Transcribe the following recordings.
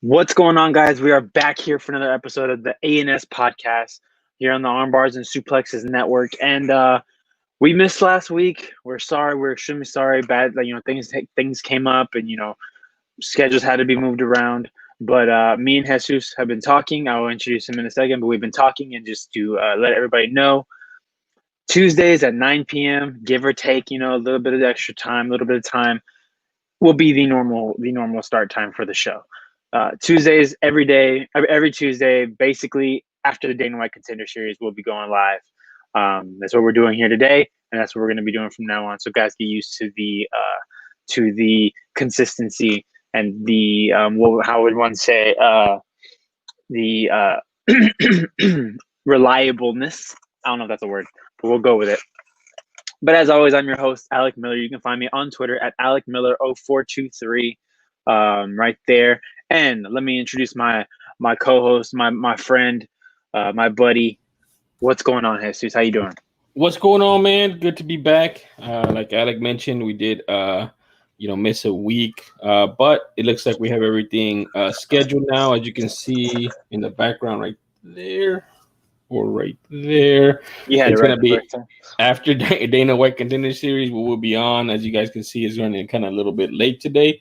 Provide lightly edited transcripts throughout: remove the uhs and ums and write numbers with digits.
What's going on, guys? We are back here for another episode of the ANS podcast here on the Armbars and Suplexes Network. And we missed last week. We're sorry. We're extremely sorry. Bad, things came up, and schedules had to be moved around. But me and Jesus have been talking. I will introduce him in a second. But we've been talking, and just to let everybody know, Tuesdays at 9 p.m., give or take, a little bit of extra time, a little bit of time, will be the normal start time for the show. Tuesdays, every Tuesday, basically after the Dana White Contender series, we'll be going live. That's what we're doing here today, and that's what we're going to be doing from now on. So guys, get used to the consistency and the how would one say the reliableness. I don't know if that's a word, but we'll go with it. But as always, I'm your host, Alec Miller. You can find me on Twitter at AlecMiller0423, right there. And let me introduce my co-host, my friend, my buddy. What's going on, Jesus? How you doing? What's going on, man? Good to be back. Like Alec mentioned, we did miss a week, but it looks like we have everything scheduled now, as you can see in the background right there. Or right there. Yeah, it's going to be after Dana White Contender Series. We will be on, as you guys can see, it's running kind of a little bit late today.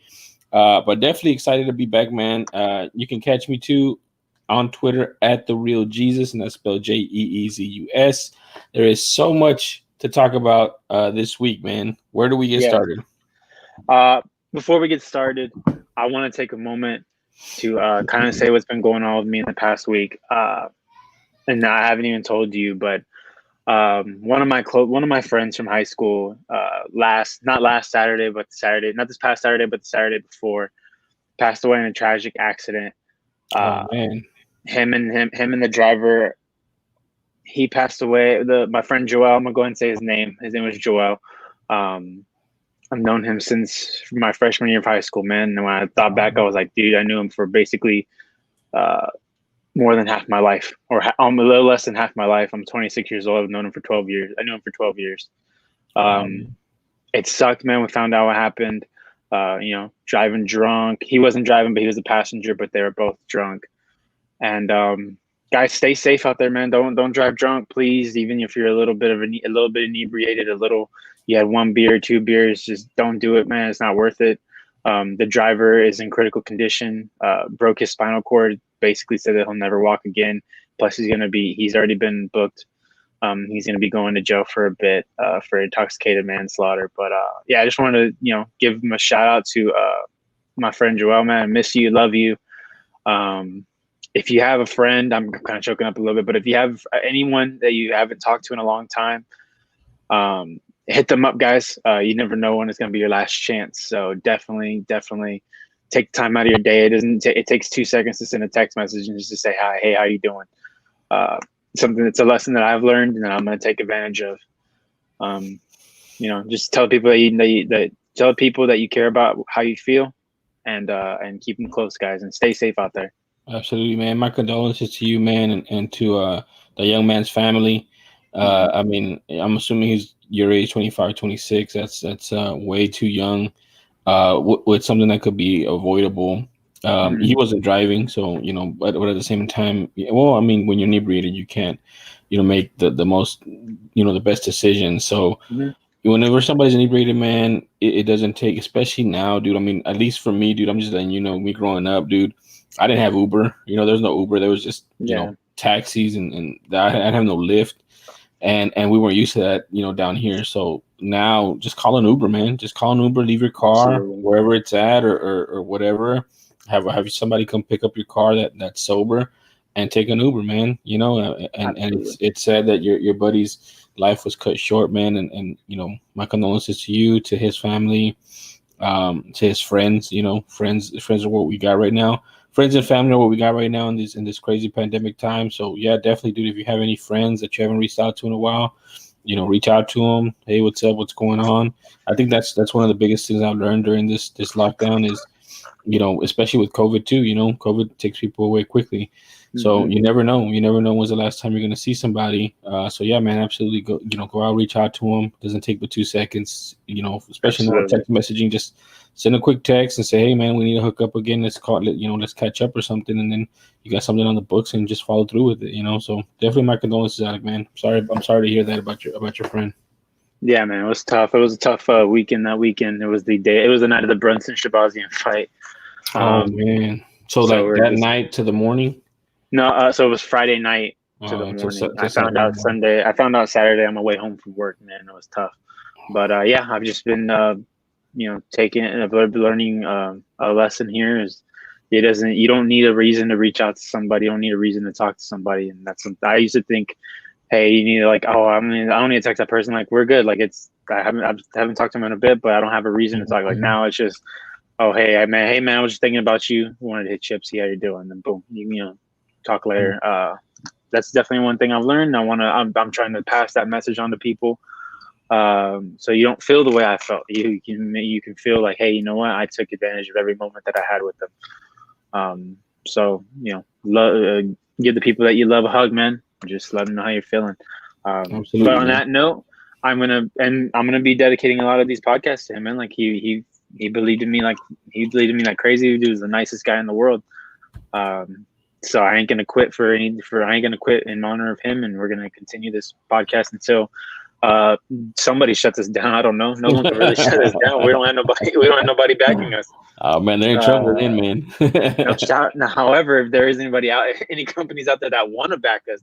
But definitely excited to be back, man. You can catch me too on Twitter at The Real Jesus, and that's spelled JEEZUS. There is so much to talk about this week, man. Where do we get started? Before we get started, I want to take a moment to kind of say what's been going on with me in the past week. And I haven't even told you, but one of my friends from high school, not this past Saturday, but the Saturday before, passed away in a tragic accident. Man. Him and the driver, he passed away. My friend Joel, I'm gonna go ahead and say his name. His name was Joel. I've known him since my freshman year of high school, man. And when I thought back, I was like, dude, I knew him for basically more than half my life, or a little less than half my life. I'm 26 years old. I've known him for 12 years. I knew him for 12 years. It sucked, man. We found out what happened. Driving drunk. He wasn't driving, but he was a passenger, but they were both drunk. And guys, stay safe out there, man. Don't drive drunk, please. Even if you're a little bit inebriated, you had 1 beer, 2 beers, just don't do it, man. It's not worth it. The driver is in critical condition, broke his spinal cord, basically said that he'll never walk again. Plus he's already been booked. He's going to be going to jail for a bit, for intoxicated manslaughter. But I just wanted to, give him a shout out to my friend Joel, man. I miss you, love you. If you have a friend, I'm kind of choking up a little bit, but if you have anyone that you haven't talked to in a long time, hit them up, guys. You never know when it's going to be your last chance. So definitely take time out of your day. It takes 2 seconds to send a text message and just to say hi, hey, how you doing? Something that's a lesson that I've learned and that I'm going to take advantage of. Just tell people that you care about how you feel, and keep them close, guys, and stay safe out there. Absolutely, man. My condolences to you, man, and to the young man's family. I'm assuming he's your age, 25, 26. That's way too young with something that could be avoidable. He wasn't driving, so, but at the same time, when you're inebriated, you can't, make the most, the best decision. So whenever somebody's inebriated, man, it doesn't take, especially now, dude. At least for me, dude, I'm just letting you know, me growing up, dude, I didn't have Uber. There's no Uber. There was just, taxis and I didn't have no Lyft. And we weren't used to that, down here. So now just call an Uber, man. Just call an Uber, leave your car wherever it's at or whatever. Have somebody come pick up your car that's sober and take an Uber, man. And it's sad that your buddy's life was cut short, man. And my condolences to you, to his family, to his friends. Friends are what we got right now. Friends and family are what we got right now in this crazy pandemic time. So yeah, definitely, dude. If you have any friends that you haven't reached out to in a while, reach out to them. Hey, what's up? What's going on? I think that's one of the biggest things I've learned during this lockdown is, especially with COVID too. COVID takes people away quickly. So you never know. You never know when's the last time you're going to see somebody. So yeah, man, absolutely go. Go out, reach out to them. Doesn't take but 2 seconds. Especially now text messaging. Just send a quick text and say, hey, man, we need to hook up again. Let's call it. Let's catch up or something. And then you got something on the books and just follow through with it. So definitely my condolences, Alec, man. I'm sorry to hear that about your friend. Yeah, man, it was tough. It was a tough weekend. That weekend, it was the night of the Brunson Shabazian fight. Oh man. So like that night to the morning? No, so it was Friday night to the morning. I found out Sunday. I found out Saturday on my way home from work. Man, it was tough. But yeah, I've just been, taking learning a lesson here is you don't need a reason to reach out to somebody. You don't need a reason to talk to somebody. And that's something I used to think, hey, you need to I don't need to text that person. Like we're good. Like I haven't talked to him in a bit, but I don't have a reason to talk. Like now it's just, oh, hey man, I was just thinking about you. Wanted to hit you up, see how you're doing. And boom, talk later. That's definitely one thing I've learned. I'm trying to pass that message on to people. So you don't feel the way I felt. You can feel like, hey, you know what? I took advantage of every moment that I had with them. So give the people that you love a hug, man. Just let them know how you're feeling. Absolutely. But on that note, I'm gonna be dedicating a lot of these podcasts to him, man. Like he believed in me like crazy. He was the nicest guy in the world. So I ain't gonna quit I ain't gonna quit in honor of him, and we're gonna continue this podcast until somebody shuts us down. I don't know. No one can really shut us down. We don't have nobody backing us. Oh man, they're in trouble then, man. However, if there is any companies out there that want to back us,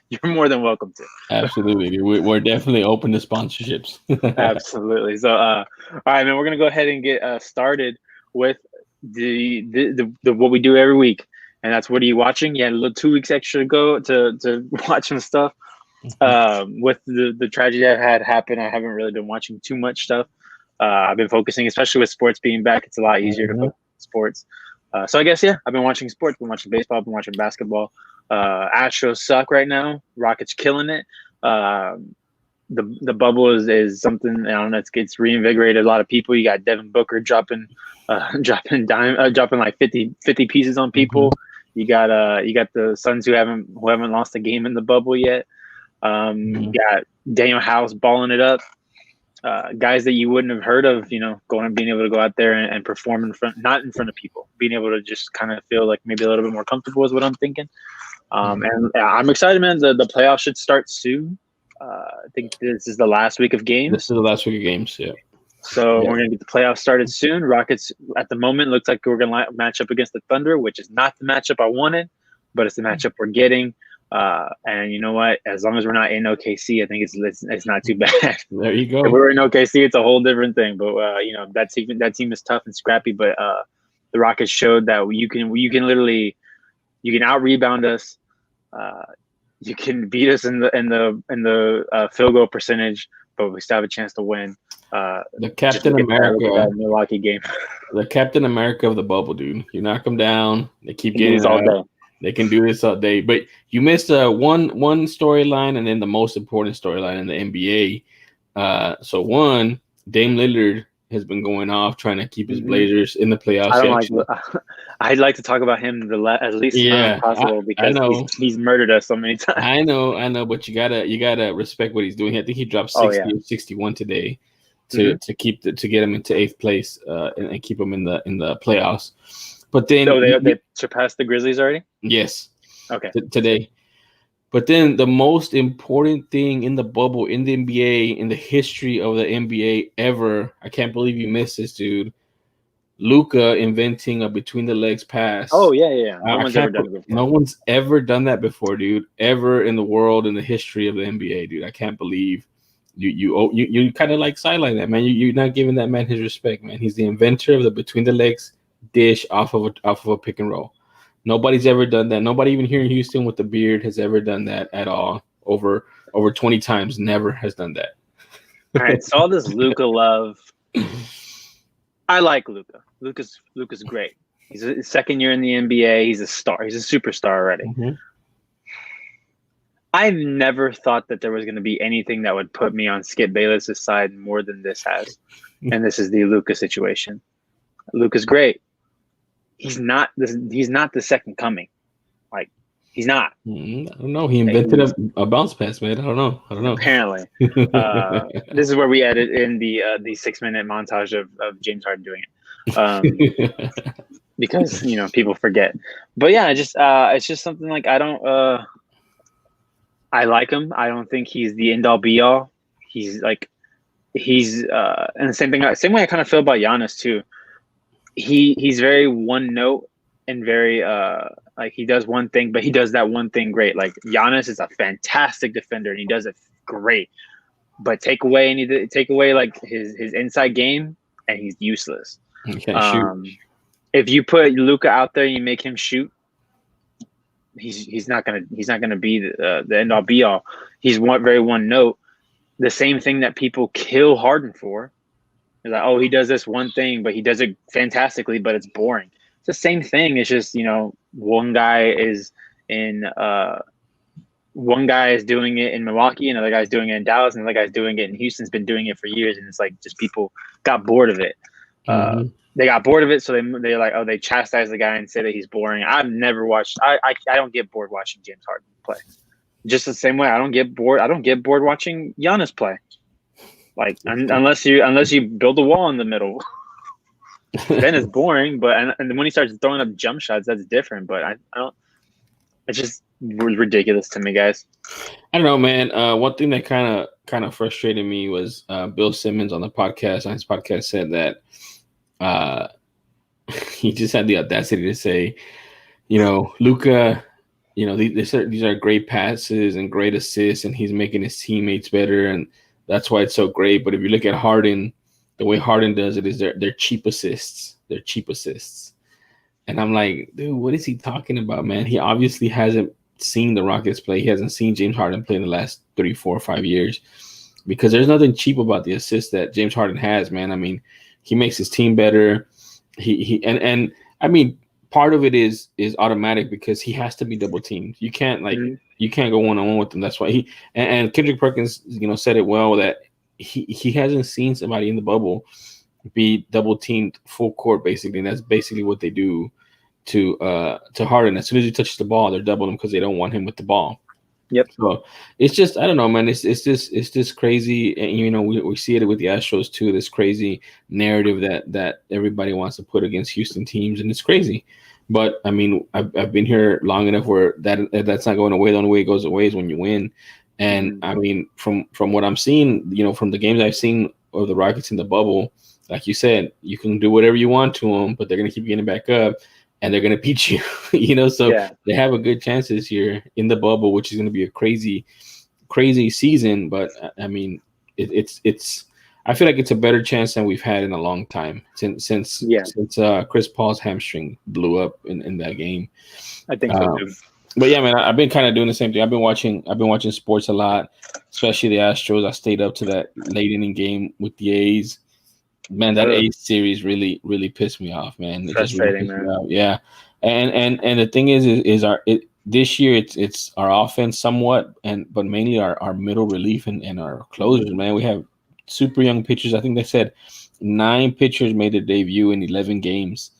you're more than welcome to. Absolutely. We're definitely open to sponsorships. Absolutely. So all right, man, we're gonna go ahead and get started with the what we do every week. And that's what are you watching? You had a little 2 weeks extra to go to watch some stuff. With the tragedy I've had happen, I haven't really been watching too much stuff. I've been focusing, especially with sports being back. It's a lot easier to focus on sports. So I guess I've been watching sports. Been watching baseball. Been watching basketball. Astros suck right now. Rockets killing it. The bubble is something, I don't know. It's reinvigorated a lot of people. You got Devin Booker dropping like 50 pieces on people. You got the Suns who haven't lost a game in the bubble yet. You got Daniel House balling it up. Guys that you wouldn't have heard of, being able to go out there and perform not in front of people, being able to just kind of feel like maybe a little bit more comfortable is what I'm thinking. And I'm excited, man. The playoffs should start soon. I think this is the last week of games. This is the last week of games, yeah. So we're going to get the playoffs started soon. Rockets, at the moment, looks like we're going to match up against the Thunder, which is not the matchup I wanted, but it's the matchup we're getting. And you know what? As long as we're not in OKC, I think it's not too bad. There you go. If we're in OKC, it's a whole different thing. But that team is tough and scrappy. But the Rockets showed that you can out rebound us. You can beat us in the field goal percentage, but we still have a chance to win. The Captain America Milwaukee game. The Captain America of the bubble, dude. You knock them down, they keep getting all day. They can do this all day. But you missed one storyline, and then the most important storyline in the NBA. So one, Dame Lillard has been going off trying to keep his Blazers in the playoffs. I'd like to talk about him as least as possible because he's murdered us so many times. I know, but you gotta respect what he's doing. I think he dropped 60 or 61 today to get him into 8th place and keep him in the playoffs. But then they surpassed the Grizzlies already? Yes. Okay. Today. But then the most important thing in the bubble, in the NBA, in the history of the NBA ever, I can't believe you missed this, dude. Luka inventing a between the legs pass. Oh, yeah. No one's ever done that before, dude. Ever in the world, in the history of the NBA, dude. I can't believe you kind of like sideline that, man. You're not giving that man his respect, man. He's the inventor of the between the legs dish off of a pick and roll. Nobody's ever done that. Nobody even here in Houston with the beard has ever done that at all. Over 20 times, never has done that. All right, so all this Luka love. I like Luka. Luka's great. He's his second year in the NBA. He's a star. He's a superstar already. I've never thought that there was going to be anything that would put me on Skip Bayless's side more than this has. And this is the Luka situation. Luka's great. He's not the second coming. Like, He's not. I don't know. He invented a bounce pass, man. I don't know. Apparently. This is where we edit in the 6-minute montage of James Harden doing it. Because people forget. But yeah, it's just something like I don't I like him. I don't think he's the end all be all. He's and the same way I kind of feel about Giannis too. He's very one note and very like he does one thing, but he does that one thing great. Like Giannis is a fantastic defender and he does it great. But take away like his inside game and he's useless. He can't shoot. If you put Luka out there and you make him shoot, he's not gonna be the end all be all. He's very one note. The same thing that people kill Harden for. They're like, oh, he does this one thing, but he does it fantastically, but it's boring. It's the same thing. It's just one guy is doing it in Milwaukee, another guy's doing it in Dallas, and another guy's doing it in Houston's been doing it for years, and it's like just people got bored of it. They got bored of it, so they're like, oh, they chastise the guy and say that he's boring. I've never watched. I don't get bored watching James Harden play. Just the same way I don't get bored. I don't get bored watching Giannis play. Like unless you build a wall in the middle, then it's boring. But and when he starts throwing up jump shots, that's different. But I don't. It's just ridiculous to me, guys. I don't know, man. One thing that kind of frustrated me was Bill Simmons on the podcast. On his podcast, said that he just had the audacity to say, Luka, these are great passes and great assists, and he's making his teammates better, and that's why it's so great. But if you look at Harden, the way Harden does it is they're cheap assists. They're cheap assists. And I'm like, dude, what is he talking about, man? He obviously hasn't seen the Rockets play. He hasn't seen James Harden play in the last 3, 4, 5 years, because there's nothing cheap about the assists that James Harden has, man. I mean, he makes his team better. And I mean, part of it is automatic because he has to be double teamed. You can't you can't go one-on-one with him. That's why and Kendrick Perkins, said it well, that he hasn't seen somebody in the bubble be double teamed full court, basically, and that's basically what they do to Harden. As soon as he touches the ball, they're doubling him because they don't want him with the ball. Yep. So it's just, I don't know, man. It's just crazy, and we see it with the Astros too. This crazy narrative that everybody wants to put against Houston teams, and it's crazy. But I mean, I've been here long enough where that's not going away. The only way it goes away is when you win. And I mean, from what I'm seeing, from the games I've seen of the Rockets in the bubble, like you said, you can do whatever you want to them, but they're going to keep getting back up and they're going to beat you, so They have a good chance this year in the bubble, which is going to be a crazy, crazy season. But I mean, it's I feel like it's a better chance than we've had in a long time since Chris Paul's hamstring blew up in that game. I think so too. But yeah, man, I've been kind of doing the same thing. I've been watching sports a lot, especially the Astros. I stayed up to that late inning game with the A's. Man, that A's series really, really pissed me off, man. Frustrating, man. Yeah, and the thing is this year it's our offense somewhat, but mainly our middle relief and our closers, man. We have super young pitchers. I think they said 9 pitchers made their debut in 11 games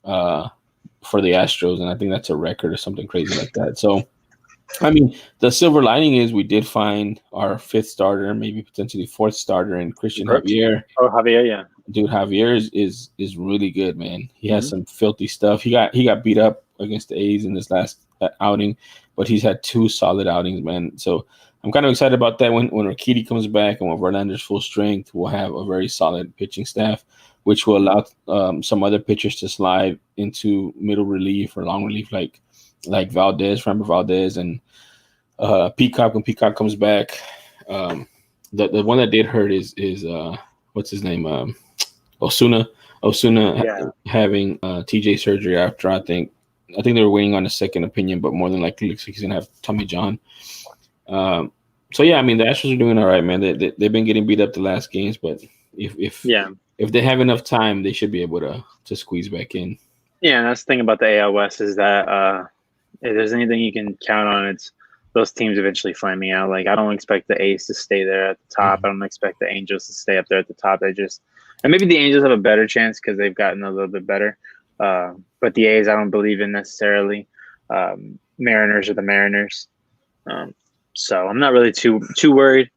for the Astros, and I think that's a record or something crazy like that. So, I mean, the silver lining is we did find our 5th starter, maybe potentially 4th starter in Christian Javier. Oh, Javier, yeah. Dude, Javier is really good, man. He has some filthy stuff. He got beat up against the A's in this last outing, but he's had 2 solid outings, man. So I'm kind of excited about that. When Urquidy comes back and when Verlander's full strength, we'll have a very solid pitching staff, which will allow some other pitchers to slide into middle relief or long relief, like Framber Valdez and Peacock when Peacock comes back. The one that did hurt is what's his name? Osuna having TJ surgery after I think they were waiting on a second opinion, but more than likely looks like he's gonna have Tommy John. So yeah, I mean the Astros are doing all right, man. They've been getting beat up the last games, but if they have enough time, they should be able to squeeze back in. Yeah, and that's the thing about the AL West is that if there's anything you can count on, it's those teams eventually flaming out. Like I don't expect the A's to stay there at the top. I don't expect the Angels to stay up there at the top. And maybe the Angels have a better chance because they've gotten a little bit better. But the A's, I don't believe in necessarily. Mariners are the Mariners. So I'm not really too worried.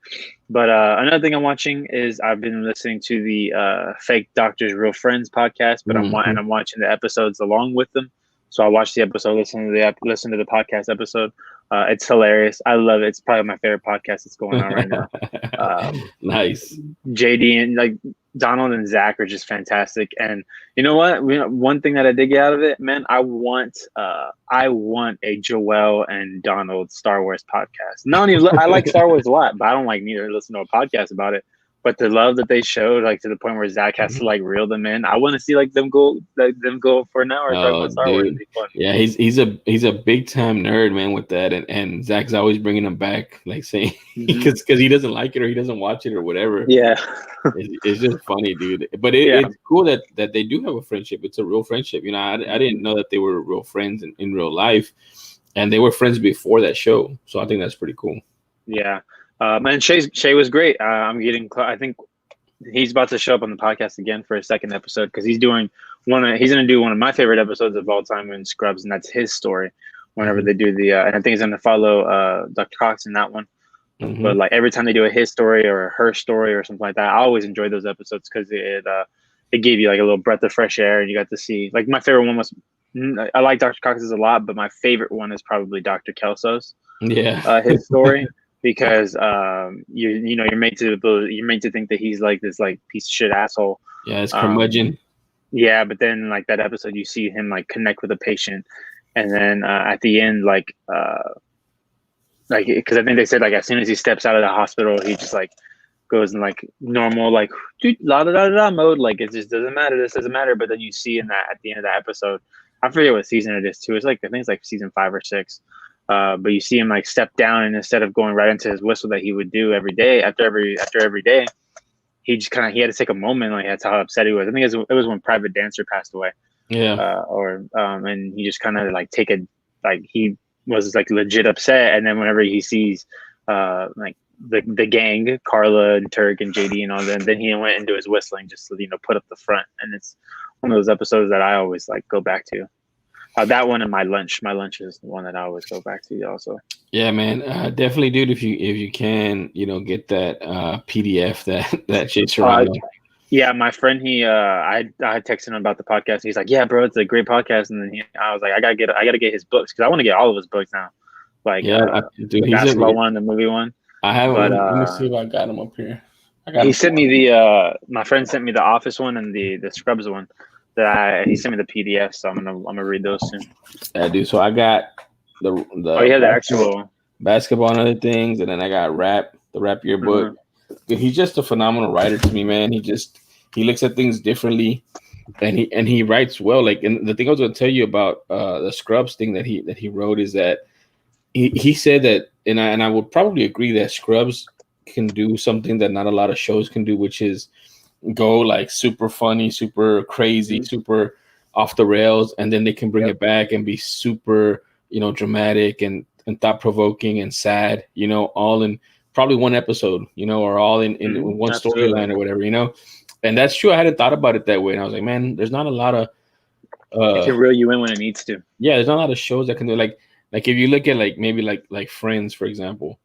But another thing I'm watching is I've been listening to the Fake Doctors Real Friends podcast, but I'm watching the episodes along with them. So I watch the episode, listen to the podcast episode. It's hilarious. I love it. It's probably my favorite podcast that's going on right now. Nice. JD and like Donald and Zach are just fantastic. And you know what? One thing that I did get out of it, man, I want a Joel and Donald Star Wars podcast. I like Star Wars a lot, but I don't like neither listen to a podcast about it. But the love that they showed, like to the point where Zach has to like reel them in, I want to see like them go for an hour talking about Star Wars. It'd be fun. Yeah, he's a big time nerd, man, with that, and Zach's always bringing him back, like saying because he doesn't like it or he doesn't watch it or whatever. Yeah, it's just funny, dude. But it's cool that they do have a friendship. It's a real friendship. You know, I didn't know that they were real friends in real life, and they were friends before that show. So I think that's pretty cool. Yeah. And Shay was great. I think he's about to show up on the podcast again for a second episode because he's going to do one of my favorite episodes of all time in Scrubs, and that's his story. Whenever they do and I think he's going to follow Dr. Cox in that one. But like every time they do a his story or a her story or something like that, I always enjoy those episodes because it gave you like a little breath of fresh air, and you got to see like my favorite one was I like Dr. Cox's a lot, but my favorite one is probably Dr. Kelso's. Yeah, his story. Because you're made to think that he's like this like piece of shit asshole. Yeah, it's curmudgeon. Yeah, but then like that episode, you see him like connect with a patient, and then at the end, like because I think they said like as soon as he steps out of the hospital, he just like goes in like normal like la da da da mode. Like it just doesn't matter. This doesn't matter. But then you see in that at the end of that episode, I forget what season it is too. It's like I think it's like season 5 or 6. But you see him like step down, and instead of going right into his whistle that he would do every day after every day, he just he had to take a moment. Like that's how upset he was. I think it was when Private Dancer passed away. Yeah. And he just kind of like he was like legit upset. And then whenever he sees like the gang, Carla and Turk and JD and all that, then he went into his whistling just to put up the front. And it's one of those episodes that I always like go back to. That one and my lunch. My lunch is the one that I always go back to also. Yeah, man. Definitely, dude. If you can, get that PDF that shit's around. Yeah, my friend, I texted him about the podcast. He's like, "Yeah, bro, it's a great podcast." And then I was like, "I gotta get his books because I want to get all of his books now." Like, dude, the basketball one, the movie one. I have. Let me see if I got him up here. He sent me my friend sent me the Office one and the Scrubs one. He sent me the PDF, so I'm gonna read those soon. Yeah, dude. So I got the the actual basketball and other things, and then I got the rap yearbook. He's just a phenomenal writer to me, man. He looks at things differently, and he writes well. Like, and the thing I was gonna tell you about the Scrubs thing that he wrote is that he said that, and I would probably agree that Scrubs can do something that not a lot of shows can do, which is go like super funny, super crazy, super off the rails, and then they can bring it back and be super, dramatic and thought-provoking and sad, all in probably one episode, or all in one storyline or whatever, and that's true. I hadn't thought about it that way, and I was like, man, there's not a lot of it can reel you in when it needs to. Yeah, there's not a lot of shows that can do like if you look at like maybe like Friends, for example.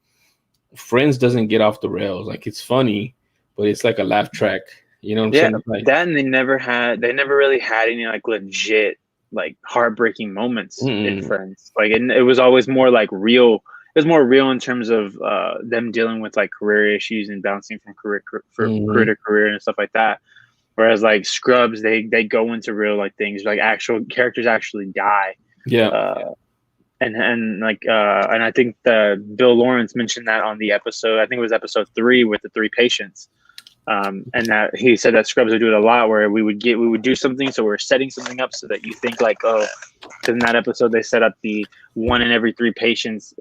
Friends doesn't get off the rails. Like, it's funny, but it's like a laugh track. You know what I'm saying? Like, that, and they never really had any like legit like heartbreaking moments in Friends. Like, and it was always more like real. It was more real in terms of them dealing with like career issues and bouncing from career to career and stuff like that. Whereas like Scrubs, they go into real like things, like actual characters actually die. Yeah. And I think Bill Lawrence mentioned that on the episode. I think it was episode 3 with the 3 patients. And that he said that Scrubs would do it a lot, where we would do something, so we're setting something up so that you think like, oh, because in that episode they set up the 1 in every 3 patients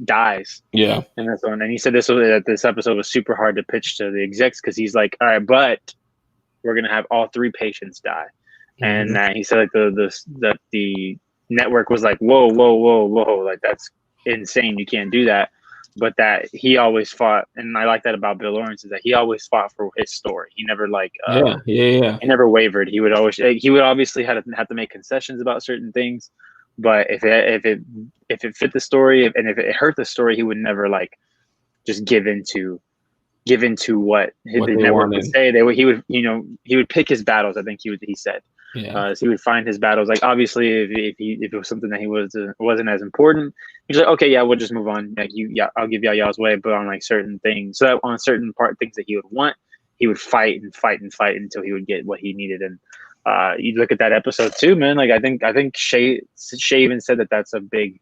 dies. Yeah, and that's one. And he said this episode was super hard to pitch to the execs because he's like, all right, but we're gonna have all 3 patients die, and he said like the network was like, whoa, like that's insane, you can't do that. But that he always fought, and I like that about Bill Lawrence, is that he always fought for his story. He never like he never wavered. He would obviously have to make concessions about certain things, But if it fit the story and if it hurt the story, he would never like just give into what What the they network would wanted. say. He would pick his battles. I think he said. Yeah. So he would find his battles. Like obviously, if it was something that he wasn't as important, he's like, okay, yeah, we'll just move on. Like I'll give y'all's way. But on like certain things, so on certain things that he would want, he would fight and fight and fight until he would get what he needed. And you look at that episode too, man. Like I think Shay even said that that's a big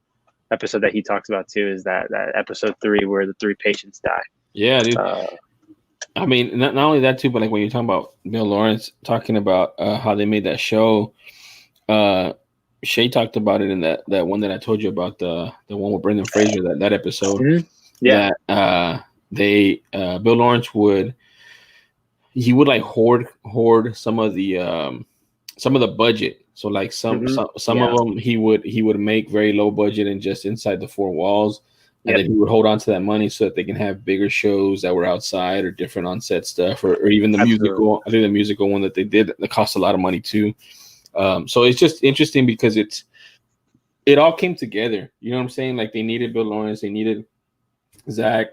episode that he talks about too. Is that episode 3 where the 3 patients die. Yeah, dude. Uh, I mean, not only that too, but like when you're talking about Bill Lawrence talking about how they made that show, Shay talked about it in that one that I told you about, the one with Brendan Fraser, that episode. mm-hmm. Yeah. That they Bill Lawrence would like hoard some of the budget. So like some of them he would make very low budget and just inside the 4 walls. And then he would hold on to that money so that they can have bigger shows that were outside or different on-set stuff, or even the musical. I think the musical one that they did that cost a lot of money too. So it's just interesting because it all came together. You know what I'm saying? Like they needed Bill Lawrence, they needed Zach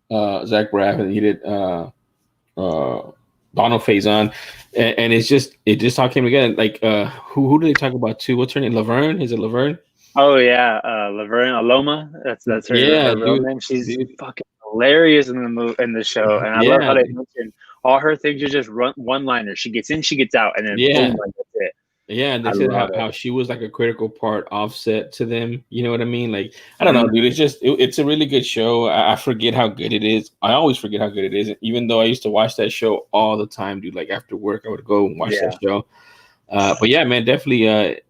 Braff, and they needed Donald Faison, and it just all came together. Like who do they talk about too? What's her name? Laverne? Is it Laverne? Oh yeah, Laverne Aloma. That's her real name. She's fucking hilarious in the show, and I love how they mention all her things are just one-liners. She gets in, she gets out, and then boom, like that's it. Yeah, and they said how she was like a critical part offset to them. You know what I mean? Like I don't know, dude. It's just it's a really good show. I forget how good it is. I always forget how good it is, even though I used to watch that show all the time, dude. Like after work, I would go and watch that show. But yeah, man, definitely.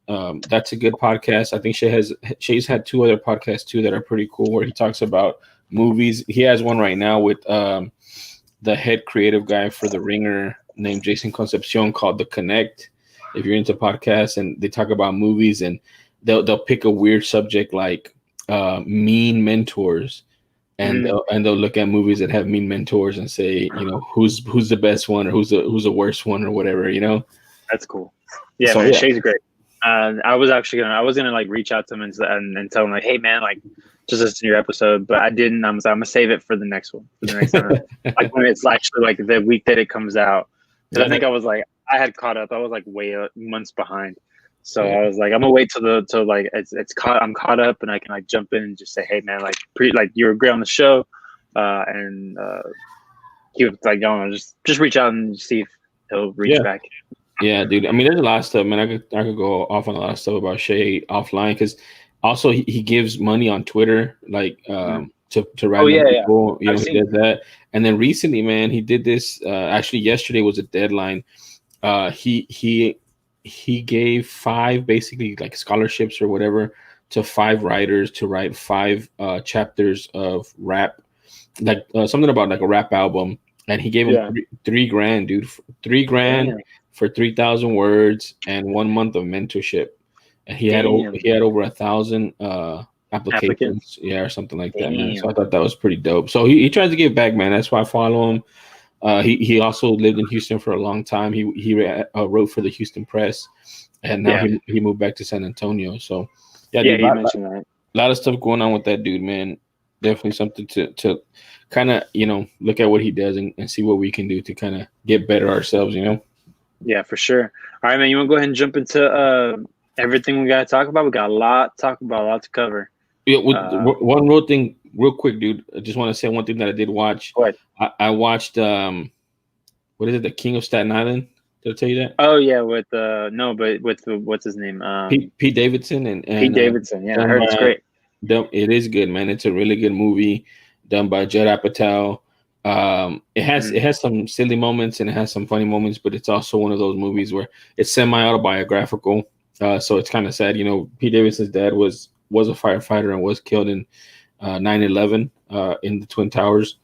That's a good podcast. I think Shay's had 2 other podcasts too that are pretty cool where he talks about movies. He has one right now with the head creative guy for The Ringer named Jason Concepcion called The Connect. If you're into podcasts, and they talk about movies, and they'll pick a weird subject like mean mentors, and they'll look at movies that have mean mentors and say, who's the best one or who's the worst one or whatever. That's cool. Yeah, so, man, Shay's great. I was gonna like reach out to him and tell him like, hey man, like just listen to your episode, but I didn't. I'm gonna save it for the next one, for the next time. Like when it's actually like the week that it comes out. Because I think I had caught up. I was like way months behind, so I was like, I'm gonna wait till like I'm caught up and I can like jump in and just say, hey man, like you were great on the show, and he was like, just reach out and see if he'll reach back. Yeah, dude. I mean, there's a lot of stuff, man. I could go off on a lot of stuff about Shay offline because also he gives money on Twitter, like to random people. He does that. And then recently, man, he did this. Actually, yesterday was a deadline. He gave 5 basically like scholarships or whatever to 5 writers to write 5 chapters of rap, like something about like a rap album. And he gave him $3,000, dude. $3,000 for 3,000 words and 1 month of mentorship. And he had over 1,000 applications, or something like that, man. So I thought that was pretty dope. So he tries to give back, man. That's why I follow him. He also lived in Houston for a long time. He wrote for the Houston Press, and now he moved back to San Antonio. So dude, you mentioned that. A lot of stuff going on with that dude, man. Definitely something to kind of look at what he does and see what we can do to kind of get better ourselves. Yeah, for sure. All right, man. You want to go ahead and jump into everything we got to talk about? We got a lot to talk about, a lot to cover. Yeah, one real thing, real quick, dude. I just want to say one thing that I did watch. Go ahead. I watched what is it? The King of Staten Island. Did I tell you that? Oh yeah, with what's his name? Pete Davidson and Pete Davidson. Yeah, I heard it's great. It is good, man. It's a really good movie done by Judd Apatow. It has some silly moments and it has some funny moments, but it's also one of those movies where it's semi-autobiographical. So it's kind of sad. Pete Davidson's dad was a firefighter and was killed in 9/11 in the Twin Towers.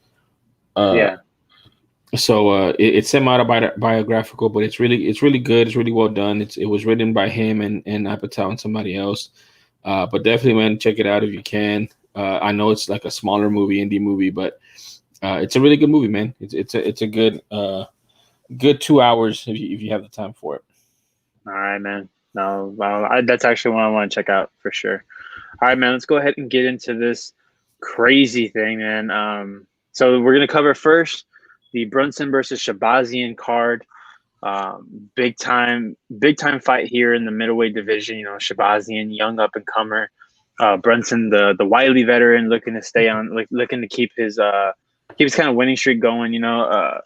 So it's semi-autobiographical, but it's really good. It's really well done. It was written by him and Apatow and somebody else. But definitely, man, check it out if you can. I know it's like a smaller indie movie, but it's a really good movie, man. It's a good 2 hours if you have the time for it. All right, man. No, well, that's actually one I want to check out for sure. All right, man. Let's go ahead and get into this crazy thing, man. So we're gonna cover first the Brunson versus Shabazian card. Big time fight here in the middleweight division. You know, Shabazian, young up and comer. Brunson, the wily veteran, looking to stay on, looking to keep his kind of winning streak going. You know,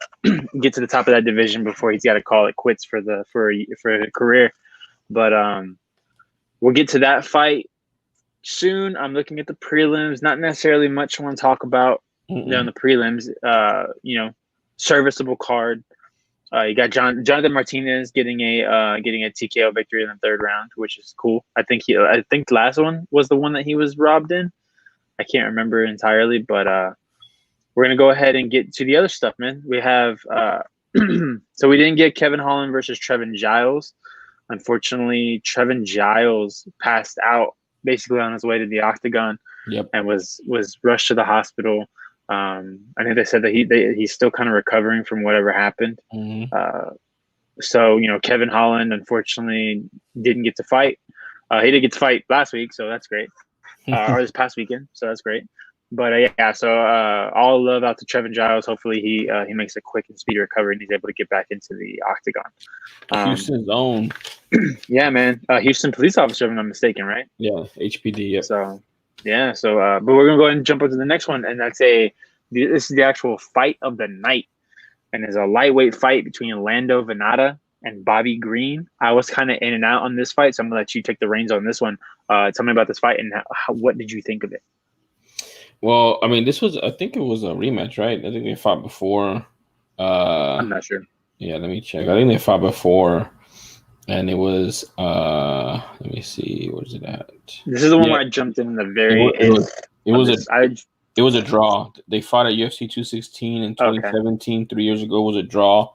get to the top of that division before he's got to call it quits for a career. But we'll get to that fight soon. I'm looking at the prelims. Not necessarily much I want to talk about on the prelims. You know, serviceable card. You got Jonathan Martinez getting a TKO victory in the third round, which is cool. I think the last one was the one that he was robbed in. I can't remember entirely, but we're gonna go ahead and get to the other stuff, man. We have so we didn't get Kevin Holland versus Trevin Giles. Unfortunately, Trevin Giles passed out basically on his way to the octagon. Yep. And was rushed to the hospital. I think they said that he's still kind of recovering from whatever happened. So, you know, Kevin Holland unfortunately didn't get to fight. He did get to fight last week, so that's great. Or this past weekend, so that's great. But yeah, so all love out to Trevin Giles. Hopefully he makes a quick and speedy recovery and he's able to get back into the octagon. Houston's own. Yeah, man. Houston police officer, if I'm not mistaken, right? Yeah, HPD. Yeah. So yeah, so but we're gonna go ahead and jump into the next one, and this is the actual fight of the night, and it's a lightweight fight between Lando Venata and Bobby Green. I was kind of in and out on this fight, so I'm gonna let you take the reins on this one. Tell me about this fight and what did you think of it? Well, I mean, I think it was a rematch, right? I think they fought before. I'm not sure. Yeah, let me check. I think they fought before, and it was. Let me see. Where's it at? This is the one where I jumped in the very end. It was a draw. They fought at UFC 216 in 2017. Okay. 3 years ago was a draw.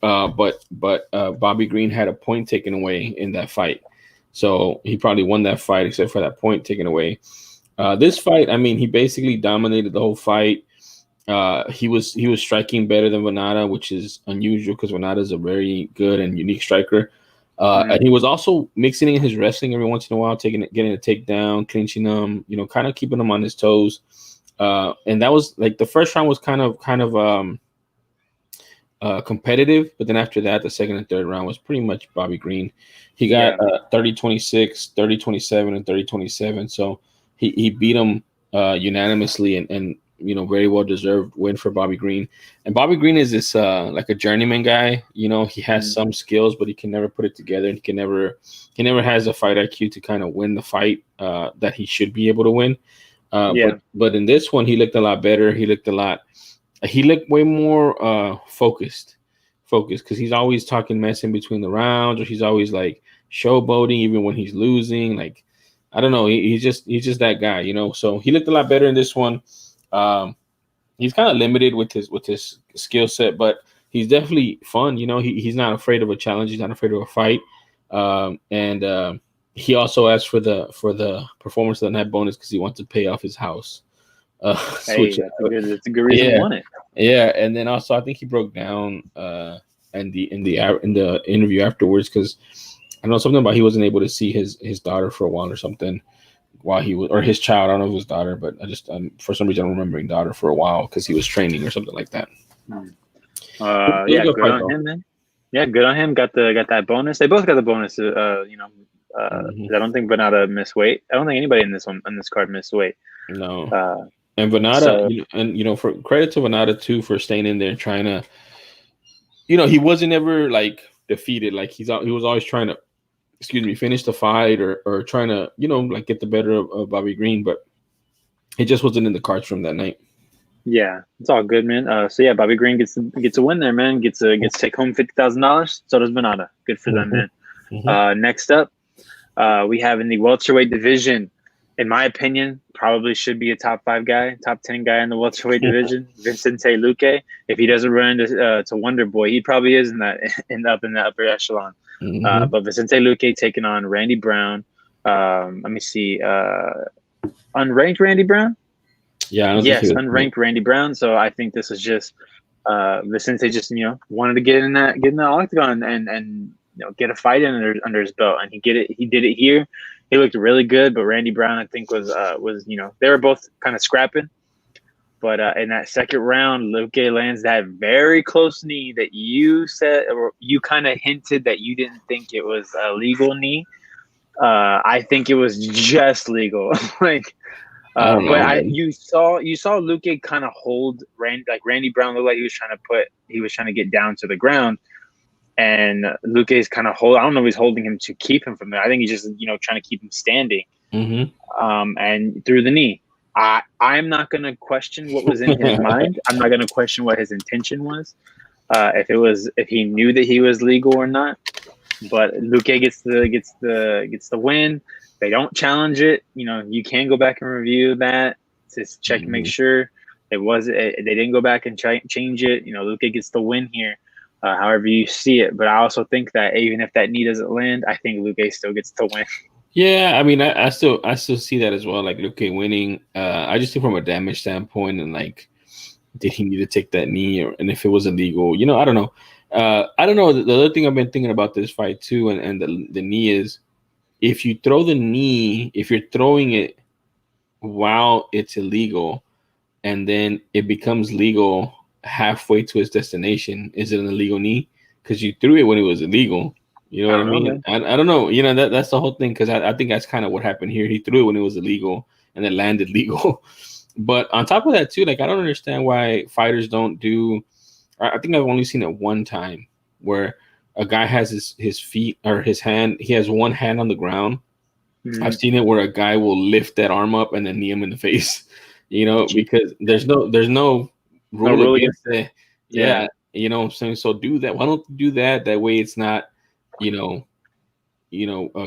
But Bobby Green had a point taken away in that fight, so he probably won that fight except for that point taken away. This fight, I mean, he basically dominated the whole fight. He was striking better than Venata, which is unusual because Venata is a very good and unique striker. And he was also mixing in his wrestling every once in a while, getting a takedown, clinching him, you know, kind of keeping him on his toes. And that was like the first round was kind of competitive, but then after that, the second and third round was pretty much Bobby Green. He got 30-26, 30-27, and 30-27. So he beat him unanimously and you know, very well deserved win for Bobby Green. And Bobby Green is this like a journeyman guy. You know, he has some skills, but he can never put it together. He never has a fight IQ to kind of win the fight that he should be able to win. But in this one, he looked a lot better. He looked way more focused because he's always talking mess in between the rounds, or he's always like showboating even when he's losing. Like, I don't know, he's just that guy, you know. So he looked a lot better in this one. He's kind of limited with his skill set, but he's definitely fun. You know, he's not afraid of a challenge. He's not afraid of a fight. And he also asked for the performance of the night bonus because he wants to pay off his house. That's a good reason to want it. Yeah, and then also I think he broke down in the interview afterwards because I know something about he wasn't able to see his daughter for a while or something while he was, or his child. I don't know if it was daughter, but I just for some reason I'm remembering daughter for a while because he was training or something like that. Yeah, good on him, man. Yeah, good on him. Got that bonus. They both got the bonus. You know, I don't think Venata missed weight. I don't think anybody in this card missed weight. No. And Venata, for credit to Venata too for staying in there and trying to, you know, he wasn't ever like defeated. Like he was always trying to, finish the fight or trying to, you know, like get the better of Bobby Green, but it just wasn't in the cards for him that night. Yeah, it's all good, man. So yeah, Bobby Green gets a win there, man. Gets to take home $50,000. So does Venata. Good for them, man. Next up, we have in the welterweight division, in my opinion, probably should be a top 5 guy, top 10 guy in the welterweight division, Vicente Luque. If he doesn't run into Wonder Boy, he probably is in the upper echelon. But Vicente Luque taking on Randy Brown. Let me see, unranked Randy Brown. Yeah, unranked Randy Brown. So I think this is just Vicente just wanted to get in the octagon and get a fight in under his belt, and he did it here. He looked really good, but Randy Brown, I think, was they were both kind of scrapping. But in that second round, Luque lands that very close knee that you said, or you kind of hinted that you didn't think it was a legal knee. I think it was just legal. Like, I don't know, man. you saw Luque kind of hold Randy Brown looked like he was trying to get down to the ground, and Luque's kind of I don't know if he's holding him to keep him from there. I think he's just trying to keep him standing. And through the knee. I'm not going to question what was in his mind. I'm not going to question what his intention was, if he knew that he was legal or not. But Luque gets the win. They don't challenge it. You can go back and review that to check and make sure they didn't go back and change it. Luque gets the win here, however you see it. But I also think that even if that knee doesn't land, I think Luque still gets the win. Yeah, I mean, I still see that as well. Like, Luque winning. I just think from a damage standpoint, and like, did he need to take that knee, and if it was illegal? I don't know. I don't know. The other thing I've been thinking about this fight too, and the knee is, if you throw the knee, if you're throwing it while it's illegal, and then it becomes legal halfway to its destination, is it an illegal knee? Because you threw it when it was illegal. You know what I mean? I don't know. That's the whole thing, because I think that's kind of what happened here. He threw it when it was illegal and it landed legal. But on top of that too, like, I don't understand why fighters don't do. I think I've only seen it one time where a guy has his feet or his hand. He has one hand on the ground. I've seen it where a guy will lift that arm up and then knee him in the face. Because there's no rule against it. Yeah. I'm saying, so do that. Why don't you do that? That way it's not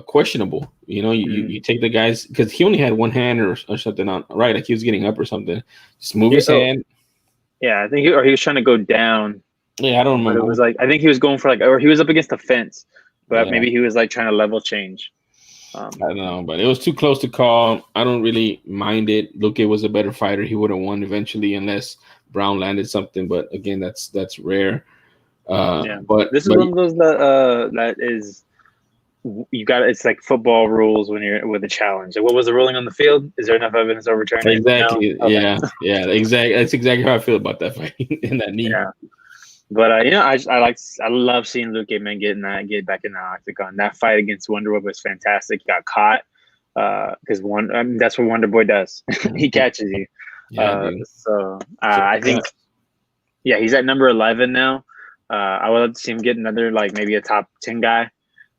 questionable. You take the guys, because he only had one hand or something on, right? Like, he was getting up or something. Just move his hand. Yeah, I think he was trying to go down. Yeah, I don't remember. But it was like, I think he was going for or he was up against the fence, but maybe he was like trying to level change. I don't know, but it was too close to call. I don't really mind it. Luque was a better fighter. He would have won eventually unless Brown landed something. But again, that's rare. But this is one of those that is, it's like football rules when you're with a challenge. Like, what was the ruling on the field? Is there enough evidence to overturn it? Exactly. No? Okay. Yeah, exactly. That's exactly how I feel about that fight in that knee. Yeah. But I love seeing Luque, man, get back in the octagon. That fight against Wonder Boy was fantastic. He got caught because that's what Wonder Boy does. He catches you. I think he's at number 11 now. I would love to see him get another, like, maybe a top 10 guy.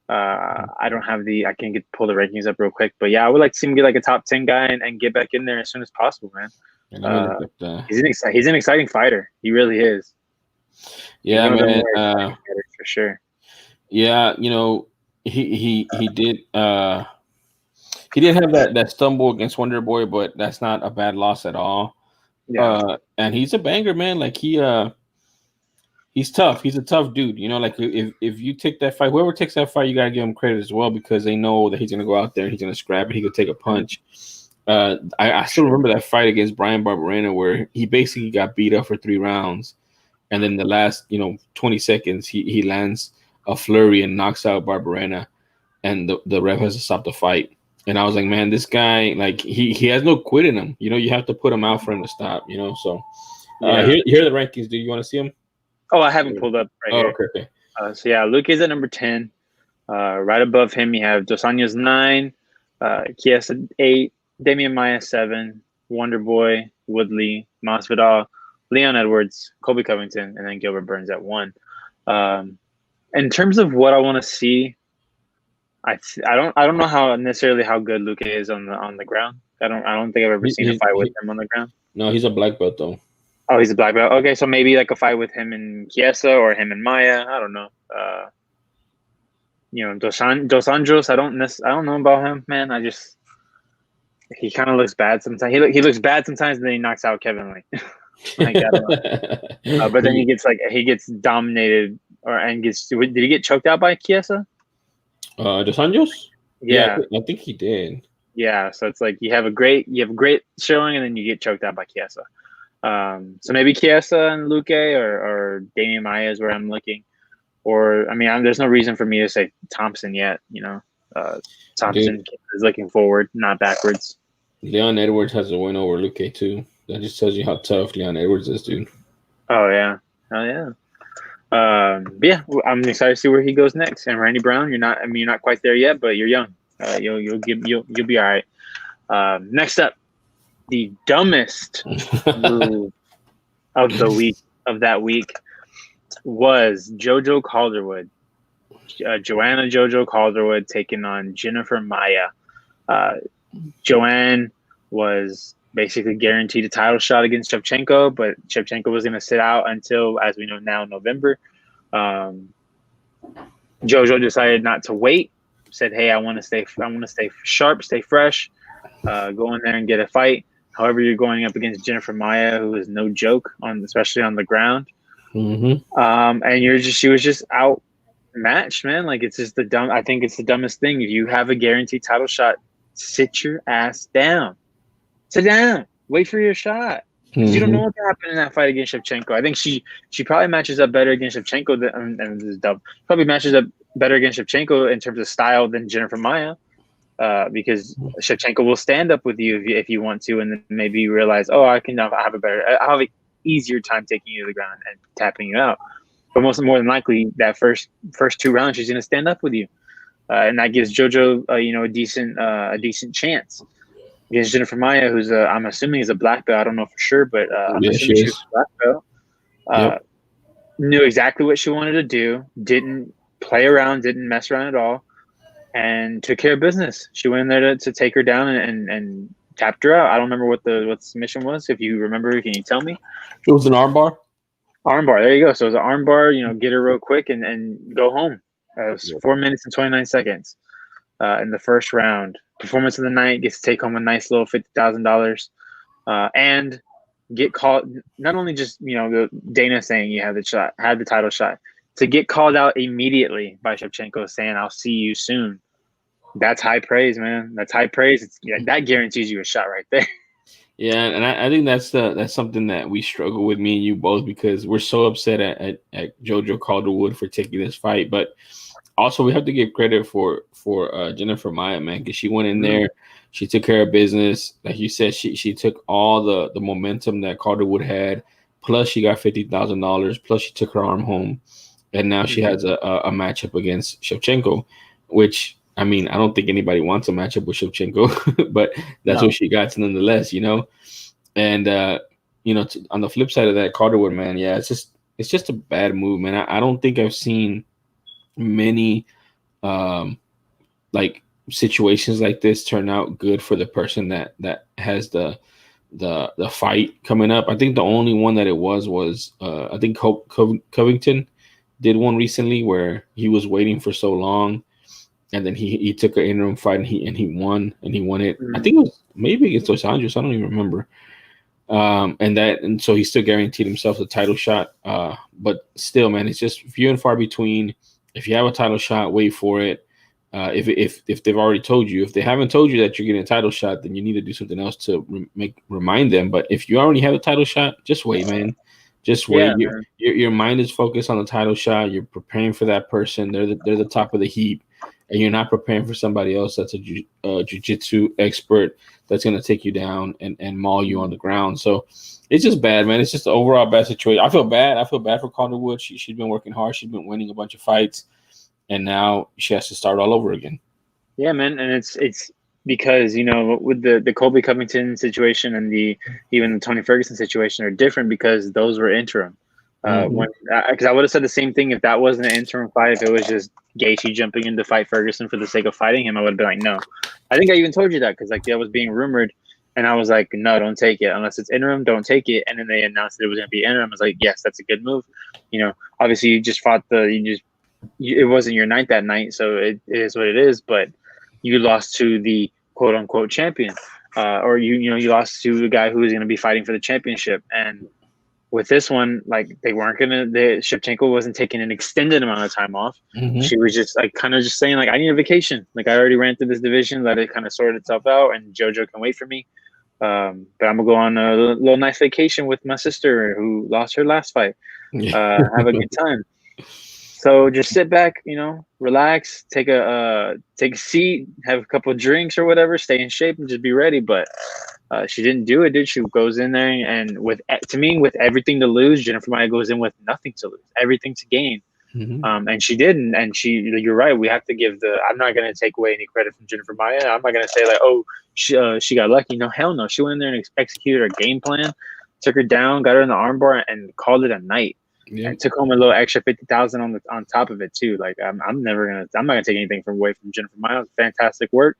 I can't pull the rankings up real quick, but I would like to see him get like a top 10 guy and get back in there as soon as possible, man. He's an exciting fighter. He really is. Yeah, man. For sure. Yeah, he did have that stumble against Wonder Boy, but that's not a bad loss at all. Yeah. And he's a banger, man. Like, he's tough. He's a tough dude. Like, if you take that fight, whoever takes that fight, you gotta give him credit as well, because they know that he's gonna go out there and he's gonna scrap it. He could take a punch. I still remember that fight against Brian Barberena where he basically got beat up for 3 rounds, and then the last 20 seconds he lands a flurry and knocks out Barberena, and the ref has to stop the fight. And I was like, man, this guy, like, he has no quit in him. You have to put him out for him to stop. So here are the rankings. Do you want to see them? Oh, I haven't pulled up right here. Okay. Luque's at number 10. Right above him, you have Dos Anjos 9, Chiesa 8, Damian Maia 7, Wonder Boy, Woodley, Masvidal, Leon Edwards, Colby Covington, and then Gilbert Burns at 1. In terms of what I want to see, I don't know how good Luque is on the ground. I don't think I've ever seen a fight with him on the ground. No, he's a black belt though. Oh, he's a black belt. Okay, so maybe like a fight with him and Chiesa or him and Maia. I don't know. Dos Anjos. I don't know about him, man. He kind of looks bad sometimes. He looks bad sometimes, and then he knocks out Kevin Lee. Like, I don't know. But then he gets dominated, did he get choked out by Chiesa? Dos Anjos? Yeah, I think he did. Yeah, so it's like you have a great showing, and then you get choked out by Chiesa. So maybe Chiesa and Luque or Damian Maia is where I'm looking. or I mean, there's no reason for me to say Thompson yet. Thompson Dude, is looking forward, not backwards. Leon Edwards has a win over Luke too. That just tells you how tough Leon Edwards is, dude. Oh yeah, oh yeah. But yeah, I'm excited to see where he goes next. And Randy Brown, you're not quite there yet, but you're young. You'll be all right. Next up, the dumbest move of the week of that week was JoJo Calderwood. Joanna JoJo Calderwood taking on Jennifer Maya. Joanne was basically guaranteed a title shot against Shevchenko, but Shevchenko was going to sit out until, as we know now, November. JoJo decided not to wait. Said, "Hey, I want to stay sharp, stay fresh, go in there and get a fight." However, you're going up against Jennifer Maya, who is no joke especially on the ground. Mm-hmm. And she was just outmatched, man. Like, it's just I think it's the dumbest thing. If you have a guaranteed title shot, sit your ass down. Sit down. Wait for your shot. Because you don't know what happened in that fight against Shevchenko. I think she probably matches up better against Shevchenko and this is dumb. Probably matches up better against Shevchenko in terms of style than Jennifer Maya. Because Shevchenko will stand up with you if you want to, and then maybe you realize, oh, I'll have an easier time taking you to the ground and tapping you out. But more than likely, that first 2 rounds, she's going to stand up with you, and that gives JoJo a decent chance against Jennifer Maya, who's I'm assuming is a black belt. I don't know for sure, but I'm assuming she's a black belt. Yep. Knew exactly what she wanted to do. Didn't play around. Didn't mess around at all. And took care of business. She went in there to take her down and tapped her out. I don't remember what the submission was. If you remember, can you tell me? It was an armbar. Armbar. There you go. So it was an armbar. Get her real quick and go home. It was 4 minutes and 29 seconds in the first round. Performance of the night, gets to take home a nice little $50,000 and get called. Not only just the Dana saying you had the title shot. To get called out immediately by Shevchenko saying, "I'll see you soon." That's high praise, man. That's high praise. That guarantees you a shot right there. Yeah, and I think that's something that we struggle with, me and you both, because we're so upset at JoJo Calderwood for taking this fight. But also we have to give credit for Jennifer Maya, man, because she went in there, she took care of business. Like you said, she took all the momentum that Calderwood had, plus she got $50,000, plus she took her arm home. And now she has a matchup against Shevchenko, which, I mean, I don't think anybody wants a matchup with Shevchenko, but that's what she got nonetheless, And, on the flip side of that, Calderwood, man, yeah, it's just a bad move, man. I don't think I've seen many like situations like this turn out good for the person that has the fight coming up. I think the only one that it was I think Covington did one recently where he was waiting for so long, and then he took an interim fight and he won it. I think it was maybe against Dos Anjos. I don't even remember. And so he still guaranteed himself a title shot. But still, man, it's just few and far between. If you have a title shot, wait for it. If they've already told you, if they haven't told you that you're getting a title shot, then you need to do something else to remind them. But if you already have a title shot, just wait, man. Just wait. Yeah, your mind is focused on the title shot. You're preparing for that person. They're the top of the heap, and you're not preparing for somebody else that's a jiu-jitsu expert that's going to take you down and maul you on the ground. So it's just bad, man. It's just an overall bad situation. I feel bad for Calderwood. She's been working hard. She's been winning a bunch of fights, and now she has to start all over again. Yeah, man, and it's because with the Colby Covington situation and even the Tony Ferguson situation are different because those were interim. Because I would have said the same thing if that wasn't an interim fight. If it was just Gaethje jumping in to fight Ferguson for the sake of fighting him, I would have been like, no. I think I even told you that because that was being rumored, and I was like, no, don't take it unless it's interim. Don't take it. And then they announced that it was going to be interim. I was like, yes, that's a good move. Obviously you just fought it wasn't your night that night, so it is what it is. But you lost to the quote unquote champion, or you lost to the guy who was going to be fighting for the championship. And with this one, like they weren't Shevchenko wasn't taking an extended amount of time off. She was just kind of just saying like, I need a vacation. Like I already ran through this division, let it kind of sort itself out, and JoJo can wait for me. But I'm gonna go on a little nice vacation with my sister who lost her last fight. Have a good time. So just sit back, relax, take a seat, have a couple of drinks or whatever, stay in shape, and just be ready. But she didn't do it, did she? Goes in there and to me, with everything to lose, Jennifer Maya goes in with nothing to lose, everything to gain. Mm-hmm. And she didn't. And you're right. We have to I'm not going to take away any credit from Jennifer Maya. I'm not going to say like, oh, she got lucky. No, hell no. She went in there and executed her game plan, took her down, got her in the armbar, and called it a night. Yeah. And took home a little extra 50,000 on top of it too. Like I'm not gonna take anything away from Jennifer Maya. Fantastic work.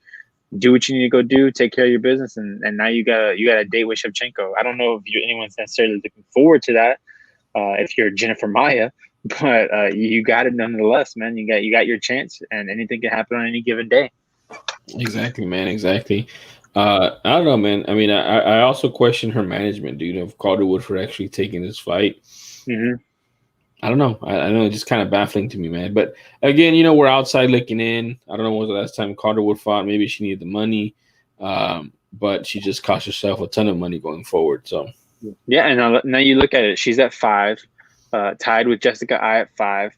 Do what you need to go do. Take care of your business, and now you got a date with Shevchenko. I don't know if anyone's necessarily looking forward to that. If you're Jennifer Maya, but you got it nonetheless, man. You got your chance, and anything can happen on any given day. Exactly, man. Exactly. I don't know, man. I mean, I also question her management, dude, of Calder Woodford actually taking this fight. Mm-hmm. I don't know. I know it's just kind of baffling to me, man. But again, we're outside looking in. I don't know when was the last time Calder Wood fought. Maybe she needed the money, but she just cost herself a ton of money going forward. So yeah, and now you look at it. She's at 5, tied with Jessica I at 5,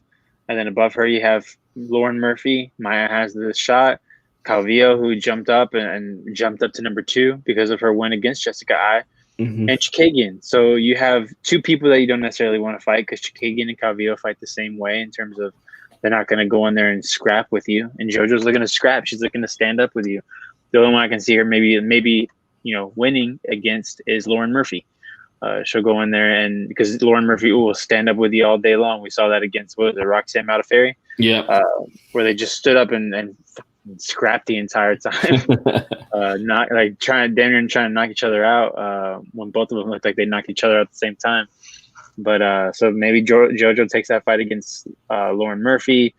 and then above her you have Lauren Murphy. Maya has the shot. Calvillo, who jumped up and jumped up to number 2 because of her win against Jessica I. Mm-hmm. And Chikagian. So you have 2 people that you don't necessarily want to fight because Chikagian and Calvillo fight the same way in terms of they're not going to go in there and scrap with you. And JoJo's looking to scrap. She's looking to stand up with you. The only one I can see her maybe winning against is Lauren Murphy. She'll go in there and because Lauren Murphy will stand up with you all day long. We saw that against Roxanne Modafferi. Yeah, where they just stood up and scrapped the entire time. Not like trying to knock each other out when both of them looked like they knocked each other out at the same time. But so maybe JoJo takes that fight against Lauren Murphy,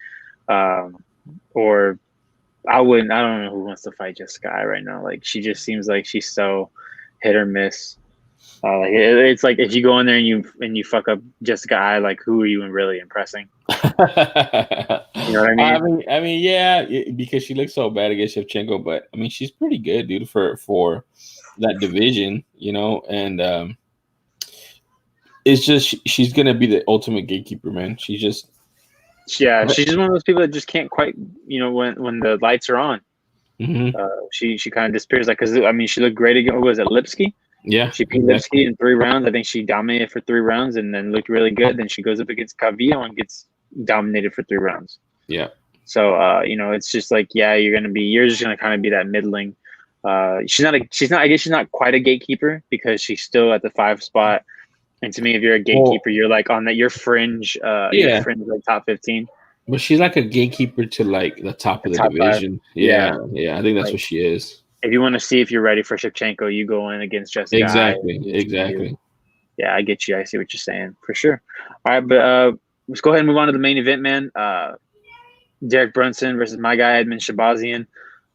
or I don't know who wants to fight Jessica I right now. Like she just seems like she's so hit or miss. It's like if you go in there and you fuck up Jessica I, like who are you really impressing? You know what I mean? I mean, yeah, because she looks so bad against Shevchenko, but I mean, she's pretty good, dude, for that division, and it's just she's gonna be the ultimate gatekeeper, man. She's just one of those people that just can't quite, when the lights are on. Mm-hmm. She kind of disappears, like because I mean, she looked great against was it Lipsky? Yeah, she beat Lipsky in 3 rounds. I think she dominated for 3 rounds and then looked really good. Then she goes up against Calvillo and gets dominated for 3 rounds. Yeah. So it's just like you're just gonna kind of be that middling. She's not quite a gatekeeper because she's still at the 5 spot. And to me, if you're a gatekeeper, you're like on that your fringe, your fringe like top 15. But she's like a gatekeeper to like the top of the division. Yeah, I think that's what she is. If you want to see if you're ready for Shevchenko, you go in against Jessica. Exactly. Yeah, I get you. I see what you're saying for sure. All right, but let's go ahead and move on to the main event, man. Derek Brunson versus my guy Edmund Shabazian.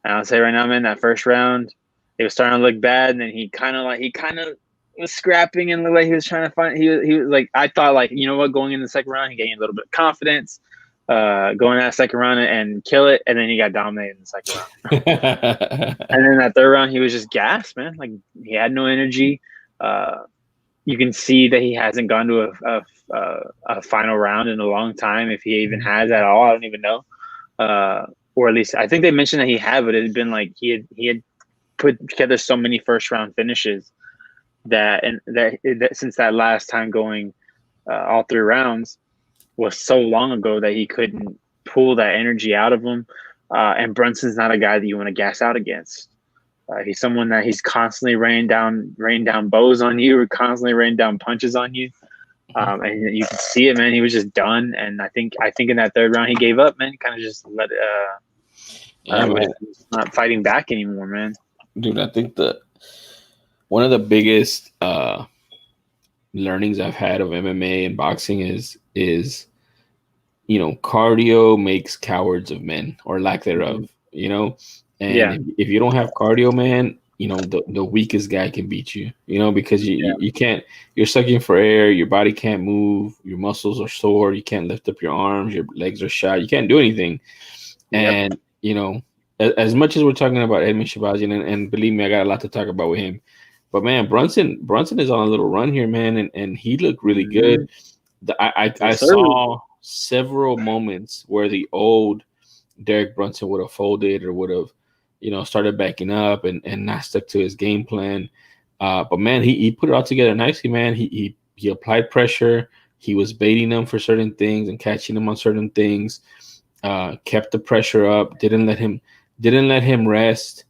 And I'll say right now, man, that first round, it was starting to look bad, and then he kind of was scrapping and looked like he was trying to find. He was like, I thought like, you know what, going in the second round, he gained a little bit of confidence. Going that second round and kill it, and then he got dominated in the second round. And then that third round, he was just gassed, man. Like he had no energy. You can see that he hasn't gone to a final round in a long time, if he even has at all. I don't even know. Or at least I think they mentioned that he had, but it had been like he had put together so many first round finishes that since that last time going all 3 rounds was so long ago that he couldn't pull that energy out of him. And Brunson's not a guy that you want to gas out against. He's someone that he's constantly rained down bows on you, or constantly rained down punches on you. And you can see it, man. He was just done. And I think in that third round he gave up, man. Kind of just let it. Not fighting back anymore, man. Dude, I think one of the biggest learnings I've had of MMA and boxing is cardio makes cowards of men, or lack thereof. And if you don't have cardio, man, the weakest guy can beat you. Because you can't. You're sucking for air. Your body can't move. Your muscles are sore. You can't lift up your arms. Your legs are shot. You can't do anything. And as much as we're talking about Edmund Shabazian, and believe me, I got a lot to talk about with him. But man, Brunson is on a little run here, man, and he looked really good. I saw several moments where the old Derek Brunson would have folded or would have, started backing up and not stuck to his game plan. But man, he put it all together nicely, man. He applied pressure. He was baiting them for certain things and catching them on certain things. Kept the pressure up. Didn't let him rest.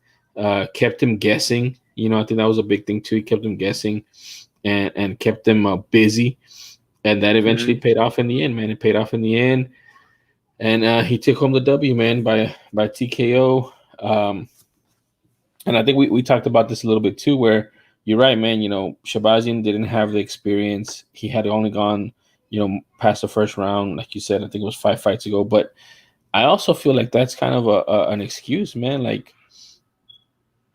Kept him guessing. I think that was a big thing too. He kept him guessing and kept them busy, and that eventually paid off in the end, man. It paid off in the end, and he took home the W, man, by TKO. And I think we talked about this a little bit too, where you're right, man. Shabazian didn't have the experience. He had only gone, past the first round, like you said. I think it was 5 fights ago. But I also feel like that's kind of an excuse, man. Like,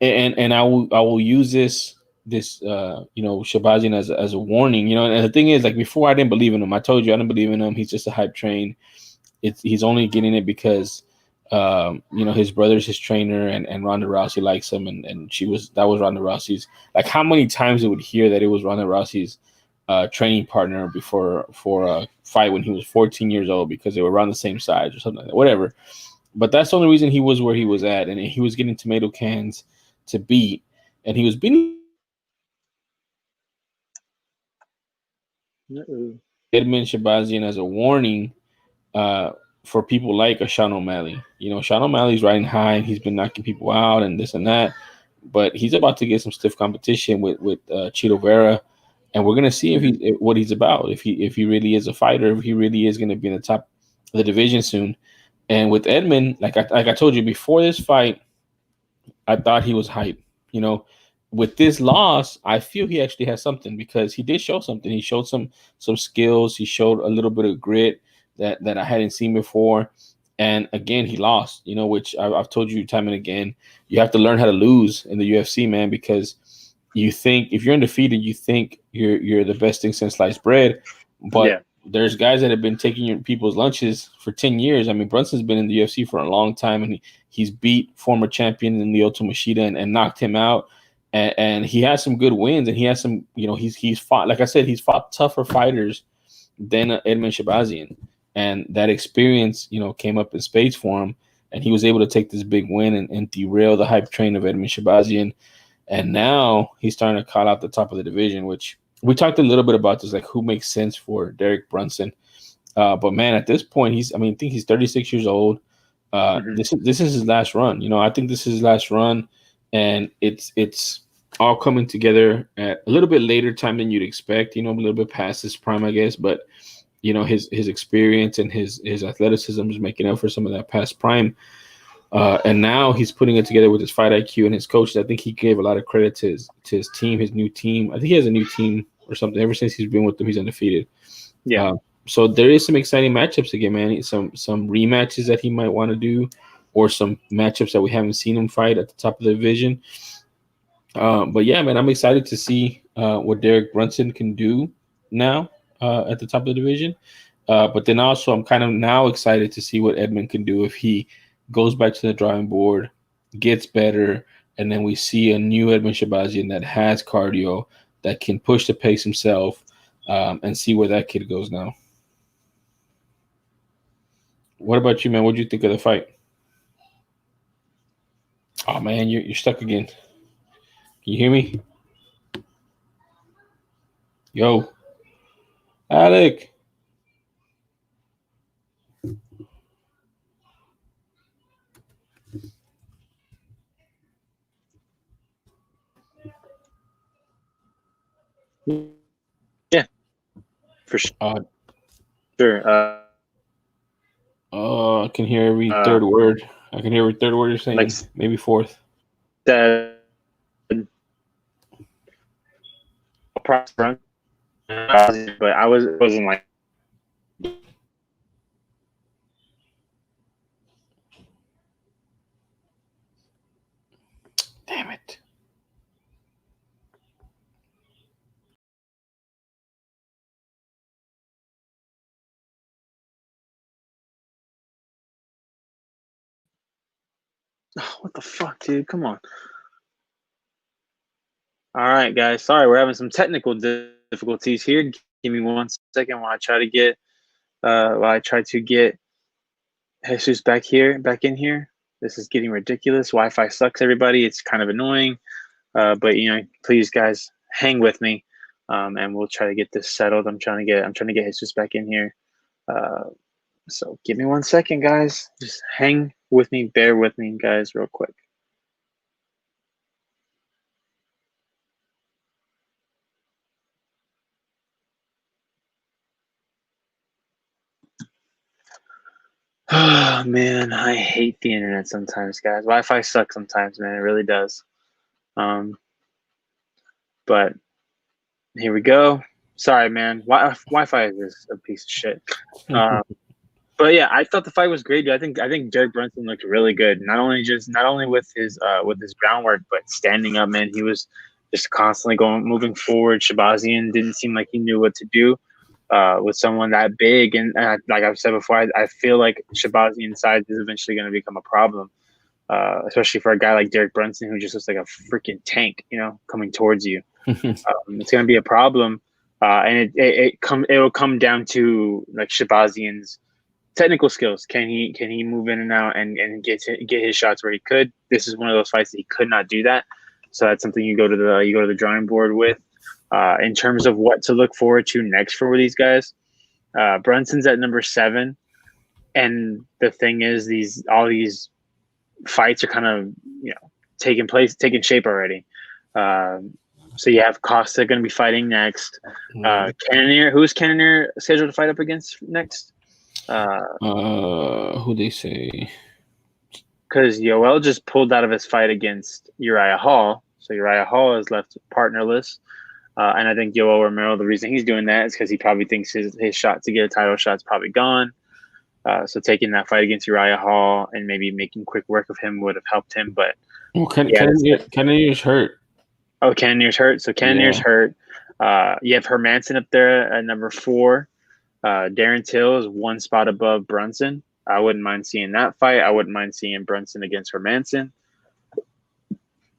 and I will use this Shabazian as a warning. And the thing is, like, before I didn't believe in him. I told you I didn't believe in him. He's just a hype train. He's only getting it because his brother's his trainer, and Ronda Rousey likes him, and that was Ronda Rousey's. Like, how many times we would hear that it was Ronda Rousey's training partner before for a fight when he was 14 years old, because they were around the same size or something like that, whatever. But that's the only reason he was where he was at, and he was getting tomato cans to beat, and he was beating Edmund Shabazian as a warning for people like a Sean O'Malley. Sean O'Malley's riding high and he's been knocking people out and this and that, but he's about to get some stiff competition with Chito Vera, and we're gonna see what he's about. If he really is a fighter, if he really is gonna be in the top of the division soon. And with Edmund, like I told you before this fight, I thought he was hype. With this loss, I feel he actually has something, because he did show something. He showed some skills. He showed a little bit of grit that I hadn't seen before. And again, he lost. Which I've told you time and again. You have to learn how to lose in the UFC, man, because you think if you're undefeated, you think you're the best thing since sliced bread. But there's guys that have been taking your people's lunches for 10 years. I mean, Brunson's been in the UFC for a long time, and he's beat former champion in Lyoto Machida and knocked him out. And he has some good wins, and he has some, he's fought, like I said, he's fought tougher fighters than Edmund Shabazian. And that experience, came up in spades for him, and he was able to take this big win and derail the hype train of Edmund Shabazian. And now he's starting to call out the top of the division, which we talked a little bit about this, like who makes sense for Derek Brunson. But man, at this point, I think he's 36 years old. This is his last run. I think this is his last run, and it's all coming together at a little bit later time than you'd expect. A little bit past his prime, I guess. But his experience and his athleticism is making up for some of that past prime. And now he's putting it together with his fight IQ and his coaches. I think he gave a lot of credit to his team, his new team. I think he has a new team or something. Ever since he's been with them, he's undefeated. Yeah. So there is some exciting matchups again, man. Some rematches that he might want to do, or some matchups that we haven't seen him fight at the top of the division. But yeah, man, I'm excited to see what Derek Brunson can do now at the top of the division. But then also, I'm kind of now excited to see what Edmund can do if he goes back to the drawing board, gets better, and then we see a new Edmund Shabazian that has cardio, that can push the pace himself, and see where that kid goes now. What about you, man? What did you think of the fight? Oh man, you're stuck again. Can you hear me? Yo, Alec. Yeah, for sure. I can hear every third word. I can hear every third word you're saying. Like, maybe fourth. But I wasn't like. Damn it. What the fuck, dude? Come on. All right, guys. Sorry, we're having some technical difficulties here. Give me 1 second while I try to get while I try to get Jesus back in here. This is getting ridiculous. Wi-Fi sucks, everybody. It's kind of annoying, but please, guys, hang with me, and we'll try to get this settled. I'm trying to get Jesus back in here. So give me 1 second, guys. Just hang with me, bear with me, guys, real quick. Oh man, I hate the internet sometimes, guys. Wi-Fi sucks sometimes, man. It really does. But here we go. Sorry, man. Wi-Fi is just a piece of shit. But yeah, I thought the fight was great, dude. I think Derek Brunson looked really good. Not only with his groundwork, but standing up, man. He was just constantly moving forward. Shabazian didn't seem like he knew what to do with someone that big, and like I've said before, I feel like Shabazian's size is eventually going to become a problem, especially for a guy like Derek Brunson who just looks like a freaking tank, coming towards you. It's going to be a problem, and it will come down to like Shabazian's technical skills. Can he move in and out and get his shots where he could? This is one of those fights that he could not do that. So that's something you go to the drawing board with. In terms of what to look forward to next for these guys, Brunson's at number 7, and the thing is, all these fights are kind of taking shape already. So you have Costa going to be fighting next. Cannonier, who's Cannonier scheduled to fight up against next? Who they say? Because Yoel just pulled out of his fight against Uriah Hall, so Uriah Hall is left partnerless. And I think Yoel Romero, the reason he's doing that is because he probably thinks his shot to get a title shot is probably gone. So taking that fight against Uriah Hall and maybe making quick work of him would have helped him. But Cannonier's hurt. Oh, Cannonier's hurt. So Cannonier's hurt. You have Hermanson up there at number 4. Darren Till is 1 spot above Brunson. I wouldn't mind seeing that fight. I wouldn't mind seeing Brunson against Hermanson.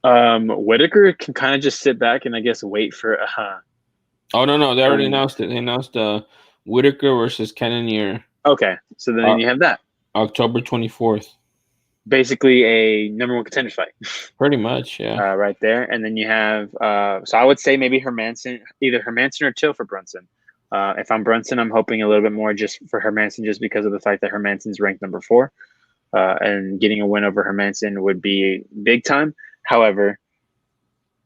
Whitaker can kind of just sit back and I guess wait for. Oh no! They already announced it. They announced Whitaker versus Cannonier. Okay, so then you have that October 24th. Basically, a number 1 contender fight. Pretty much, yeah. Right there, and then you have. So I would say maybe either Hermanson or Till for Brunson. If I'm Brunson, I'm hoping a little bit more just for Hermanson, just because of the fact that Hermanson's ranked number 4, and getting a win over Hermanson would be big time. However,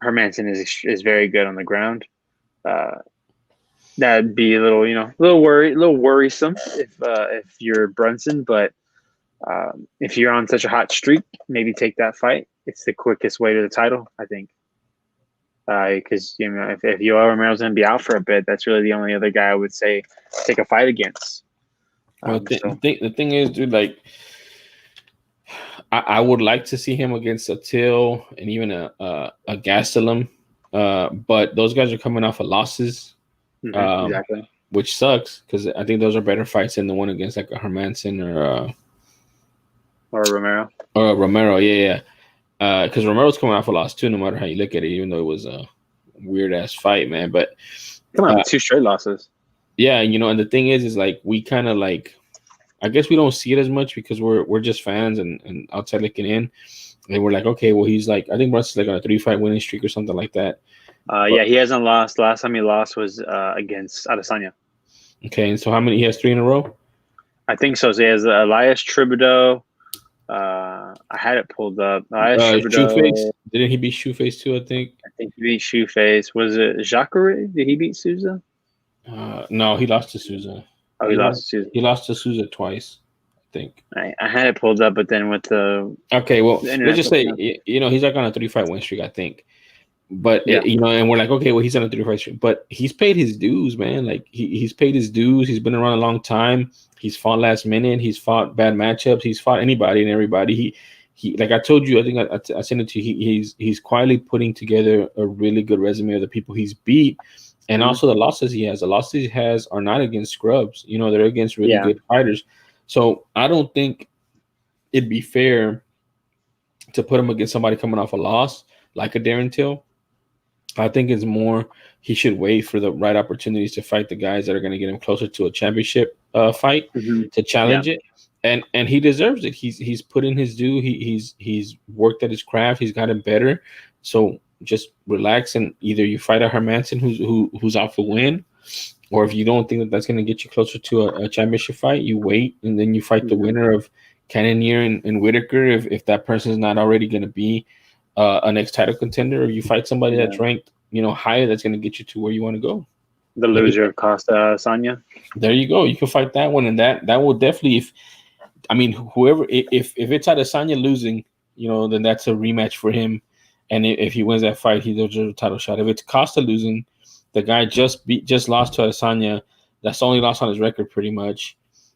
Hermanson is very good on the ground. That'd be a little worrisome if you're Brunson. But if you're on such a hot streak, maybe take that fight. It's the quickest way to the title, I think. Because if Yoel Romero's going to be out for a bit, that's really the only other guy I would say take a fight against. The thing is, dude, like I would like to see him against a Till and even a Gastelum, but those guys are coming off of losses, exactly, which sucks because I think those are better fights than the one against like a Hermanson or Romero. Or Romero, yeah. Because Romero's coming off a loss too, no matter how you look at it, even though it was a weird ass fight, man. But come on, 2 straight losses. Yeah, and the thing is like we kind of like. I guess we don't see it as much because we're just fans and outside looking in, and we're like, okay, well, he's like, I think Brunson's like on a 3-fight winning streak or something like that. Yeah, he hasn't lost. The last time he lost was against Adesanya. Okay, and so how many? He has 3 in a row. I think so. So he has Elias Tribudo. I had it pulled up. Shoeface. Didn't he beat Shoeface too? I think he beat Shoeface. Was it Jacare? Did he beat Souza? No, he lost to Souza. Oh, he lost to Souza. He lost to Souza twice, I think. I had it pulled up, but then with the let's just say he's like on a 3-fight win streak, I think. But and we're like, okay, well, he's on a 3-fight streak, but he's paid his dues, man. Like he's paid his dues. He's been around a long time. He's fought last minute. He's fought bad matchups. He's fought anybody and everybody. He like I told you, I think I sent it to you. He's quietly putting together a really good resume of the people he's beat. And also the losses he has. The losses he has are not against scrubs. They're against really good fighters. So I don't think it'd be fair to put him against somebody coming off a loss like a Darren Till. I think it's more he should wait for the right opportunities to fight the guys that are going to get him closer to a championship fight Mm-hmm. to Yeah. challenge it, and he deserves it. He's put in his due. He's worked at his craft. He's gotten better. So just relax and either you fight a Hermanson who's out for win, or if you don't think that that's going to get you closer to a championship fight, you wait and then you fight the Mm-hmm. winner of Cannonier and Whitaker if that person's not already going to be a next title contender, or you fight somebody Yeah. that's ranked higher that's going to get you to where you want to go. The loser of Costa Sanya. There you go. You can fight that one, and that will definitely. Whoever if it's Adesanya losing, then that's a rematch for him, and if he wins that fight, he deserves a title shot. If it's Costa losing, the guy just lost to Adesanya. That's the only loss on his record, pretty much.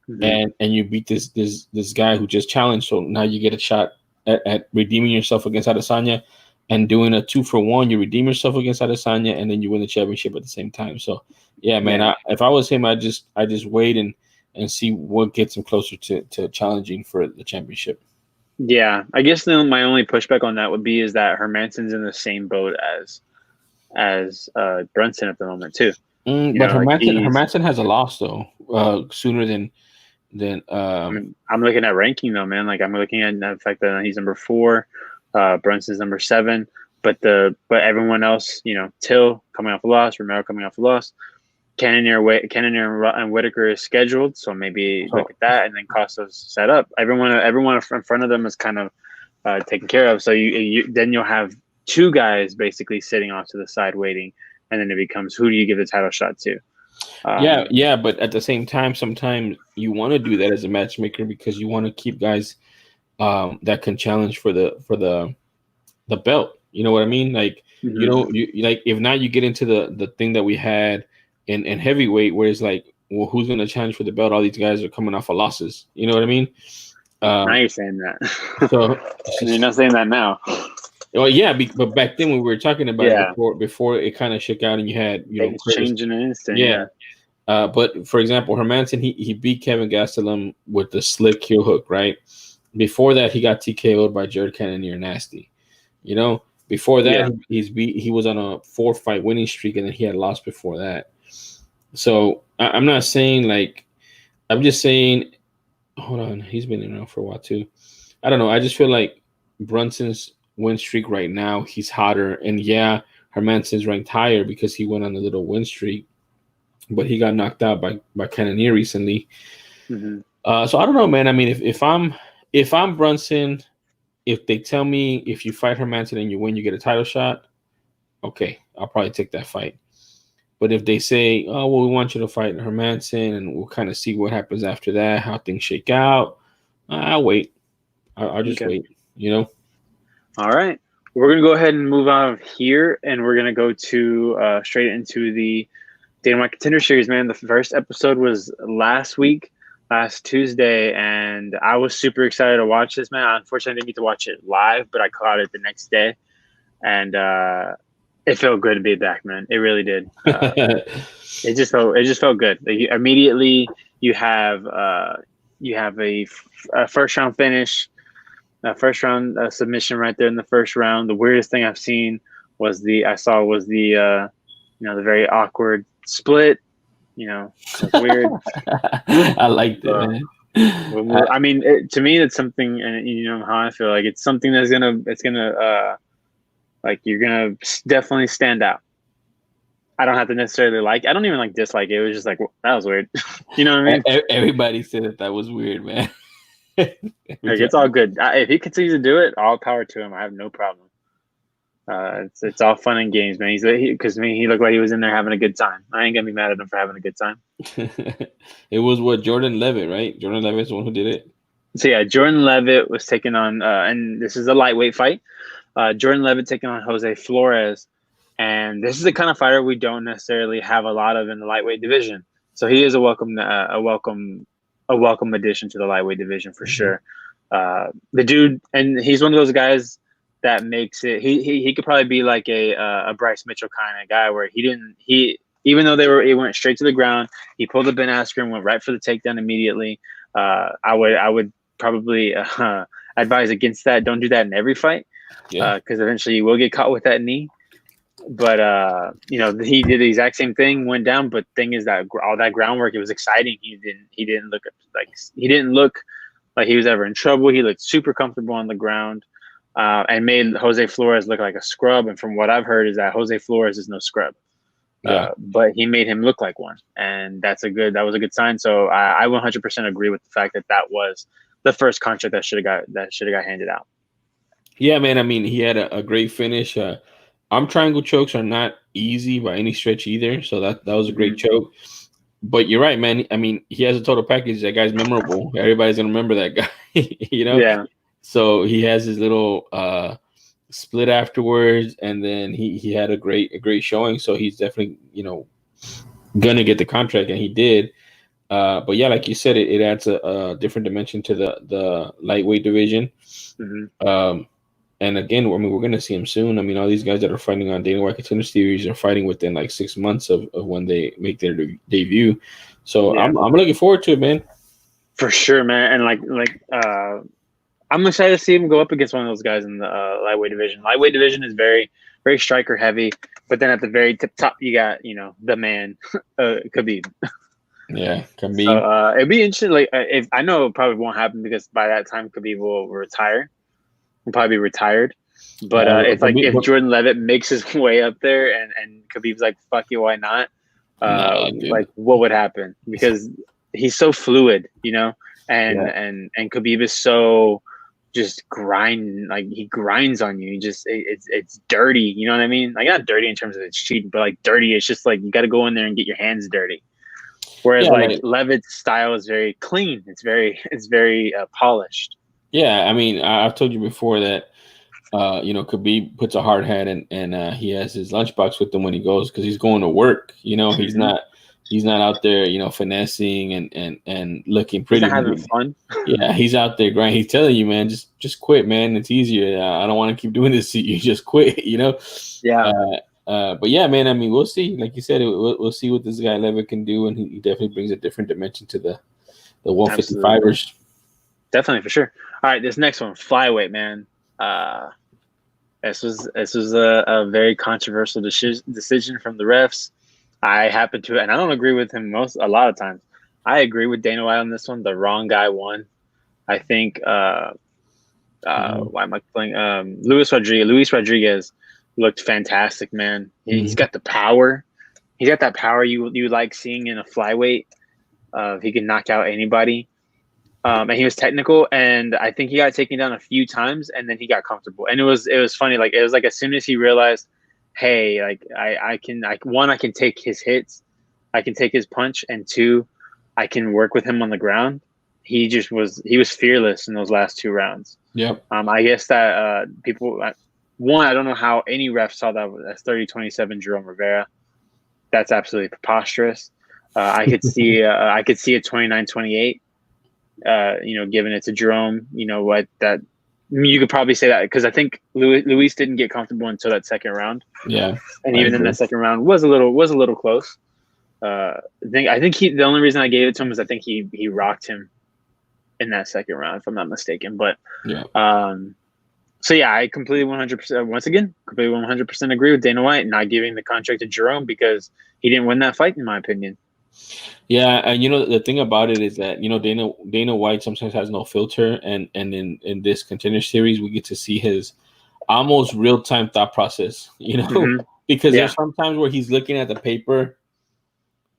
Mm-hmm. And you beat this guy who just challenged. So now you get a shot at redeeming yourself against Adesanya and doing a 2-for-1. You redeem yourself against Adesanya, and then you win the championship at the same time. So yeah, man. Yeah. If I was him, I just wait and see what gets him closer to challenging for the championship. Yeah, I guess my only pushback on that would be is that Hermansson's in the same boat as Brunson at the moment too. But Hermansson has a loss though, sooner than. I'm looking at ranking though, man. Like I'm looking at the fact that he's number 4, Brunson's number 7, but everyone else, Till coming off a loss, Romero coming off a loss, Cannonier and Whitaker is scheduled, so maybe look at that, and then Costa's set up. Everyone in front of them is kind of taken care of. So then you'll have 2 guys basically sitting off to the side waiting, and then it becomes who do you give the title shot to? Yeah, but at the same time, sometimes you want to do that as a matchmaker because you want to keep guys that can challenge for the belt. You know what I mean? Like mm-hmm. you like if not you get into the thing that we had in heavyweight where it's like, well, who's going to challenge for the belt? All these guys are coming off of losses. You know what I mean? Now you're saying that. So you're not saying that now. Well, yeah, but back then when we were talking about it before it kind of shook out and you had things change in an instant. Yeah. But for example, Hermansson he beat Kevin Gastelum with the slick heel hook, right? Before that, he got TKO'd by Jared Cannonier nasty. Before that, he was on a 4-fight winning streak, and then he had lost before that. So I'm not saying I'm just saying, hold on, he's been around for a while too. I don't know. I just feel like Brunson's win streak right now, he's hotter, and yeah, Hermansson's ranked higher because he went on a little win streak, but he got knocked out by Cannonier recently. Mm-hmm. So I don't know, man. I mean, if I'm Brunson, if they tell me if you fight Hermansson and you win, you get a title shot, okay, I'll probably take that fight. But if they say, oh, well, we want you to fight Hermansson and we'll kind of see what happens after that, how things shake out, I'll wait. I'll just wait, All right. We're going to go ahead and move out of here, and we're going to go to straight into the Dana White Contender Series, man. The first episode was last Tuesday, and I was super excited to watch this, man. Unfortunately, I didn't get to watch it live, but I caught it the next day, and it felt good to be back, man. It really did. It just felt good. Immediately, you have a first round finish, a first round submission right there in the first round. The weirdest thing I've seen was the very awkward split. It's weird. I liked it, man. I mean, to me, it's something, and how I feel like it's something that's gonna you're gonna definitely stand out. I don't have to necessarily I don't even dislike it. It was just that was weird. You know what I mean? Everybody said that was weird, man. It's all good. If he continues to do it, all power to him. I have no problem. It's all fun and games, man. Because he looked like he was in there having a good time. I ain't gonna be mad at him for having a good time. It was Jordan Levitt, right? Jordan Levitt's the one who did it. So yeah, Jordan Levitt was taking on, and this is a lightweight fight. Jordan Levitt taking on Jose Flores, and this is the kind of fighter we don't necessarily have a lot of in the lightweight division. So he is a welcome addition to the lightweight division for sure. The dude, and he's one of those guys that makes it. He could probably be like a Bryce Mitchell kind of guy where even though he went straight to the ground, he pulled the Ben Askren, went right for the takedown immediately. I would probably advise against that. Don't do that in every fight, because eventually you will get caught with that knee. you know, he did the exact same thing, went down. But thing is that all that groundwork, it was exciting. He didn't look like he was ever in trouble. He looked super comfortable on the ground, and made Jose Flores look like a scrub. And from what I've heard is that Jose Flores is no scrub. Yeah. But he made him look like one, and that was a good sign. So I 100% agree with the fact that that was the first contract that should have got handed out. Yeah, man. I mean, he had a great finish. Arm triangle chokes are not easy by any stretch either. So that was a great choke. But you're right, man. I mean, he has a total package. That guy's memorable. Everybody's gonna remember that guy. You know. Yeah. So he has his little split afterwards, and then he had a great showing. So he's definitely gonna get the contract, and he did. But yeah, like you said, it adds a different dimension to the lightweight division. And again, I mean, we're gonna see him soon. I mean, all these guys that are fighting on Dana White Contender Series are fighting within like 6 months of when they make their debut. So yeah. I'm looking forward to it, man. For sure, man. And I'm excited to see him go up against one of those guys in the lightweight division. Lightweight division is very, very striker heavy, but then at the very top, you got the man, Khabib. Yeah, Khabib. So it'd be interesting. Like, if I know it probably won't happen because by that time Khabib will retire. Will probably be retired. But if Jordan Levitt makes his way up there and Khabib's like, fuck you, why not? Like, what would happen? Because he's so fluid, and Khabib is so just he grinds on you. It's dirty, you know what I mean? Like, not dirty in terms of it's cheating, but like dirty, it's just like you got to go in there and get your hands dirty. Whereas Levitt's style is very clean. It's very polished. Yeah, I mean, I've told you before that Khabib puts a hard hat and he has his lunchbox with him when he goes because he's going to work. He's not out there, finessing and looking pretty. He's not having fun. Yeah, he's out there grinding. He's telling you, man, just quit, man. It's easier. I don't want to keep doing this to you. Just quit, Yeah. But yeah, man. I mean, we'll see. Like you said, we'll see what this guy Levitt can do, and he definitely brings a different dimension to the 155ers. Definitely, for sure. All right, this next one, flyweight, man. This was a very controversial decision from the refs. I happen to, and I don't agree with him a lot of times. I agree with Dana White on this one. The wrong guy won. I think. Why am I playing? Luis Rodriguez looked fantastic, man. He's got the power. He's got that power you like seeing in a flyweight. He can knock out anybody. And he was technical, and I think he got taken down a few times, and then he got comfortable. And it was funny. Like, it was like as soon as he realized, hey, like I can take his hits, I can take his punch, and two, I can work with him on the ground. He was fearless in those last 2 rounds. Yep. I guess that one, I don't know how any ref saw that as 30-27 Jerome Rivera. That's absolutely preposterous. I could see a 29-28. Giving it to Jerome, you could probably say that because I think Luis didn't get comfortable until that second round. Yeah, and even in that second round was a little close. I think the only reason I gave it to him is I think he rocked him in that second round, if I'm not mistaken. But yeah, so yeah, I completely 100% agree with Dana White not giving the contract to Jerome because he didn't win that fight, in my opinion. Yeah, and the thing about it is that Dana White sometimes has no filter, and in this Contender Series we get to see his almost real time thought process. Because there's sometimes where he's looking at the paper.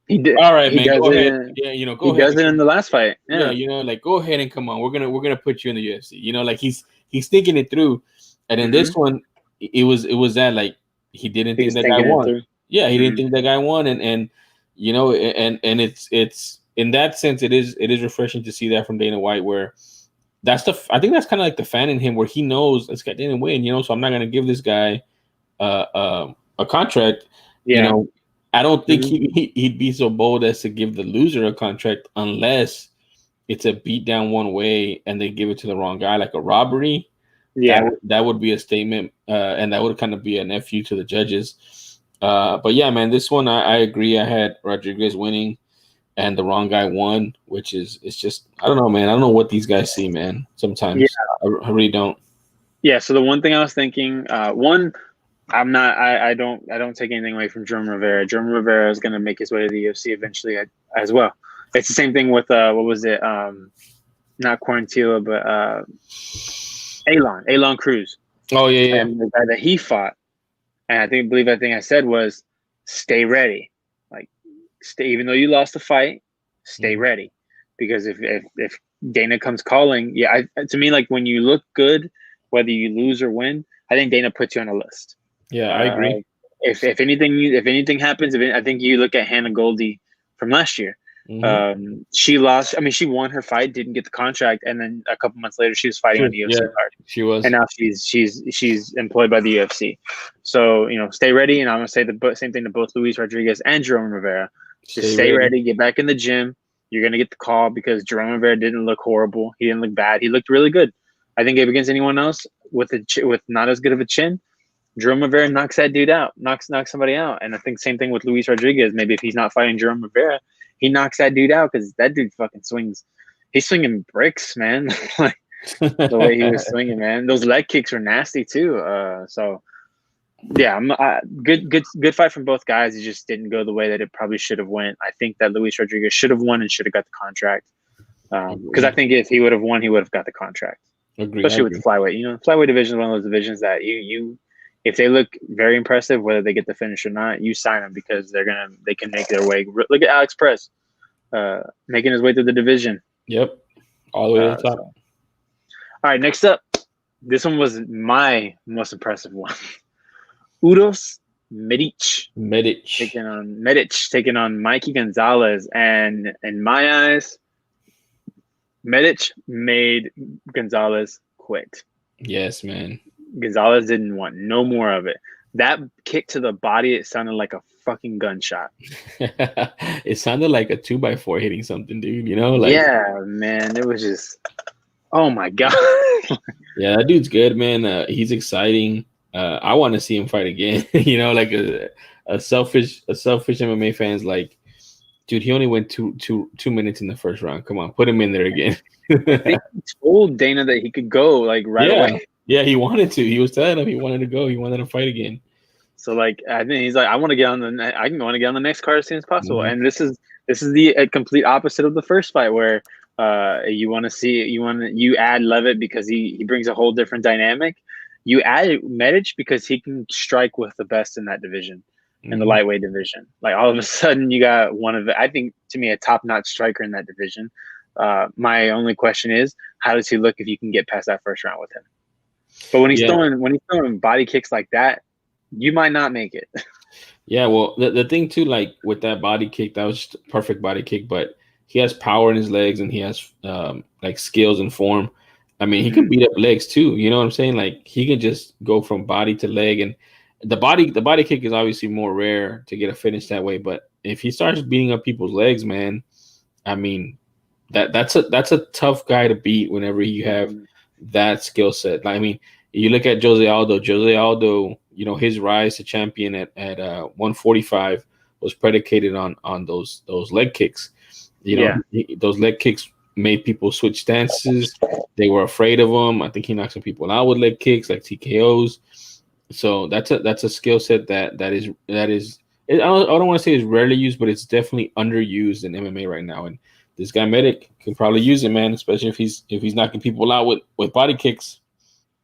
He did. All right, man. Go ahead. Go ahead. He does it in the last fight. Yeah, like go ahead and come on. We're gonna put you in the UFC. Like he's thinking it through, and in this one, it was that like he didn't think that guy won. Yeah, he didn't think that guy won, and it's in that sense it is refreshing to see that from Dana White, where I think that's kind of like the fan in him, where he knows this guy didn't win, so I'm not gonna give this guy a contract. I don't think he'd be so bold as to give the loser a contract unless it's a beat down one way and they give it to the wrong guy, like a robbery. Yeah, that would be a statement, and that would kind of be an FU to the judges. But yeah, man, this one I agree. I had Rodriguez winning, and the wrong guy won, which it's just I don't know, man. I don't know what these guys see, man. Sometimes I really don't. Yeah. So the one thing I was thinking, I'm not. I don't take anything away from Jerome Rivera. Jerome Rivera is going to make his way to the UFC eventually as well. It's the same thing with what was it? Not Quarantilla, but Elon Cruz, Oh yeah, and the guy that he fought. And I think I said was stay ready. Like stay, even though you lost the fight, stay ready, because if Dana comes calling, yeah, to me, like when you look good, whether you lose or win, I think Dana puts you on a list. yeah. I agree. If anything happens, I think you look at Hannah Goldie from last year. She lost. I mean, she won her fight, didn't get the contract, and then a couple months later, she was fighting on the UFC card. She was, and now she's employed by the UFC. So stay ready, and I'm gonna say the same thing to both Luis Rodriguez and Jerome Rivera. Just stay ready, get back in the gym. You're gonna get the call because Jerome Rivera didn't look horrible. He didn't look bad. He looked really good. I think if against anyone else with not as good of a chin, Jerome Rivera knocks that dude out, knocks somebody out. And I think same thing with Luis Rodriguez. Maybe if he's not fighting Jerome Rivera, he knocks that dude out because that dude fucking swings. He's swinging bricks, man. Like the way he was swinging, man. Those leg kicks were nasty too. So yeah, good fight from both guys. It just didn't go the way that it probably should have went. I think that Luis Rodriguez should have won and should have got the contract. Because I think if he would have won, he would have got the contract. Especially with the flyweight. Flyweight division is one of those divisions that you if they look very impressive, whether they get the finish or not, you sign them because they can make their way. Look at Alex Press, making his way through the division. Yep, all the way to the top. All right, next up, this one was my most impressive one. Uros Medic taking on Mikey Gonzalez, and in my eyes, Medic made Gonzalez quit. Yes, man. Gonzalez didn't want no more of it. That kick to the body, it sounded like a fucking gunshot. It sounded like a 2x4 hitting something, dude. Yeah, man. It was just, oh my god. Yeah, that dude's good, man. He's exciting. I want to see him fight again. Like a selfish MMA fans like, dude, he only went two minutes in the first round. Come on, put him in there again. I think he told Dana that he could go like right away. Yeah, he wanted to. He was telling him he wanted to go. He wanted to fight again. So like, I think he's like, I want to get on the next card as soon as possible. And this is the complete opposite of the first fight where you add Levitt because he brings a whole different dynamic. You add Medic because he can strike with the best in that division, in the lightweight division. Like all of a sudden you got I think to me a top-notch striker in that division. My only question is, how does he look if you can get past that first round with him? But when he's throwing body kicks like that, you might not make it. Yeah, well, the thing too, like with that body kick, that was just a perfect body kick, but he has power in his legs and he has like skills and form. I mean, he can beat up legs too. You know what I'm saying? Like he can just go from body to leg, and the body kick is obviously more rare to get a finish that way. But if he starts beating up people's legs, man, I mean, that's a tough guy to beat whenever you have that skill set. I mean, you look at Jose Aldo, his rise to champion at 145 was predicated on those leg kicks. Those leg kicks made people switch stances. They were afraid of him. I think he knocked some people out with leg kicks, like TKOs. So that's a skill set that is. I don't want to say it's rarely used, but it's definitely underused in MMA right now. And this guy Medic can probably use it, man, especially if he's knocking people out with body kicks.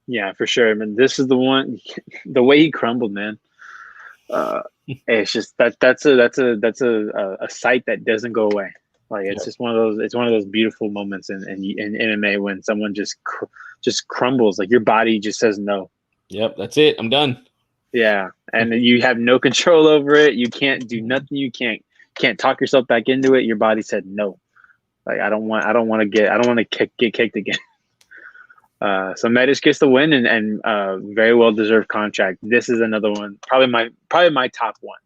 Yeah, for sure. I mean, this is the one. The way he crumbled, man. It's just that's a sight that doesn't go away. Like it's just one of those beautiful moments in MMA when someone just crumbles. Like your body just says no. Yep, that's it. I'm done. Yeah, and you have no control over it. You can't do nothing. You can't talk yourself back into it. Your body said no. Like I don't want to get kicked again. So Medic gets the win and very well deserved contract. This is another one, probably my top one.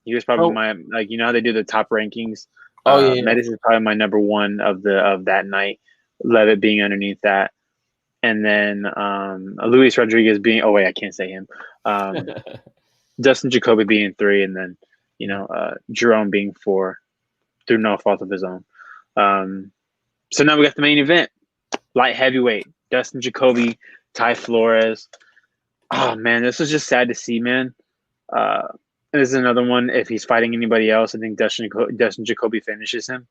He was probably my how they do the top rankings. Medic is probably my number one of that night. Levitt being underneath that, and then Luis Rodriguez being. Oh wait, I can't say him. Dustin Jacoby being 3, and then Jerome being 4 through no fault of his own. So now we got the main event, light heavyweight. Dustin Jacoby, Ty Flores. Oh man, this was just sad to see, man. Uh, this is another one. If he's fighting anybody else, I think Dustin Jacoby finishes him.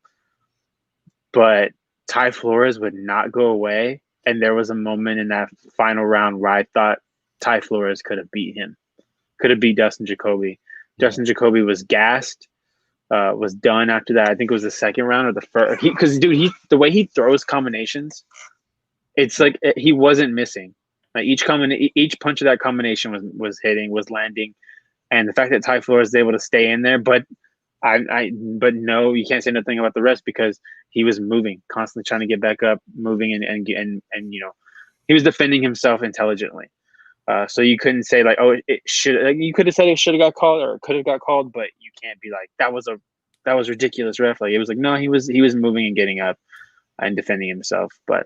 But Ty Flores would not go away, and there was a moment in that final round where I thought Ty Flores could have beat him, could have beat Dustin Jacoby. Yeah. Dustin Jacoby was gassed, was done after that. I think it was the second round or the first. Because dude, the way he throws combinations, it's like he wasn't missing. Like each punch of that combination was hitting, was landing, and the fact that Ty Flores was able to stay in there, but but no, you can't say nothing about the rest because he was moving, constantly trying to get back up, moving, and he was defending himself intelligently. So you couldn't say like, oh, it should. Like, you could have said it should have got called or could have got called, but you can't be like that was ridiculous, ref. Like it was like no, he was moving and getting up and defending himself. But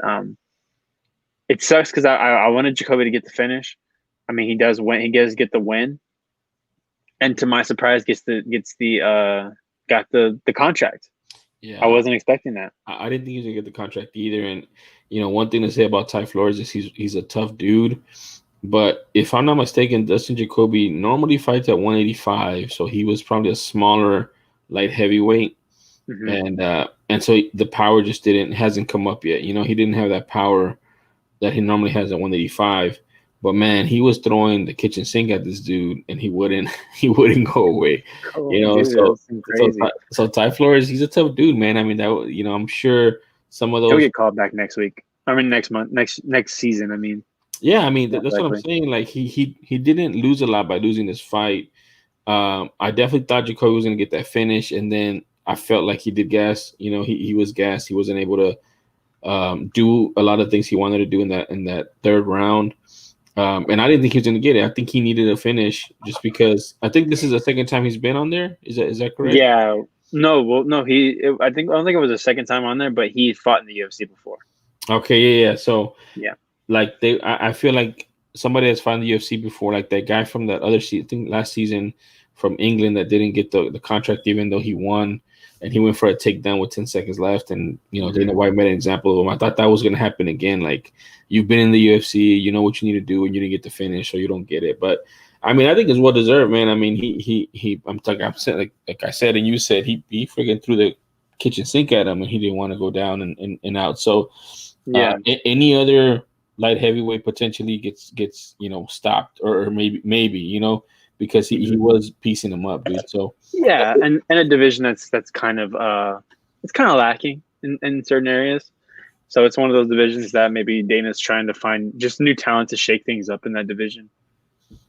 it sucks because I wanted Jacoby to get the finish. I mean, he does win. He does get the win, and to my surprise, got the contract. Yeah, I wasn't expecting that. I didn't think he was gonna get the contract either. And one thing to say about Ty Flores is he's a tough dude. But if I'm not mistaken, Dustin Jacoby normally fights at 185, so he was probably a smaller light heavyweight, and so the power just hasn't come up yet. He didn't have that power that he normally has at 185. But man, he was throwing the kitchen sink at this dude, and he wouldn't go away. So Ty Flores, he's a tough dude, man. I mean, that I'm sure some of those he'll get called back next week. I mean, next month, next season. I mean. Yeah, I mean that's what I'm saying. Like he didn't lose a lot by losing this fight. I definitely thought Jacoby was gonna get that finish, and then I felt like he did gas. He was gassed. He wasn't able to do a lot of things he wanted to do in that third round. And I didn't think he was gonna get it. I think he needed a finish just because I think this is the second time he's been on there. Is that correct? Yeah. No. Well, no. I don't think it was the second time on there, but he fought in the UFC before. Okay. Yeah. So yeah. Like I feel like somebody that's fought in the UFC before, like that guy from that other season, I think last season from England that didn't get the contract even though he won, and he went for a takedown with 10 seconds left, and Dana White made an example of him. I thought that was going to happen again. Like you've been in the UFC, you know what you need to do, and you didn't get the finish, so you don't get it. But I mean, I think it's well deserved, man. I mean, he I'm saying, like I said, and you said he freaking threw the kitchen sink at him, and he didn't want to go down and out. So yeah, any other light heavyweight potentially gets stopped or maybe because he was piecing him up, dude. So yeah, and a division that's kind of it's kind of lacking in certain areas. So it's one of those divisions that maybe Dana's trying to find just new talent to shake things up in that division.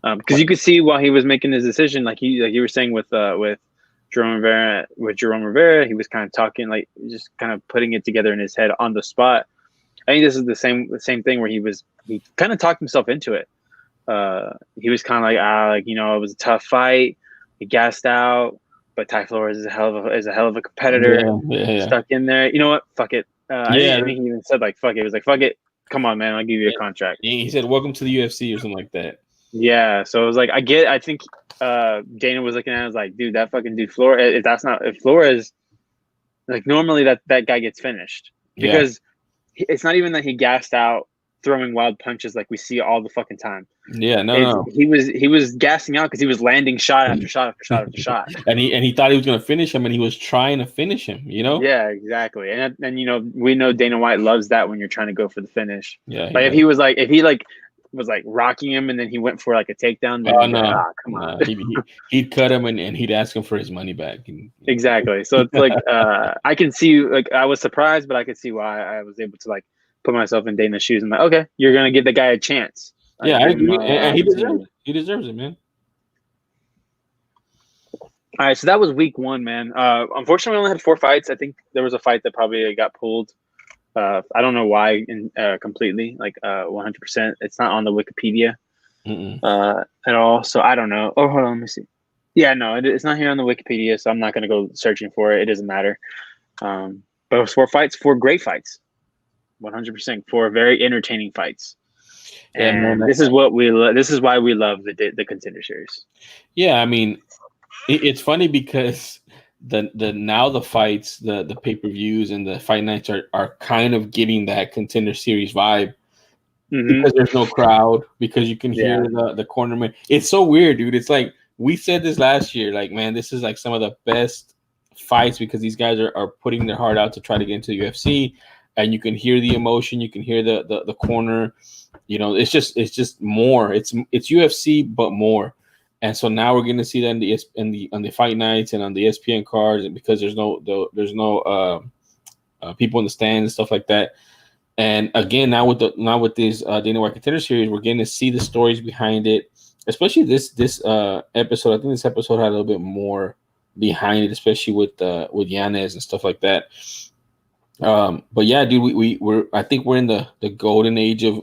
Because you could see while he was making his decision, like you were saying with Jerome Rivera, he was kind of talking, like just kind of putting it together in his head on the spot. I think this is the same thing where he kind of talked himself into it. He was kind of like, it was a tough fight. He gassed out, but Ty Flores is a hell of a competitor. Yeah. Stuck in there. You know what? Fuck it. I think he even said like, fuck it. He was like, fuck it. Come on, man. I'll give you a contract. He said, welcome to the UFC or something like that. Yeah. So it was like, I think Dana was looking at it, was like, dude, that fucking dude Flores, if Flores, like normally that guy gets finished because it's not even that he gassed out throwing wild punches like we see all the fucking time. Yeah, no. He was gassing out because he was landing shot after shot after shot after shot. And he thought he was gonna finish him, and he was trying to finish him. Yeah, exactly. And we know Dana White loves that when you're trying to go for the finish. Yeah. Like if he was rocking him and then he went for like a takedown. Then come on. He'd cut him and he'd ask him for his money back. Exactly. So it's like I can see, like I was surprised, but I could see why I was able to like put myself in Dana's shoes and like, okay, you're gonna give the guy a chance. Yeah, I agree. And he deserves it. He deserves it, man. All right, so that was week 1, man. Unfortunately, we only had 4 fights. I think there was a fight that probably got pulled. I don't know why completely, like 100%. It's not on the Wikipedia at all, so I don't know. Oh, hold on, let me see. Yeah, no, it's not here on the Wikipedia, so I'm not going to go searching for it. It doesn't matter. But it was 4 fights, 4 great fights, 100%, 4 very entertaining fights. And this is what we love. This is why we love the Contender series. Yeah, I mean, it's funny because the fights, the pay-per-views and the fight nights are kind of getting that Contender series vibe. because there's no crowd, because you can hear the cornerman. It's so weird, dude. It's like we said this last year. Like, man, this is like some of the best fights because these guys are putting their heart out to try to get into the UFC, and you can hear the emotion, you can hear the corner. You know, it's just more. It's UFC but more. And so now we're going to see that on the fight nights and on the ESPN cards, and because there's no people in the stands and stuff like that. And again, now with this Dana White Contender Series, we're getting to see the stories behind it. Especially this episode. I think this episode had a little bit more behind it, especially with ANS and stuff like that. But yeah, dude, I think we're in the golden age of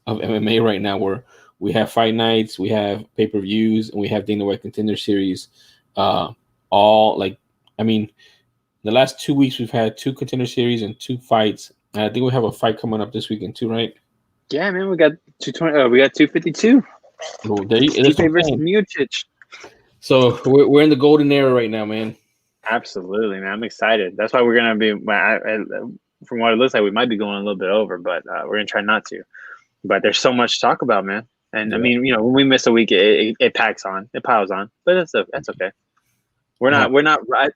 MMA right now, where we have fight nights, we have pay-per-views, and we have Dana White Contender Series. All like, I mean, the last 2 weeks we've had 2 Contender Series and 2 fights. And I think we have a fight coming up this weekend too, right? Yeah, man, we got 220. We got 252. Oh, Stipe versus Miocic. So we're in the golden era right now, man. Absolutely, man. I'm excited. That's why we're gonna be. From what it looks like, we might be going a little bit over, but we're gonna try not to. But there's so much to talk about, man. And I mean, you know, when we miss a week, it packs on, it piles on. But that's okay. We're not.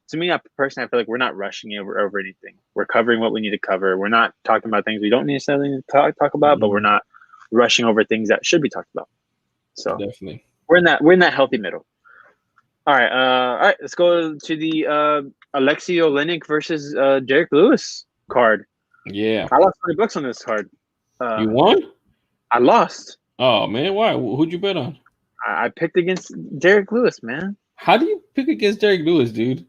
To me, personally, I feel like we're not rushing over anything. We're covering what we need to cover. We're not talking about things we don't necessarily need to talk about, but we're not rushing over things that should be talked about. So definitely, we're in that healthy middle. All right. Let's go to the Alexei Oleinik versus Derek Lewis card. Yeah, I lost $20 on this card. You won? I lost. Oh man, why? Who'd you bet on? I picked against Derek Lewis, man. How do you pick against Derek Lewis, dude?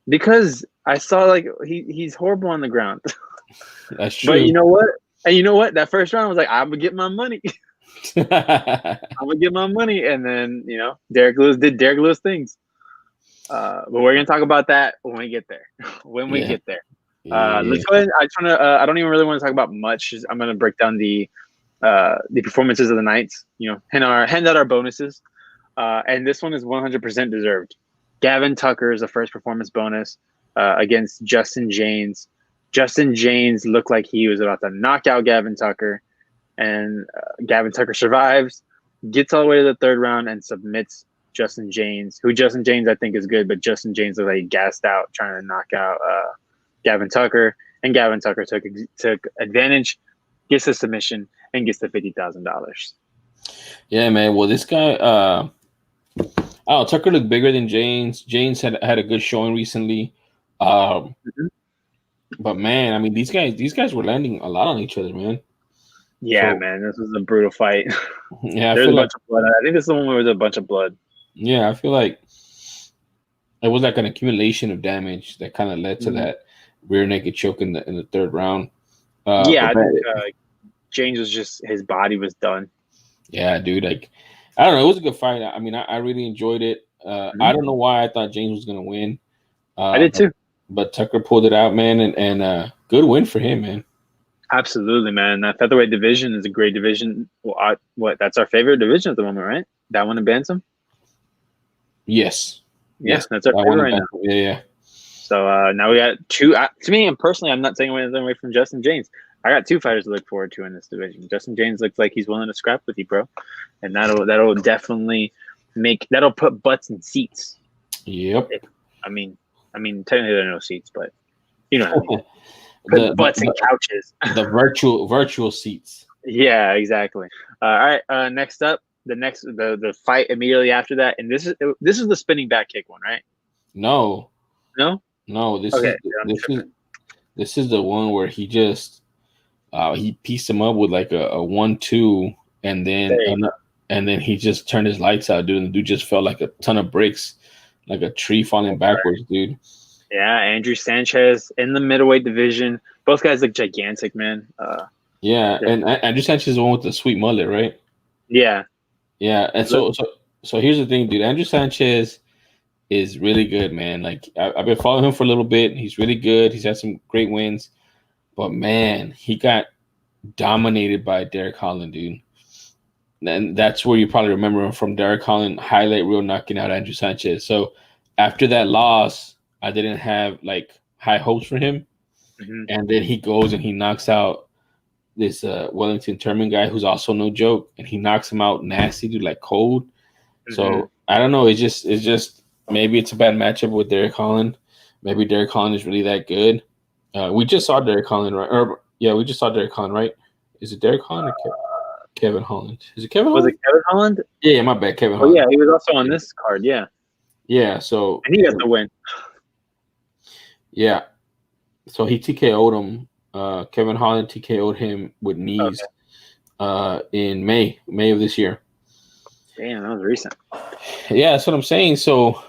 Because I saw like he's horrible on the ground. That's true. But you know what? And you know what? That first round I was like, I'm gonna get my money. I'm gonna get my money, and then Derek Lewis did Derek Lewis things. But we're gonna talk about that when we get there. Let's go ahead. I don't even really want to talk about much. I'm gonna break down the performances of the nights. Hand out our bonuses. And this one is 100% deserved. Gavin Tucker is the first performance bonus against Justin James. Justin James looked like he was about to knock out Gavin Tucker, and Gavin Tucker survives, gets all the way to the 3rd round, and submits Justin James, who Justin James I think is good, but Justin James looked like he gassed out trying to knock out Gavin Tucker, and Gavin Tucker took advantage, gets the submission, and gets the $50,000. Yeah, man. Well, this guy, Tucker looked bigger than James. James had a good showing recently. But man, I mean, these guys were landing a lot on each other, man. Yeah, man, this was a brutal fight. Yeah, there's a bunch of blood. I think this is the one where there's a bunch of blood. Yeah, I feel like it was like an accumulation of damage that kind of led to that rear naked choke in the 3rd round. I think James was just, his body was done. Yeah, dude. Like, I don't know. It was a good fight. I mean, I really enjoyed it. I don't know why I thought James was gonna win. I did too. But Tucker pulled it out, man, and good win for him, man. Absolutely, man. That featherweight division is a great division. Well, that's our favorite division at the moment, right? That one in bantam. Yes. Yes, that's our favorite right now. Yeah. So now we got 2. To me, and personally, I'm not taking anything away from Justin James. I got 2 fighters to look forward to in this division. Justin James looks like he's willing to scrap with you, bro, and that'll definitely that'll put butts in seats. Yep. I mean, technically there are no seats, but you know what I mean. Put butts and couches. The virtual seats. Yeah, exactly. All right. Next up, the fight immediately after that, and this is the spinning back kick one, right? No. This is the one where he just he pieced him up with like a 1-2, and then he just turned his lights out, dude. And the dude just felt like a ton of bricks, like a tree falling backwards, dude. Yeah, Andrew Sanchez in the middleweight division. Both guys look gigantic, man. And Andrew Sanchez is the one with the sweet mullet, right? Yeah. Yeah, and so here's the thing, dude. Andrew Sanchez is really good, man. Like I've been following him for a little bit. He's really good. He's had some great wins, but man, he got dominated by Derek Holland, dude. And that's where you probably remember him from, Derek Holland highlight reel knocking out Andrew Sanchez. So after that loss, I didn't have like high hopes for him. And then he goes and he knocks out this Wellington Turman guy who's also no joke, and he knocks him out nasty, dude, like cold. Mm-hmm. So I don't know. It's just maybe it's a bad matchup with Derek Holland. Maybe Derek Holland is really that good. We just saw Derek Holland, right? We just saw Derek Holland, right? Is it Derek Holland or Kevin Holland? Is it Kevin Holland? Was it Kevin Holland? Yeah, my bad, Kevin Holland. Oh, yeah, he was also on this card, yeah. Yeah, so... And he got the win. Yeah. So he TKO'd him. Kevin Holland TKO'd him with knees in May of this year. Damn, that was recent. Yeah, that's what I'm saying. So,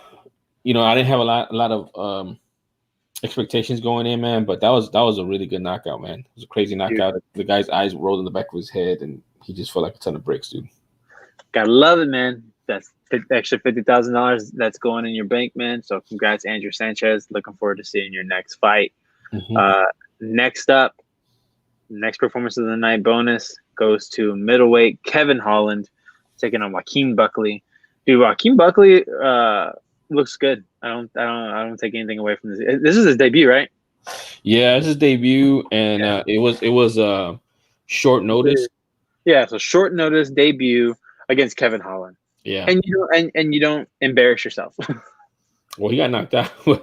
I didn't have a lot of expectations going in, man, but that was a really good knockout, man. It was a crazy knockout. Dude. The guy's eyes rolled in the back of his head, and he just felt like a ton of bricks, dude. Gotta love it, man. That's extra $50,000 that's going in your bank, man. So congrats, Andrew Sanchez. Looking forward to seeing your next fight. Mm-hmm. Next up, next performance of the night bonus goes to middleweight Kevin Holland taking on Joaquin Buckley. Dude, Joaquin Buckley looks good. I don't take anything away from this. This is his debut, right? Yeah, it's his debut, and it was short notice. Yeah, so short notice debut against Kevin Holland. Yeah, and you don't embarrass yourself. Well, he got knocked out, but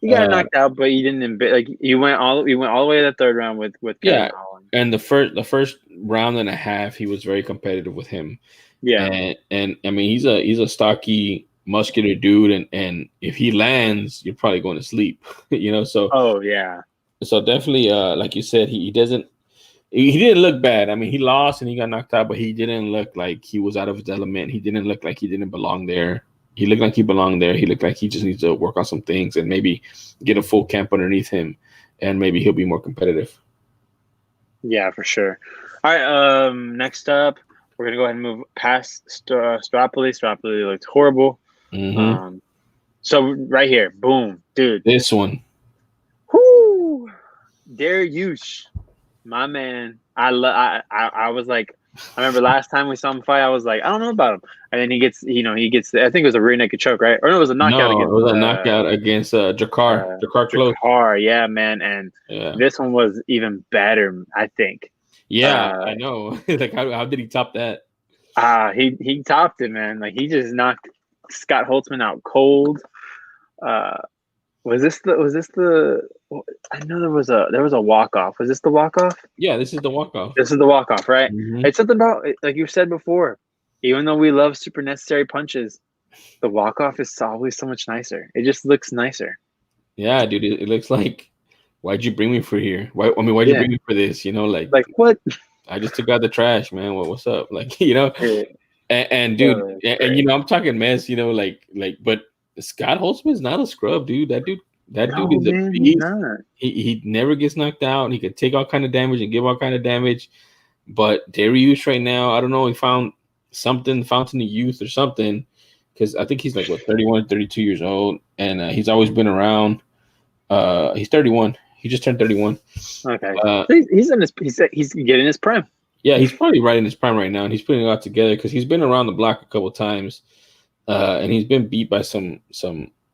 he got knocked out, but he didn't. Like he went all the way to the third round with Kevin Holland. And the first round and a half, he was very competitive with him. Yeah, and I mean he's a stocky, muscular dude, and if he lands, you're probably going to sleep. So oh yeah, so definitely, like you said, he didn't look bad. I mean, he lost and he got knocked out, but he didn't look like he was out of his element. He didn't look like he didn't belong there. He looked like he belonged there. He looked like he just needs to work on some things and maybe get a full camp underneath him, and maybe he'll be more competitive. Yeah, for sure. All right, next up, we're going to go ahead and move past Stropoli. Stropoli looked horrible. Mm-hmm. So right here, boom, dude. This one. Whoo! Dariush, my man. I was like, I remember last time we saw him fight, I was like, I don't know about him. And then he gets, I think it was a rear naked choke, right? Or no, it was a knockout against. No, it was a knockout against Jakar. Jakar Close. Jakar, yeah, man. And this one was even better, I think. Yeah, I know. Like, how did he top that? He topped it, man. Like, he just knocked Scott Holtzman out cold. Was this the? I know there was a walk off. Was this the walk off? Yeah, this is the walk off. This is the walk off, right? Mm-hmm. It's something about, like you said before. Even though we love super necessary punches, the walk off is always so much nicer. It just looks nicer. Yeah, dude. It looks like, why'd you bring me for here? Why'd you bring me for this? Like what? I just took out the trash, man. What's up? Like, and dude, and I'm talking mess, but Scott Holtzman's not a scrub, dude. That dude is a beast. He never gets knocked out. He can take all kind of damage and give all kind of damage. But Dariush right now, I don't know. He found something, fountain of youth or something, because I think he's like 31, 32 years old, and he's always been around. He's 31. He just turned 31. Okay, he's getting his prime. Yeah, he's probably right in his prime right now, and he's putting it all together because he's been around the block a couple times. And he's been beat by some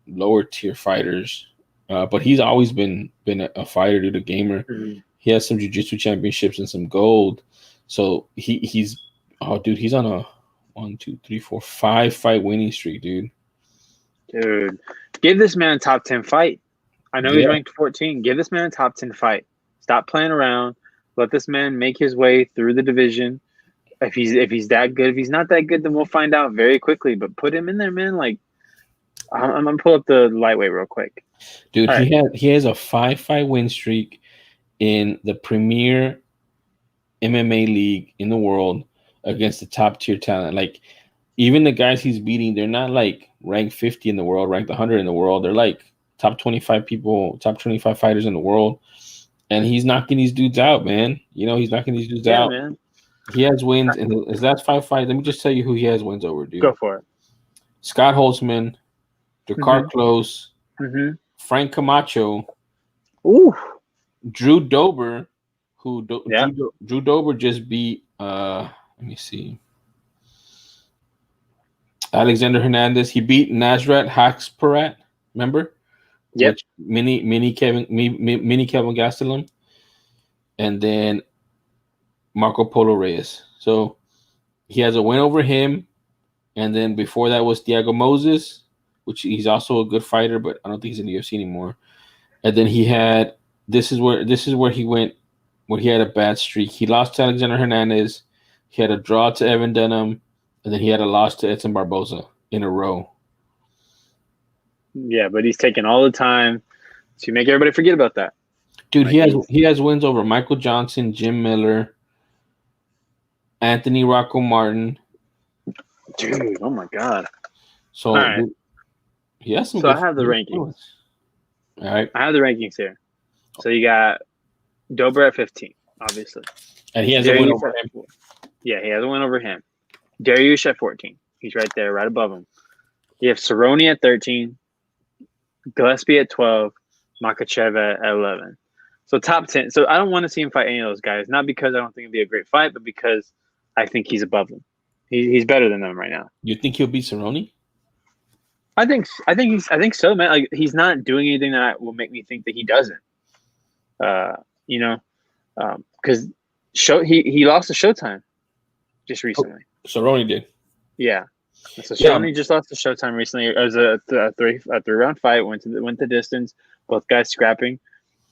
lower tier fighters, but he's always been a fighter, dude, a gamer. Mm-hmm. He has some jiu-jitsu championships and some gold. So he's on a 1, 2, 3, 4, 5 fight winning streak, dude. Dude, give this man a top 10 fight. I know he's ranked 14. Give this man a top 10 fight. Stop playing around. Let this man make his way through the division. If he's that good, if he's not that good, then we'll find out very quickly. But put him in there, man. Like, I'm gonna pull up the lightweight real quick. Dude, he has a 5-fight win streak in the premier MMA league in the world against the top tier talent. Like, even the guys he's beating, they're not like ranked 50 in the world, ranked 100 in the world. They're like top 25 people, top 25 fighters in the world, and he's knocking these dudes out, man. He's knocking these dudes out. Man. He has wins in his last 5 fights. Let me just tell you who he has wins over, dude. Go for it. Scott Holtzman, Jakar Close, Frank Camacho, Drew Dober, Drew Dober just beat. Let me see. Alexander Hernandez. He beat Nasrat Hakparat. Remember? Yep. Mini Kevin Gastelum. And then Marco Polo Reyes. So he has a win over him, and then before that was Thiago Moses, which he's also a good fighter, but I don't think he's in the UFC anymore. And then he had this is where he went, where he had a bad streak. He lost to Alexander Hernandez, he had a draw to Evan Dunham, and then he had a loss to Edson Barboza in a row. Yeah, but he's taking all the time to make everybody forget about that. Dude, he has wins over Michael Johnson, Jim Miller, Anthony Rocco Martin. Dude, oh my God. So all right. Dude, he has some. So I have the rankings. All right. I have the rankings here. So you got Dober at 15, obviously. And he has a win over him. Yeah, he has a win over him. Dariush at 14. He's right there, right above him. You have Cerrone at 13, Gillespie at 12, Makhachev at 11. So top 10. So I don't want to see him fight any of those guys, not because I don't think it'd be a great fight, but because I think he's above them. He's better than them right now. You think he'll beat Cerrone? I think so, man. Like, he's not doing anything that will make me think that he doesn't. Because he lost to Showtime just recently. Cerrone did. Yeah. So Cerrone just lost to Showtime recently. It was a three round fight. Went the distance. Both guys scrapping.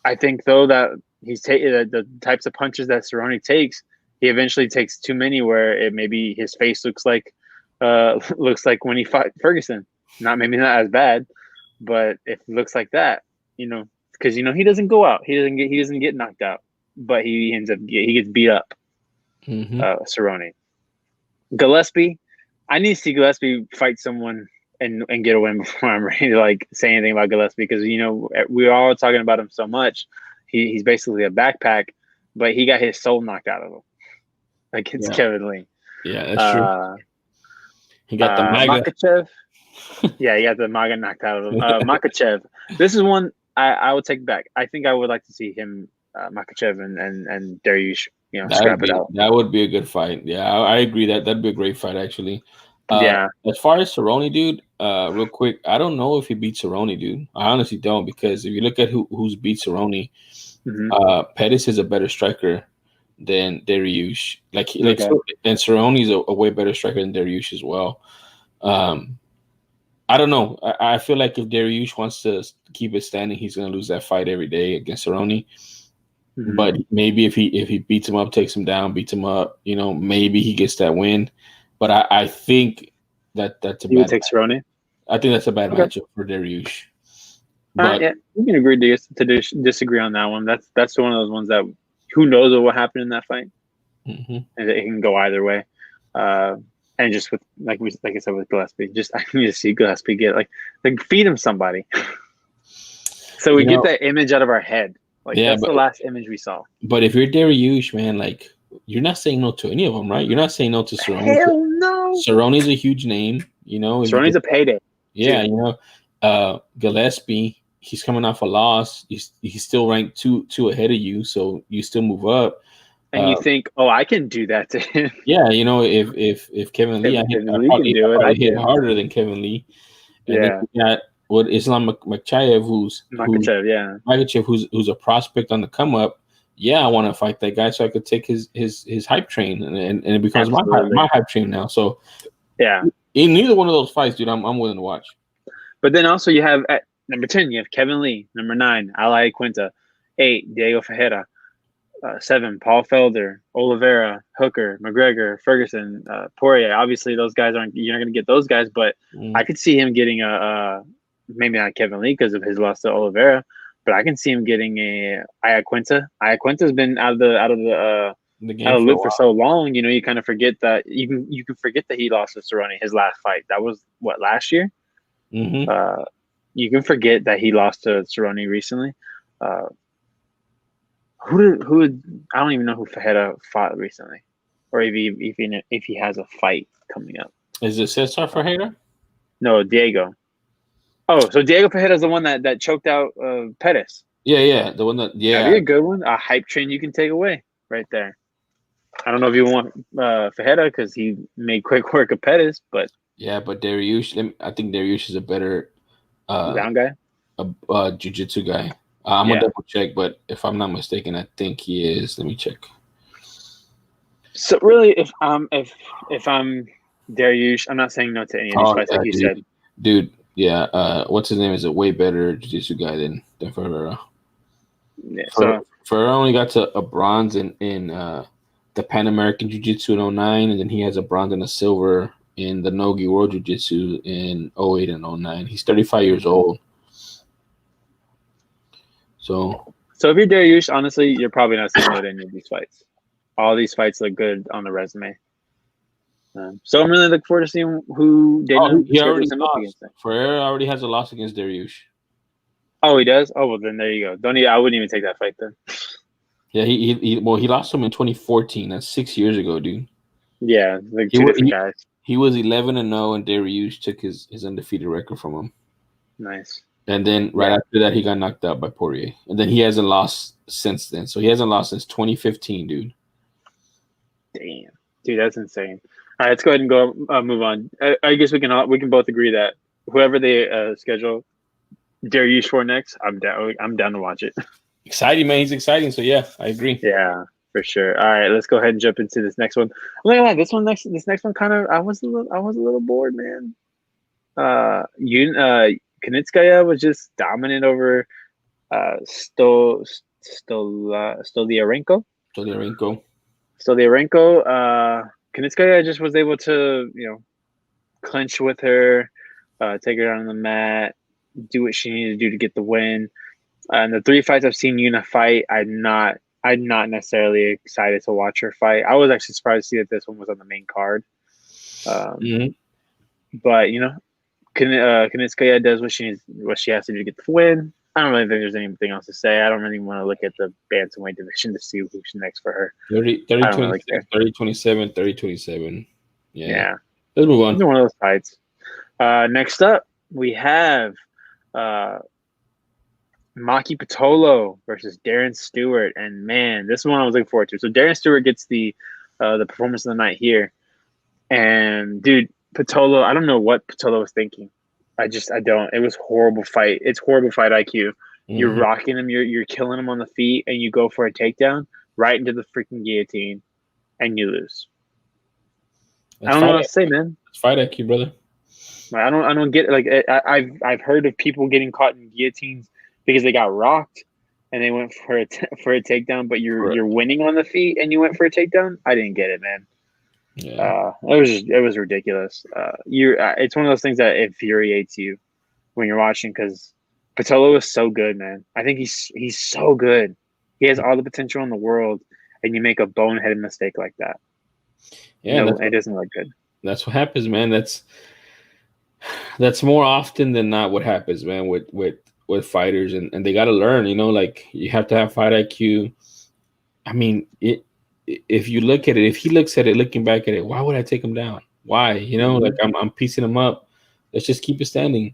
I think though that he's taking the types of punches that Cerrone takes. He eventually takes too many where it maybe his face looks like when he fought Ferguson. Maybe not as bad, but it looks like that, because he doesn't go out. He doesn't get knocked out, but he gets beat up. Cerrone. Gillespie, I need to see Gillespie fight someone and get a win before I'm ready to say anything about Gillespie, because we're all talking about him so much. He's basically a backpack, but he got his soul knocked out of him against Kevin Lee. Yeah, that's true. He got the Makhachev. Yeah, he got the MAGA knocked out of him. Makhachev. This is one I would take back. I think I would like to see him, Makhachev and Dariush, scrap it out. That would be a good fight. Yeah, I agree that'd be a great fight, actually. As far as Cerrone, dude, real quick, I don't know if he beats Cerrone, dude. I honestly don't, because if you look at who's beat Cerrone, Pettis is a better striker than Dariush. And Cerrone is a way better striker than Dariush as well. I don't know. I feel like if Dariush wants to keep it standing, he's going to lose that fight every day against Cerrone. But maybe if he beats him up, takes him down, beats him up, maybe he gets that win. But I think that's a bad. You would take Cerrone? I think that's a bad matchup for Dariush. Yeah, we can agree to disagree on that one. That's one of those ones that who knows what will happen in that fight, and it can go either way. And just with like I said with Gillespie, I need to see Gillespie get feed him somebody, so we get that image out of our head. That's the last image we saw. But if you're Dariush, man, you're not saying no to any of them, right? You're not saying no to Cerrone. Hell no. Cerrone's a huge name, Cerrone's a payday. Yeah, Gillespie, he's coming off a loss. He's still ranked two ahead of you, so you still move up. And you think, I can do that to him. Yeah, if Kevin Lee, I hit harder than Kevin Lee. And then you got Islam Makhachev, who's a prospect on the come up. Yeah, I want to fight that guy so I could take his hype train, and it becomes my hype train now. So yeah, in neither one of those fights, dude, I'm willing to watch. But then also you have at number 10, you have Kevin Lee. Number 9, Ali Quinta. 8, Diego Ferreira. 7, Paul Felder, Oliveira, Hooker, McGregor, Ferguson, Poirier. Obviously, those guys you're not going to get those guys, but I could see him getting maybe not Kevin Lee because of his loss to Oliveira, but I can see him getting a Iaquinta. Iaquinta's been out of the loop for so long. You kind of forget that you can forget that he lost to Cerrone his last fight. That was last year. You can forget that he lost to Cerrone recently. Who I don't even know who Ferreira fought recently, or if he has a fight coming up. Is it Cesar Ferreira? No, Diego. Oh, so Diego Ferreira is the one that choked out Pettis. Yeah, the one that That'd be a good one. A hype train you can take away right there. I don't know if you want Ferreira because he made quick work of Pettis, but but Dariush. I think Dariush is a better ground guy, jiu-jitsu guy. I'm gonna double check, but if I'm not mistaken, I think he is. Let me check. So really, if I'm Dariush, I'm not saying no to any of these Oh fights, yeah, like you said. dude. Yeah. What's his name? Is a way better jiu-jitsu guy than Ferreira. Yeah, so Ferreira only got to a bronze in the Pan American Jiu Jitsu in '09, and then he has a bronze and a silver in the Nogi World Jiu Jitsu in '08 and '09. He's 35 years old. So if you're Dariush, honestly, you're probably not saying no to any of these fights. All these fights look good on the resume. So I'm really looking forward to seeing who Dana he already schedules him up lost. against. Them. Ferreira already has a loss against Dariush. Oh, he does. Oh, well, then there you go. Don't I wouldn't even take that fight then. Yeah, he lost him in 2014. That's 6 years ago, dude. Yeah, like two different guys. He was 11-0, and Dariush took his undefeated record from him. Nice. And then after that, he got knocked out by Poirier. And then he hasn't lost since then. So he hasn't lost since 2015, dude. Damn, dude, that's insane. All right, let's go ahead and go move on. I guess we can both agree that whoever they schedule Dariush for next, I'm down. I'm down to watch it. Exciting, man. He's exciting. So yeah, I agree. Yeah, for sure. All right, let's go ahead and jump into this next one. I'm not gonna lie, this next one kind of I was a little bored, man. Kunitskaya was just dominant over Stoliarenko. Kunitskaya just was able to, clinch with her, take her down on the mat, do what she needed to do to get the win. And the three fights I've seen Yuna fight, I'm not necessarily excited to watch her fight. I was actually surprised to see that this one was on the main card. But Kunitskaya does what she has to do to get the win. I don't really think there's anything else to say. I don't really want to look at the bantamweight division to see who's next for her. 30-27, 30-27. Yeah. Let's move on. It's one of those fights. Next up, we have Maki Pitolo versus Darren Stewart. And man, this one I was looking forward to. So Darren Stewart gets the performance of the night here. And dude, Pitolo, I don't know what Pitolo was thinking. I don't. It was horrible fight. It's horrible fight IQ. You're rocking him. You're killing him on the feet, and you go for a takedown right into the freaking guillotine, and you lose. I don't know what to say, man. It's fight IQ, brother. I don't get it. Like I've heard of people getting caught in guillotines because they got rocked and they went for a takedown, but you're winning on the feet and you went for a takedown. I didn't get it, man. Yeah. It was ridiculous. It's one of those things that infuriates you when you're watching because Pitolo is so good, man. I think he's so good. He has all the potential in the world, and you make a boneheaded mistake like that. Yeah, no, it doesn't look good. That's what happens, man. That's more often than not what happens, man. With fighters, and they got to learn. Like you have to have fight IQ. I mean, if you look at it, if he looks at it, looking back at it, why would I take him down? Why? Like I'm piecing him up. Let's just keep it standing.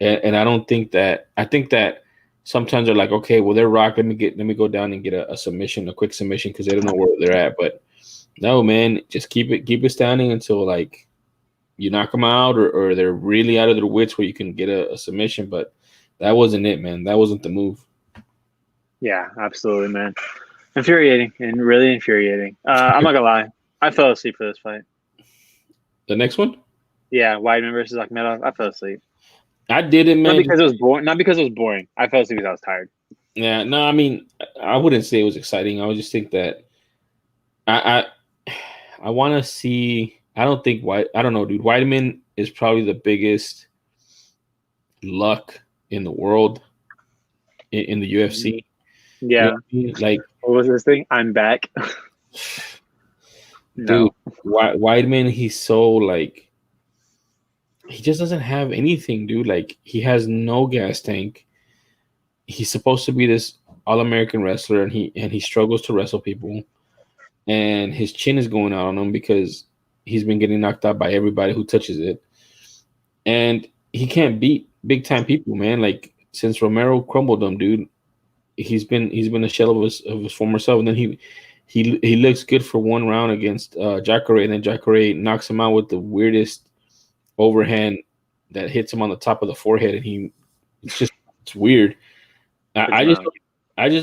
And I don't think that. I think that sometimes they're like, okay, well they're rocked. Let me go down and get a submission, a quick submission, because they don't know where they're at. But no, man, just keep it standing until like you knock them out or they're really out of their wits where you can get a submission. But that wasn't it, man. That wasn't the move. Yeah, absolutely, man. Infuriating and really infuriating. I'm not gonna lie, I fell asleep for this fight. The next one? Yeah, Weidman versus Akhmedov. I fell asleep. I didn't, man. Not because it was boring. I fell asleep because I was tired. Yeah, no, I mean, I wouldn't say it was exciting. I would just think that I want to see. I don't know, dude. Weidman is probably the biggest luck in the world in the UFC. Yeah. Like, what was this thing? I'm back. No. Dude, Weidman, he's so like, he just doesn't have anything, dude. Like, he has no gas tank. He's supposed to be this all-American wrestler, and he struggles to wrestle people. And his chin is going out on him because he's been getting knocked out by everybody who touches it. And he can't beat big-time people, man. Like, since Romero crumbled him, dude, he's been a shell of his former self. And then he looks good for one round against Jacare, and then Jacare knocks him out with the weirdest overhand that hits him on the top of the forehead, and it's weird. I just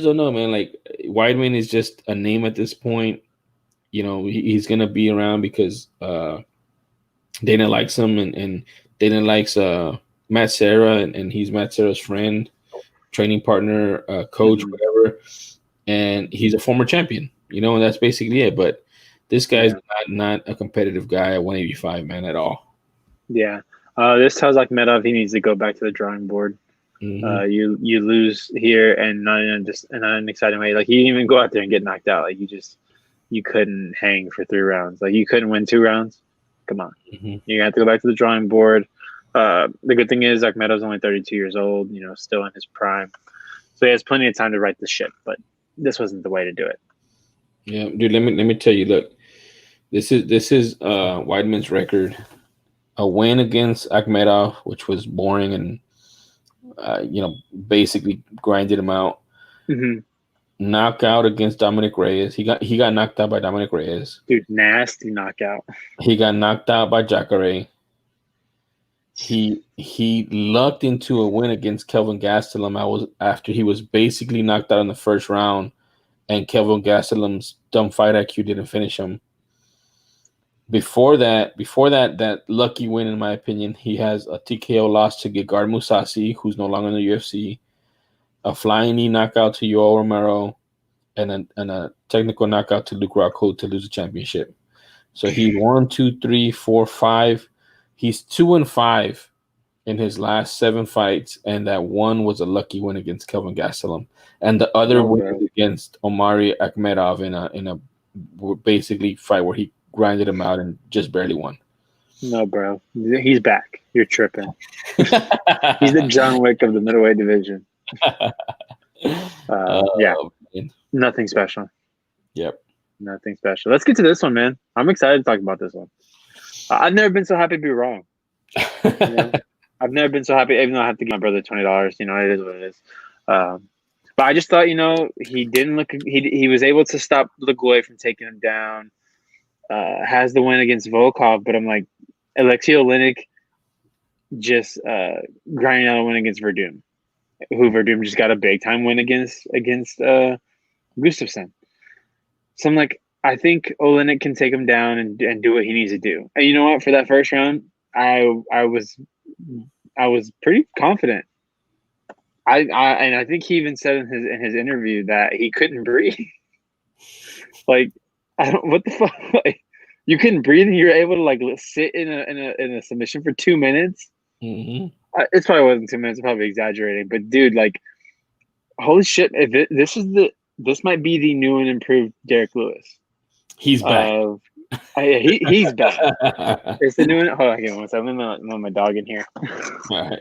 don't know, man. Like, Weidman is just a name at this point. he's gonna be around because Dana likes him, and Dana likes Matt Serra, and he's Matt Serra's friend, training partner, coach, whatever. And he's a former champion, and that's basically it. But this guy's not a competitive guy at 185, man, at all. Yeah. This tells Akhmedov he needs to go back to the drawing board. Mm-hmm. You lose here, and not in an exciting way. Like, you didn't even go out there and get knocked out. Like, you couldn't hang for 3 rounds. Like, you couldn't win 2 rounds. Come on. Mm-hmm. You have to go back to the drawing board. The good thing is Akhmedov's only 32 years old, still in his prime. So he has plenty of time to right the ship, but this wasn't the way to do it. Yeah, dude, let me tell you, look, this is Weidman's record. A win against Akhmedov, which was boring and basically grinded him out. Mm-hmm. Knockout against Dominic Reyes. He got knocked out by Dominic Reyes. Dude, nasty knockout. He got knocked out by Jacare. He lucked into a win against Kelvin Gastelum. After he was basically knocked out in the first round, and Kelvin Gastelum's dumb fight IQ didn't finish him. Before that lucky win, in my opinion, he has a TKO loss to Gegard Mousasi, who's no longer in the UFC, a flying knee knockout to Yoel Romero, and a technical knockout to Luke Rockhold to lose the championship. So he 1, 2, 3, 4, 5. He's 2-5 in his last 7 fights, and that one was a lucky win against Kelvin Gastelum, and the other win against Omari Akhmedov in a basically fight where he grinded him out and just barely won. No, bro, he's back. You're tripping. He's the John Wick of the middleweight division. Nothing special. Yep. Nothing special. Let's get to this one, man. I'm excited to talk about this one. I've never been so happy to be wrong. I've never been so happy, even though I have to give my brother $20. It is what it is. But I just thought, he didn't look. He was able to stop Lagoy from taking him down. Has the win against Volkov, but I'm like, Alexei Oleinik just grinding out a win against Verdum, who Verdum just got a big time win against Gustafsson. So I'm like, I think Oleinik can take him down and do what he needs to do. And you know what? For that first round, I was pretty confident. I think he even said in his interview that he couldn't breathe. Like, what the fuck? Like, you couldn't breathe and you were able to sit in a submission for 2 minutes. Mm-hmm. It probably wasn't 2 minutes. I'm probably exaggerating, but dude, holy shit! This might be the new and improved Derek Lewis. He's back. He's back. It's the new one. Hold on, give me one second. I'm gonna let my dog in here. All right.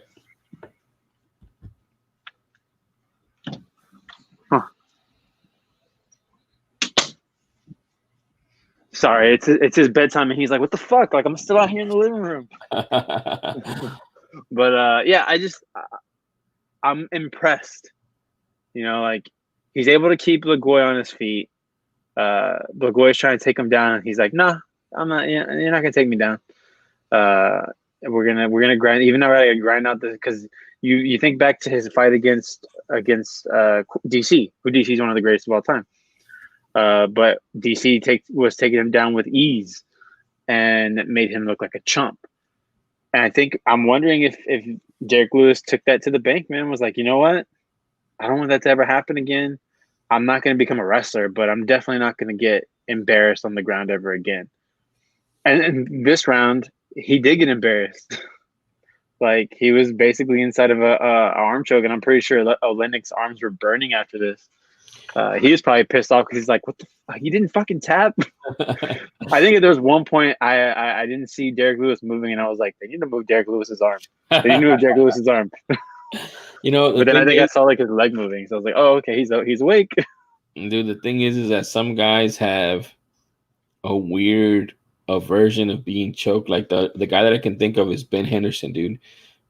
Sorry, it's his bedtime, and he's like, "What the fuck? Like, I'm still out here in the living room." But I'm impressed. He's able to keep Lagoy on his feet. Lagoy's trying to take him down, and he's like, "Nah, I'm not. You're not gonna take me down. We're gonna grind. Even though I gotta grind out this, because you think back to his fight against DC, who DC is one of the greatest of all time. But DC was taking him down with ease and made him look like a chump. And I think I'm wondering if Derek Lewis took that to the bank, man, was like, you know what? I don't want that to ever happen again. I'm not going to become a wrestler, but I'm definitely not going to get embarrassed on the ground ever again. And this round, he did get embarrassed. Like, he was basically inside of a arm choke, and I'm pretty sure Oleinik's arms were burning after this. He was probably pissed off because he's like, "What the fuck? You didn't fucking tap?" I think there was one point I didn't see Derek Lewis moving, and I was like, "They need to move Derek Lewis's arm. They need to move Derek Lewis's arm." But then I think I saw his leg moving, so I was like, "Oh, okay, he's awake." Dude, the thing is that some guys have a weird aversion of being choked. Like the guy that I can think of is Ben Henderson, dude.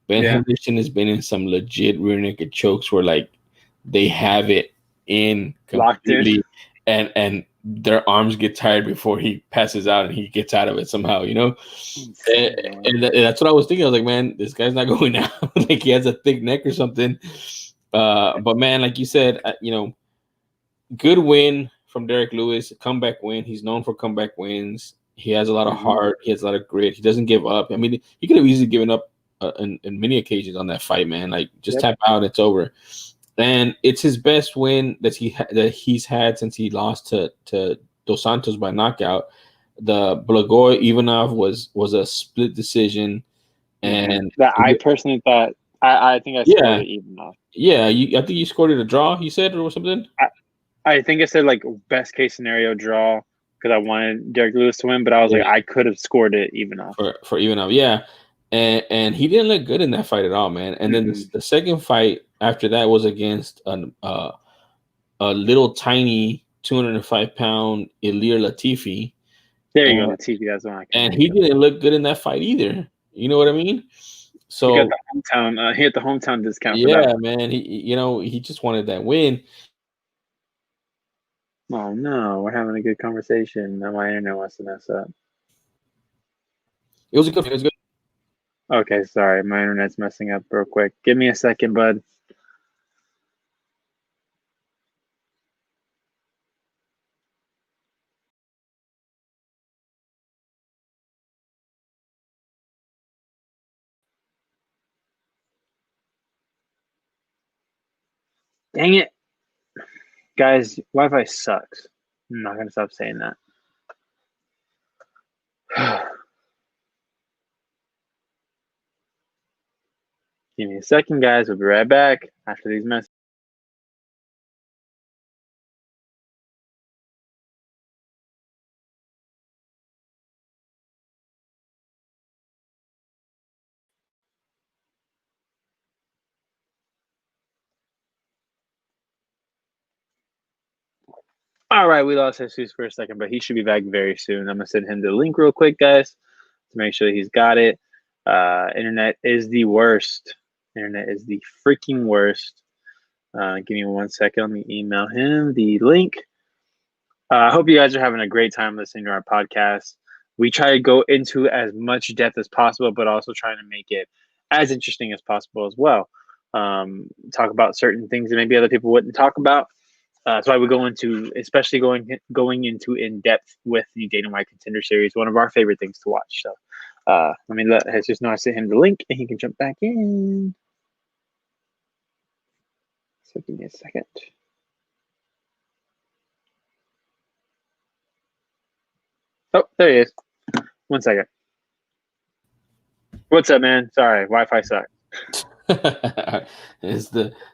Ben Henderson has been in some legit rear naked chokes where they have it in completely, and their arms get tired before he passes out and he gets out of it somehow, and that's what I was thinking. I was like, man, this guy's not going out. Like, he has a thick neck or something. But man, like you said, good win from Derek Lewis. Comeback win. He's known for comeback wins. He has a lot of heart. He has a lot of grit. He doesn't give up. I mean, he could have easily given up in many occasions on that fight, man. Like, just tap out, it's over. And it's his best win that he's had since he lost to Dos Santos by knockout. The Blagoy Ivanov was a split decision, and I personally thought I think I scored it Ivanov. Yeah, I think you scored it a draw. You said, or something. I think I said like best case scenario draw because I wanted Derek Lewis to win, but I was like I could have scored it Ivanov for Ivanov. Yeah, and he didn't look good in that fight at all, man. And then the second fight after that was against a little tiny 205-pound Ilir Latifi. There you go, Latifi. That's one. And he didn't look good in that fight either. You know what I mean? So he got the hometown. He had the hometown discount. Yeah, man. He just wanted that win. Oh no, we're having a good conversation. Now my internet wants to mess up. It was good. Okay, sorry, my internet's messing up real quick. Give me a second, bud. Dang it. Guys, Wi-Fi sucks. I'm not going to stop saying that. Give me a second, guys. We'll be right back after these messages. All right, we lost Jesus for a second, but he should be back very soon. I'm going to send him the link real quick, guys, to make sure he's got it. Internet is the worst. Internet is the freaking worst. Give me 1 second. Let me email him the link. I hope you guys are having a great time listening to our podcast. We try to go into as much depth as possible, but also trying to make it as interesting as possible as well. Talk about certain things that maybe other people wouldn't talk about. That's why we go into, especially going into in depth with the Dana White Contender series, one of our favorite things to watch. So, let me let Jesus know I sent him the link, and he can jump back in. So give me a second. Oh, there he is. 1 second. What's up, man? Sorry, Wi-Fi sucks. This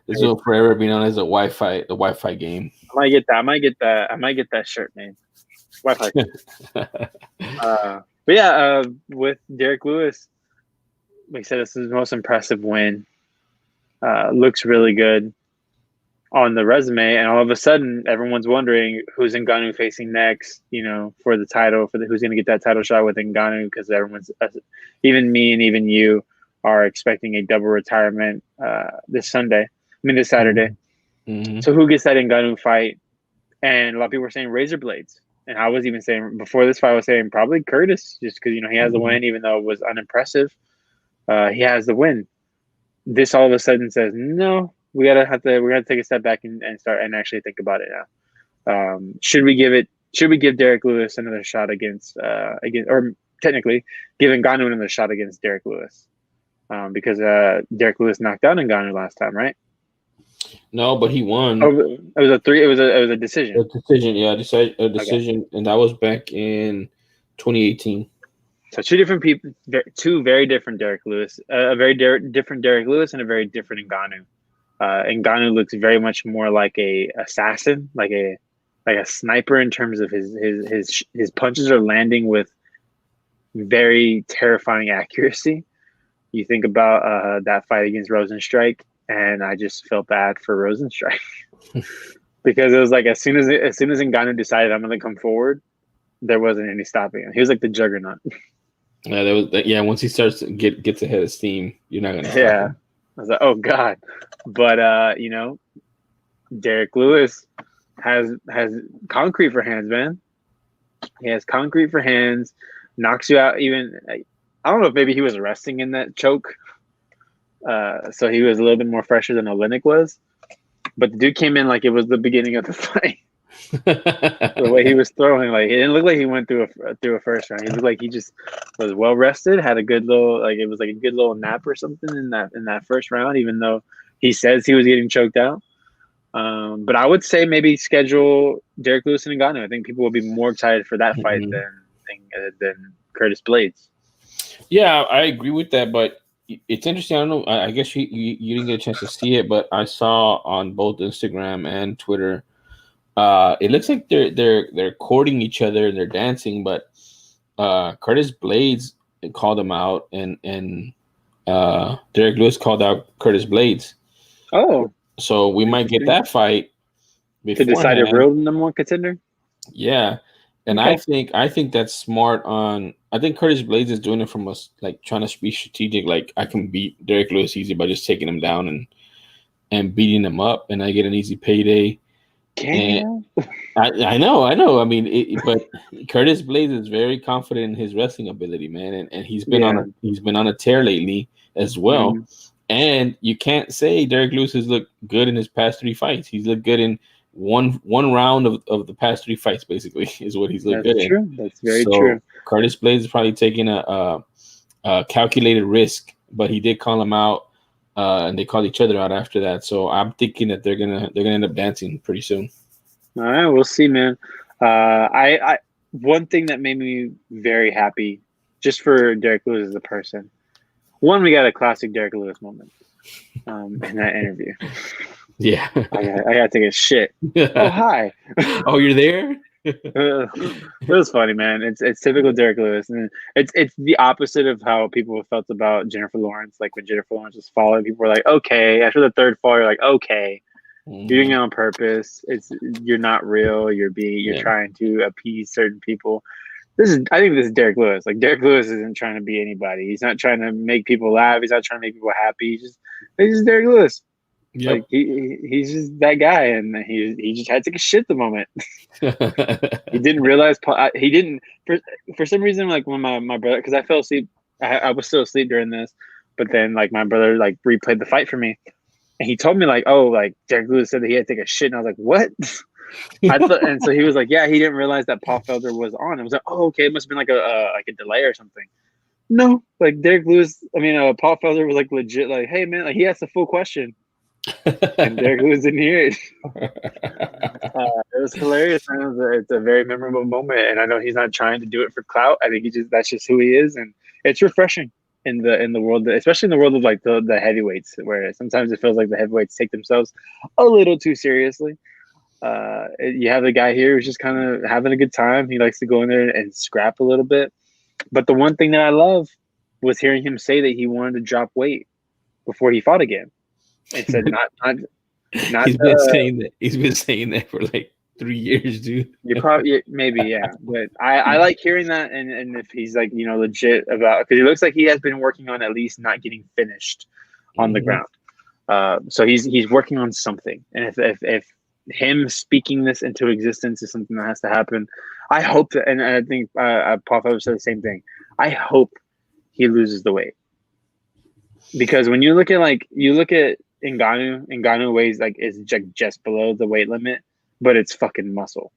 will forever be known as the Wi-Fi game. I might get that shirt name. Wi-Fi. But yeah, with Derek Lewis, like I said, this is his most impressive win. Looks really good on the resume, and all of a sudden, everyone's wondering who's Ngannou facing next. For the title, who's going to get that title shot with Ngannou, because everyone's, even me and even you, are expecting a double retirement this Saturday. Mm-hmm. So who gets that Ngannou fight? And a lot of people were saying razor blades. And I was even saying before this fight, I was saying probably Curtis, just because he has the win, even though it was unimpressive. He has the win. This all of a sudden says no. We gotta take a step back and start and actually think about it now. Should we give Derek Lewis another shot against or technically give Ngannou another shot against Derek Lewis? Because Derek Lewis knocked out Ngannou last time, right? No, but he won. Oh, it was a decision. A decision, yeah, a decision, okay. And that was back in 2018. So two different people, two very different Derek Lewis, a very different Derek Lewis, and a very different Ngannou. Ngannou looks very much more like a assassin, like a sniper in terms of his punches are landing with very terrifying accuracy. You think about that fight against Rosenstrike, and I just felt bad for Rosenstrike because it was like as soon as Ngannou decided I'm going to come forward, there wasn't any stopping him. He was like the juggernaut. Yeah, once he starts to gets ahead of steam, you're not going to stop him. I was like, oh God. But Derek Lewis has concrete for hands, man. He has concrete for hands, knocks you out. Even I don't know if maybe he was resting in that choke, so he was a little bit more fresher than Oleinik was. But the dude came in like it was the beginning of the fight. The way he was throwing, like, it didn't look like he went through a first round. He looked like he just was well rested, had a good little, like, it was like a good little nap or something in that first round, even though he says he was getting choked out. But I would say maybe schedule Derek Lewis and Ngannou. I think people will be more excited for that fight than Curtis Blades. Yeah, I agree with that, but it's interesting. I don't know. I guess you didn't get a chance to see it, but I saw on both Instagram and Twitter. It looks like they're courting each other and they're dancing, but Curtis Blades called him out, and Derek Lewis called out Curtis Blades. Oh, so we might get that fight to decide a real number one contender. Yeah, and okay. I think that's smart. I think Curtis Blades is doing it from us, like trying to be strategic. Like, I can beat Derek Lewis easy by just taking him down and beating him up, and I get an easy payday. I know. I mean, but Curtis Blades is very confident in his wrestling ability, man, and he's been on a tear lately as well. Mm-hmm. And you can't say Derek Lewis has looked good in his past 3 fights. He's looked good in one round of the past 3 fights, basically, is what he's looked good in. That's very true. Curtis Blades is probably taking a calculated risk, but he did call him out, and they called each other out after that. So I'm thinking that they're gonna end up dancing pretty soon. All right, we'll see, man. I one thing that made me very happy, just for Derek Lewis as a person. One, we got a classic Derek Lewis moment in that interview. Yeah, I gotta take a shit. Oh, hi. Oh, you're there. It was funny, man. It's typical Derek Lewis, and it's the opposite of how people felt about Jennifer Lawrence. Like, when Jennifer Lawrence was falling, people were like, "Okay." After the third fall, you're like, "Okay, you're doing it on purpose. You're not real. You're trying to appease certain people." I think this is Derek Lewis. Like, Derek Lewis isn't trying to be anybody. He's not trying to make people laugh. He's not trying to make people happy. He's just Derek Lewis. Yep. Like, he's just that guy, and he just had to take a shit the moment. He didn't realize he didn't for some reason, like, when my brother, because I fell asleep, I was still asleep during this, but then, like, my brother, like, replayed the fight for me, and he told me, like, oh, like, Derek Lewis said that he had to take a shit, and I was like, what? I thought, and so he was like, yeah, he didn't realize that Paul Felder was on. I was like, oh, okay, it must have been like a delay or something. No, like, Derek Lewis, Paul Felder was like legit, like, hey, man, like, he asked a full question. And Derek Lewis didn't hear it. It was hilarious. It's a very memorable moment, and I know he's not trying to do it for clout. I think that's just who he is, and it's refreshing in the world, especially in the world of, like, the heavyweights, where sometimes it feels like the heavyweights take themselves a little too seriously. You have a guy here who's just kind of having a good time. He likes to go in there and scrap a little bit. But the one thing that I love was hearing him say that he wanted to drop weight before he fought again. And said not. He's been saying that for like 3 years, dude. You probably maybe, yeah. But I like hearing that, and if he's, like, legit about, because he looks like he has been working on at least not getting finished on the ground. So he's working on something, and if him speaking this into existence is something that has to happen, I hope that, and I think Paul Felder said the same thing. I hope he loses the weight, because when you look at Ngannou weighs, like, is just below the weight limit, but it's fucking muscle.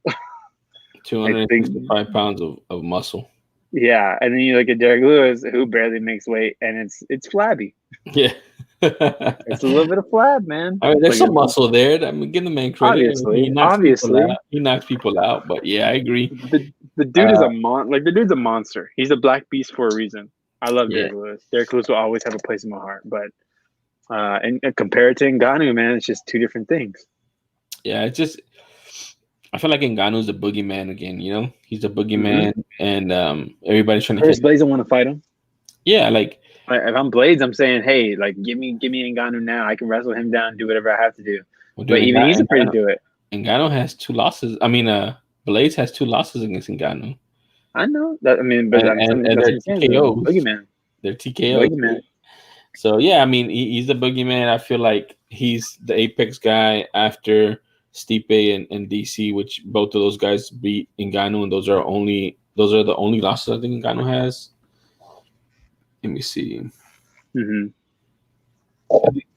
265 pounds of muscle. Yeah, and then you look at Derek Lewis, who barely makes weight, and it's flabby. Yeah. It's a little bit of flab, man. I mean, there's some muscle there. Give the man credit. Obviously, he knocks people out. But yeah, I agree. The dude is the dude's a monster. He's a black beast for a reason. I love Derek Lewis. Derek Lewis will always have a place in my heart. But and compared to Ngannou, man, it's just two different things. Yeah, I feel like Ngannou's a boogeyman again. He's a boogeyman, and everybody's trying to. Curtis Blades don't want to fight him. Yeah, like, if I'm Blades, I'm saying, hey, like, give me Ngannou now. I can wrestle him down, do whatever I have to do. But even he's afraid to do it. Ngannou has 2 losses. I mean, Blades has 2 losses against Ngannou. I know that. I mean, but they're TKOs. Boogeyman. They're TKOs. Boogeyman. So yeah, I mean, he's the boogeyman. I feel like he's the apex guy after Stipe and DC, which both of those guys beat Ngannou, and those are the only losses I think Ngannou has. Let me see. Mm-hmm.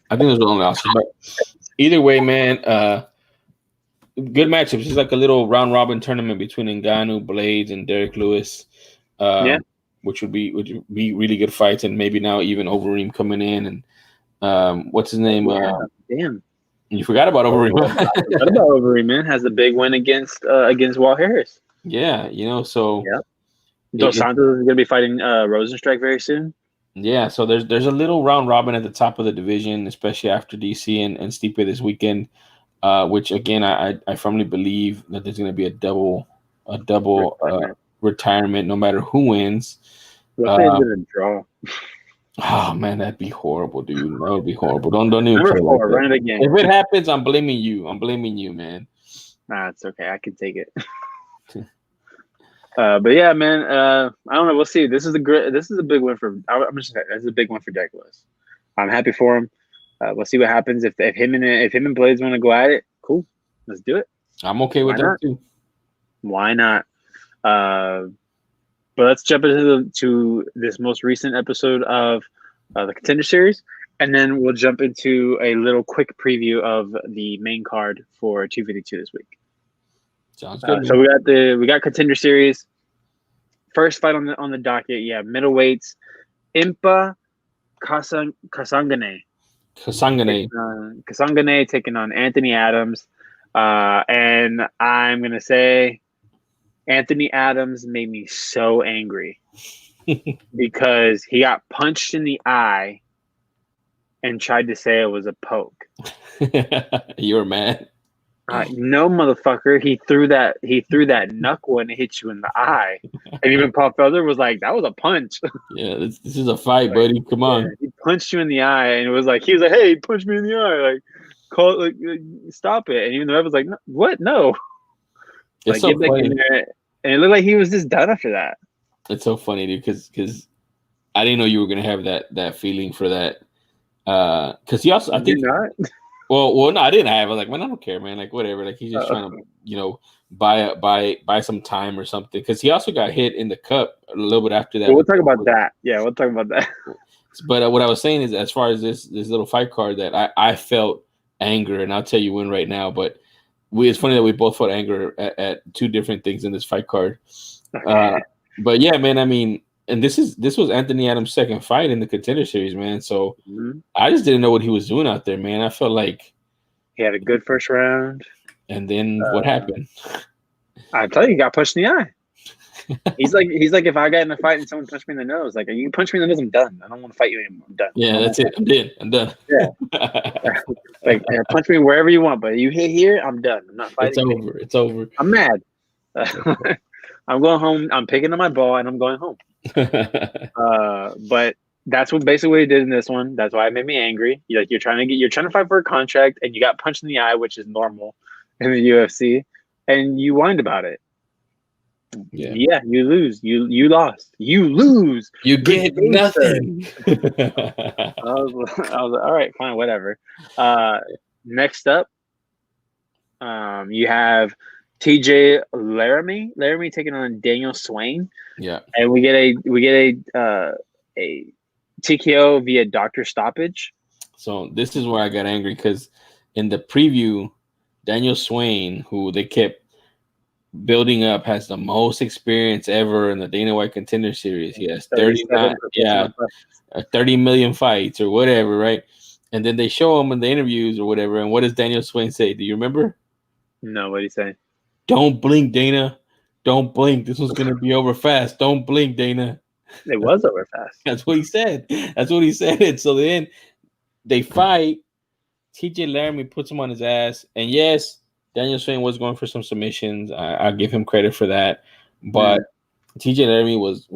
I think those are the only losses. But either way, man, good matchups. It's like a little round robin tournament between Ngannou, Blades, and Derek Lewis. Yeah. Which would be really good fights, and maybe now even Overeem coming in, and what's his name? Damn, you forgot about Overeem. I forgot about Overeem, man. Has the big win against Walt Harris. Yeah, so yeah. Dos Santos is going to be fighting Rosenstrike very soon. Yeah, so there's a little round robin at the top of the division, especially after DC and Stipe this weekend, which again I firmly believe that there's going to be a double retirement no matter who wins. What if it's a draw? Oh man, that'd be horrible, dude. That would be horrible. Don't even Number play 4, like run it again. If it happens, I'm blaming you. I'm blaming you, man. Nah, it's okay. I can take it. But yeah, man. I don't know. We'll see. This is a big win for. I'm just saying, this is a big win for Derek Lewis. I'm happy for him. We'll see what happens if him and Blades want to go at it. Cool, let's do it. I'm okay with that too. Why not? But let's jump into this most recent episode of the Contender Series, and then we'll jump into a little quick preview of the main card for 252 this week. Sounds good. So we got Contender Series. First fight on the docket. Yeah, middleweights. Impa Kasangane. Kasangane taking on Anthony Adams. And I'm going to say Anthony Adams made me so angry because he got punched in the eye and tried to say it was a poke. You were mad? No, motherfucker. He threw that knuckle and it hit you in the eye. And even Paul Felder was like, that was a punch. Yeah, this is a fight, buddy. Come on. He punched you in the eye, and it was like, he was like, hey, he punched me in the eye. Like, call it, like, stop it. And even the ref was like, no, what? No. It's so funny. And it looked like he was just done after that. It's so funny, dude, because I didn't know you were going to have that feeling for that. Because he also, I think. Not? Well, no, I didn't have. I was like, man, I don't care, man. Like, whatever. Like, he's just trying to, buy some time or something. Because he also got hit in the cup a little bit after that. Well, we'll talk about that. Yeah, we'll talk about that. But what I was saying is, as far as this little fight card, that I felt anger, and I'll tell you when right now. But it's funny that we both felt anger at two different things in this fight card. Okay. But yeah, man. I mean, and this was Anthony Adams' second fight in the Contender Series, man. So I just didn't know what he was doing out there, man. I felt like he had a good first round. And then what happened? I tell you, he got punched in the eye. He's like if I got in a fight and someone punched me in the nose, like, you punch me in the nose, I'm done. I don't want to fight you anymore. I'm done. Yeah, that's it. I'm done. Yeah. Like, punch me wherever you want, but you hit here, I'm done. I'm not fighting. It's over. I'm mad. I'm going home. I'm picking up my ball and I'm going home. But that's basically what he did in this one. That's why it made me angry. You're trying to fight for a contract and you got punched in the eye, which is normal in the UFC, and you whined about it. Yeah, you lose. You lost. You lose. You get nothing. I was like, all right, fine, whatever. Next up, you have TJ Laramie taking on Daniel Swain. Yeah, and we get a TKO via doctor stoppage. So this is where I got angry because in the preview, Daniel Swain, who they kept building up, has the most experience ever in the Dana White Contender Series. He has 30 million fights or whatever, right? And then they show him in the interviews or whatever. And what does Daniel Swain say? Do you remember? No, what did he say? Don't blink, Dana. Don't blink. This one's going to be over fast. Don't blink, Dana. It was over fast. That's what he said. So then they fight. TJ Laramie puts him on his ass. And yes, Daniel Swain was going for some submissions. I give him credit for that. But TJ Laramie was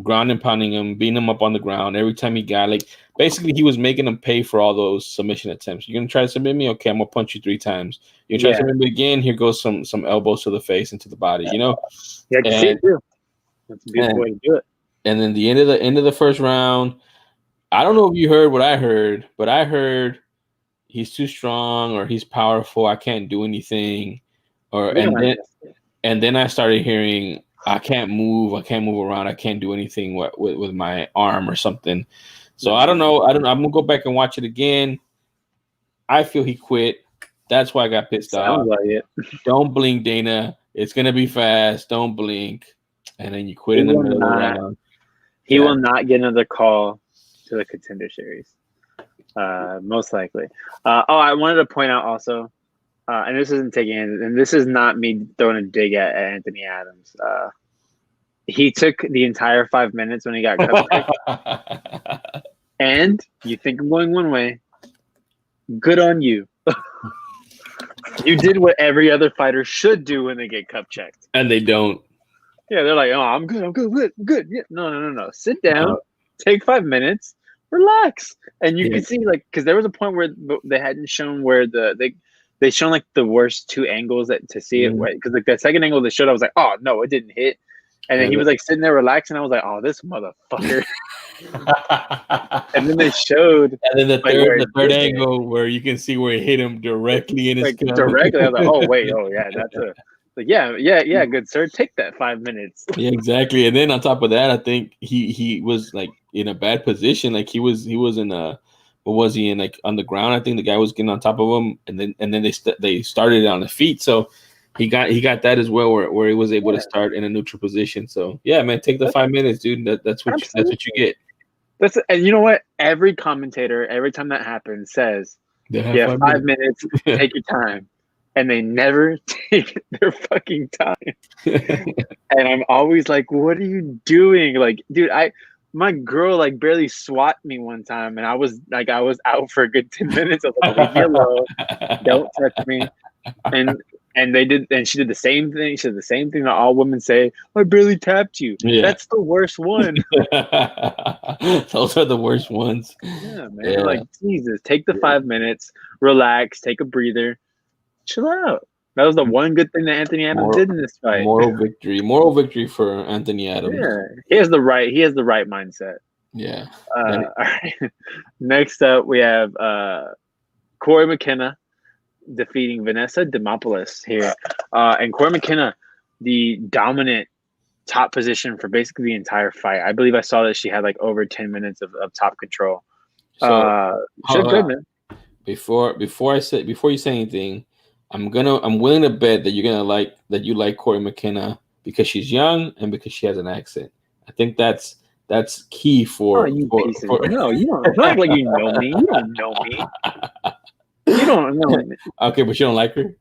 ground and pounding him, beating him up on the ground every time he got, like, basically he was making him pay for all those submission attempts. You're gonna try to submit me? Okay, I'm gonna punch you 3 times. You try to submit me again, here goes some elbows to the face and to the body, you know? Yeah, I can see it too. That's a beautiful way to do it. And then the end of the first round, I don't know if you heard what I heard, but I heard he's too strong or he's powerful, I can't do anything. And then I started hearing I can't move around, I can't do anything with my arm or something. So I don't know. I'm gonna go back and watch it again. I feel he quit. That's why I got pissed off. Sounds like it. Don't blink, Dana. It's gonna be fast. Don't blink. And then you quit in the middle of the round. He will not get another call to the Contender Series. Most likely. I wanted to point out also, and this isn't taking in, and this is not me throwing a dig at Anthony Adams. He took the entire 5 minutes when he got cut. And you think I'm going one way. Good on you. You did what every other fighter should do when they get cup checked. And they don't. Yeah, they're like, oh, I'm good. Yeah. No. Sit down, take 5 minutes, relax. And you can see, like, because there was a point where they hadn't shown where they shown like the worst two angles to see it. Because like the second angle they showed, I was like, oh no, it didn't hit. And then he was like sitting there relaxing. I was like, oh, this motherfucker. And then they showed. And then the third angle where you can see where it hit him directly in his cup. Directly. I was like, oh yeah, that's a. Like, yeah, good sir. Take that 5 minutes. Yeah, exactly. And then on top of that, I think he was like in a bad position. Like he was in a, what was he in, like on the ground? I think the guy was getting on top of him, and then they started on the feet. So he got that as well, where he was able to start in a neutral position. So yeah, man, take the 5 minutes, dude. That's what you get. And you know what? Every commentator, every time that happens, says, "Yeah, 5 minutes. Take your time." And they never take their fucking time. And I'm always like, what are you doing? Like, dude, my girl like barely swat me one time, and I was out for a good 10 minutes. I was like, leave me alone. Don't touch me. And they did, and she did the same thing. She did the same thing that all women say, I barely tapped you. Yeah. That's the worst one. Those are the worst ones. Yeah, man. Yeah. Like, Jesus, take the 5 minutes, relax, take a breather. Chill out. That was the one good thing that Anthony Adams did in this fight. Moral victory for Anthony Adams. Yeah, he has the right mindset. Yeah. All right. Next up, we have Corey McKenna defeating Vanessa Demopoulos here, and Corey McKenna, the dominant top position for basically the entire fight. I believe I saw that she had like over 10 minutes of top control. So, she's good, man. Before you say anything, I'm willing to bet that you like Corey McKenna because she's young and because she has an accent. I think that's key for. No, you don't. It's not like you know me. You don't know me. You don't know me. Okay, but you don't like her.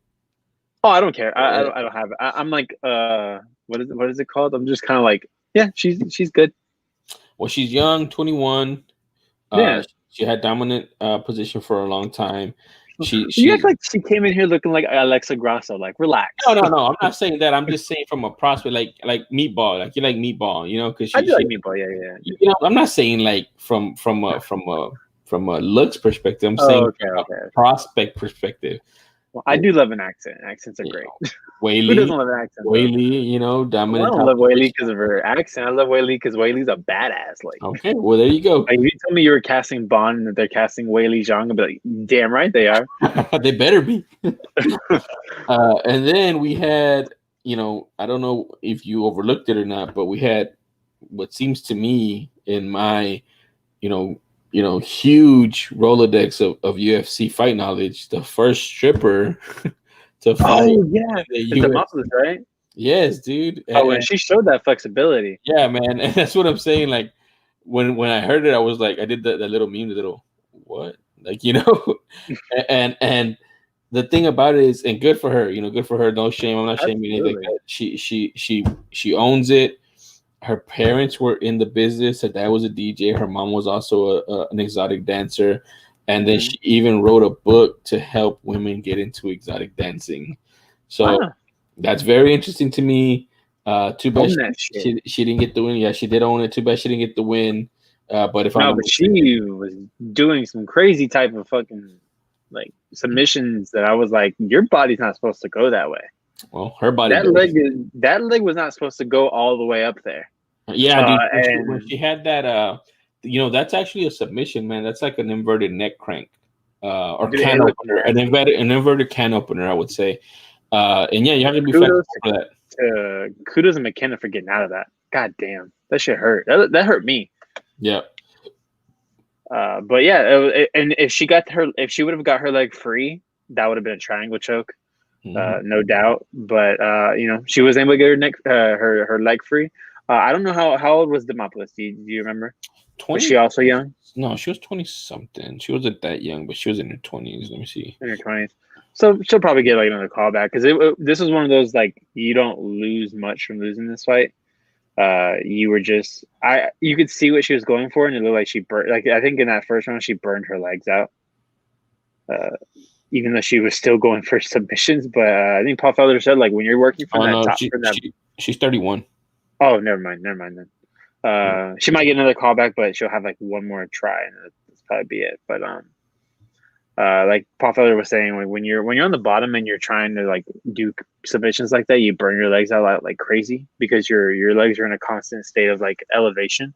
Oh, I don't care. I don't have it. I'm like, what is it called? I'm just kind of like, yeah, she's good. Well, she's young, 21. Yeah, she had dominant position for a long time. You act like she came in here looking like Alexa Grasso. Like, relax. No. I'm not saying that. I'm just saying from a prospect, like Meatball. Like you like Meatball, you know? Because I do like Meatball. Yeah. You know, I'm not saying like from a looks perspective. I'm saying a prospect perspective. Well, I do love an accent. Accents are great. Whaley, who doesn't love an accent? Whaley, you know, dominant. I don't love Whaley because of her accent. I love Whaley because Whaley's a badass. Like, okay, well there you go. Like, if you told me you were casting Bond and that they're casting Whaley Zhang, I'd be like, damn right they are. They better be. And then we had, you know, I don't know if you overlooked it or not, but we had what seems to me in my, you know, huge Rolodex of UFC fight knowledge, the first stripper to fight. Oh yeah, the Demopoulos, right? Yes, dude. And she showed that flexibility. Yeah, man, and that's what I'm saying. Like when I heard it, I was like, I did that little meme, the little what, like, you know, and the thing about it is, and good for her, you know, good for her. No shame. I'm not shaming anything. Like that. She owns it. Her parents were in the business. Her dad was a DJ. Her mom was also an exotic dancer. And then she even wrote a book to help women get into exotic dancing. So that's very interesting to me. Too bad she didn't get the win. Yeah, she did own it. Too bad she didn't get the win. But she was doing some crazy type of fucking like submissions that I was like, your body's not supposed to go that way. Well, her body. That leg was not supposed to go all the way up there. Yeah, dude, when she had that, you know, that's actually a submission, man. That's like an inverted neck crank, or can opener, an inverted can opener, I would say. And yeah, you have to be flexible for that. Kudos to McKenna for getting out of that. God damn, that shit hurt. That hurt me. Yeah. But yeah, and if she would have got her leg free, that would have been a triangle choke, no doubt. But she was able to get her neck, her leg free. I don't know how old was Demopoulos. Do you remember? 20? Was she also young? No, she was 20 something. She wasn't that young, but she was in her 20s. Let me see. In her 20s. So she'll probably get like another call back because this is one of those like you don't lose much from losing this fight. You were just you could see what she was going for, and it looked like she burned. Like I think in that first round, she burned her legs out. Even though she was still going for submissions, but I think Paul Felder said like when you're working from she's 31. Oh, never mind then. She might get another callback, but she'll have like one more try, and that's probably be it. But like Paul Felder was saying, when you're on the bottom and you're trying to like do submissions like that, you burn your legs out like crazy because your legs are in a constant state of like elevation,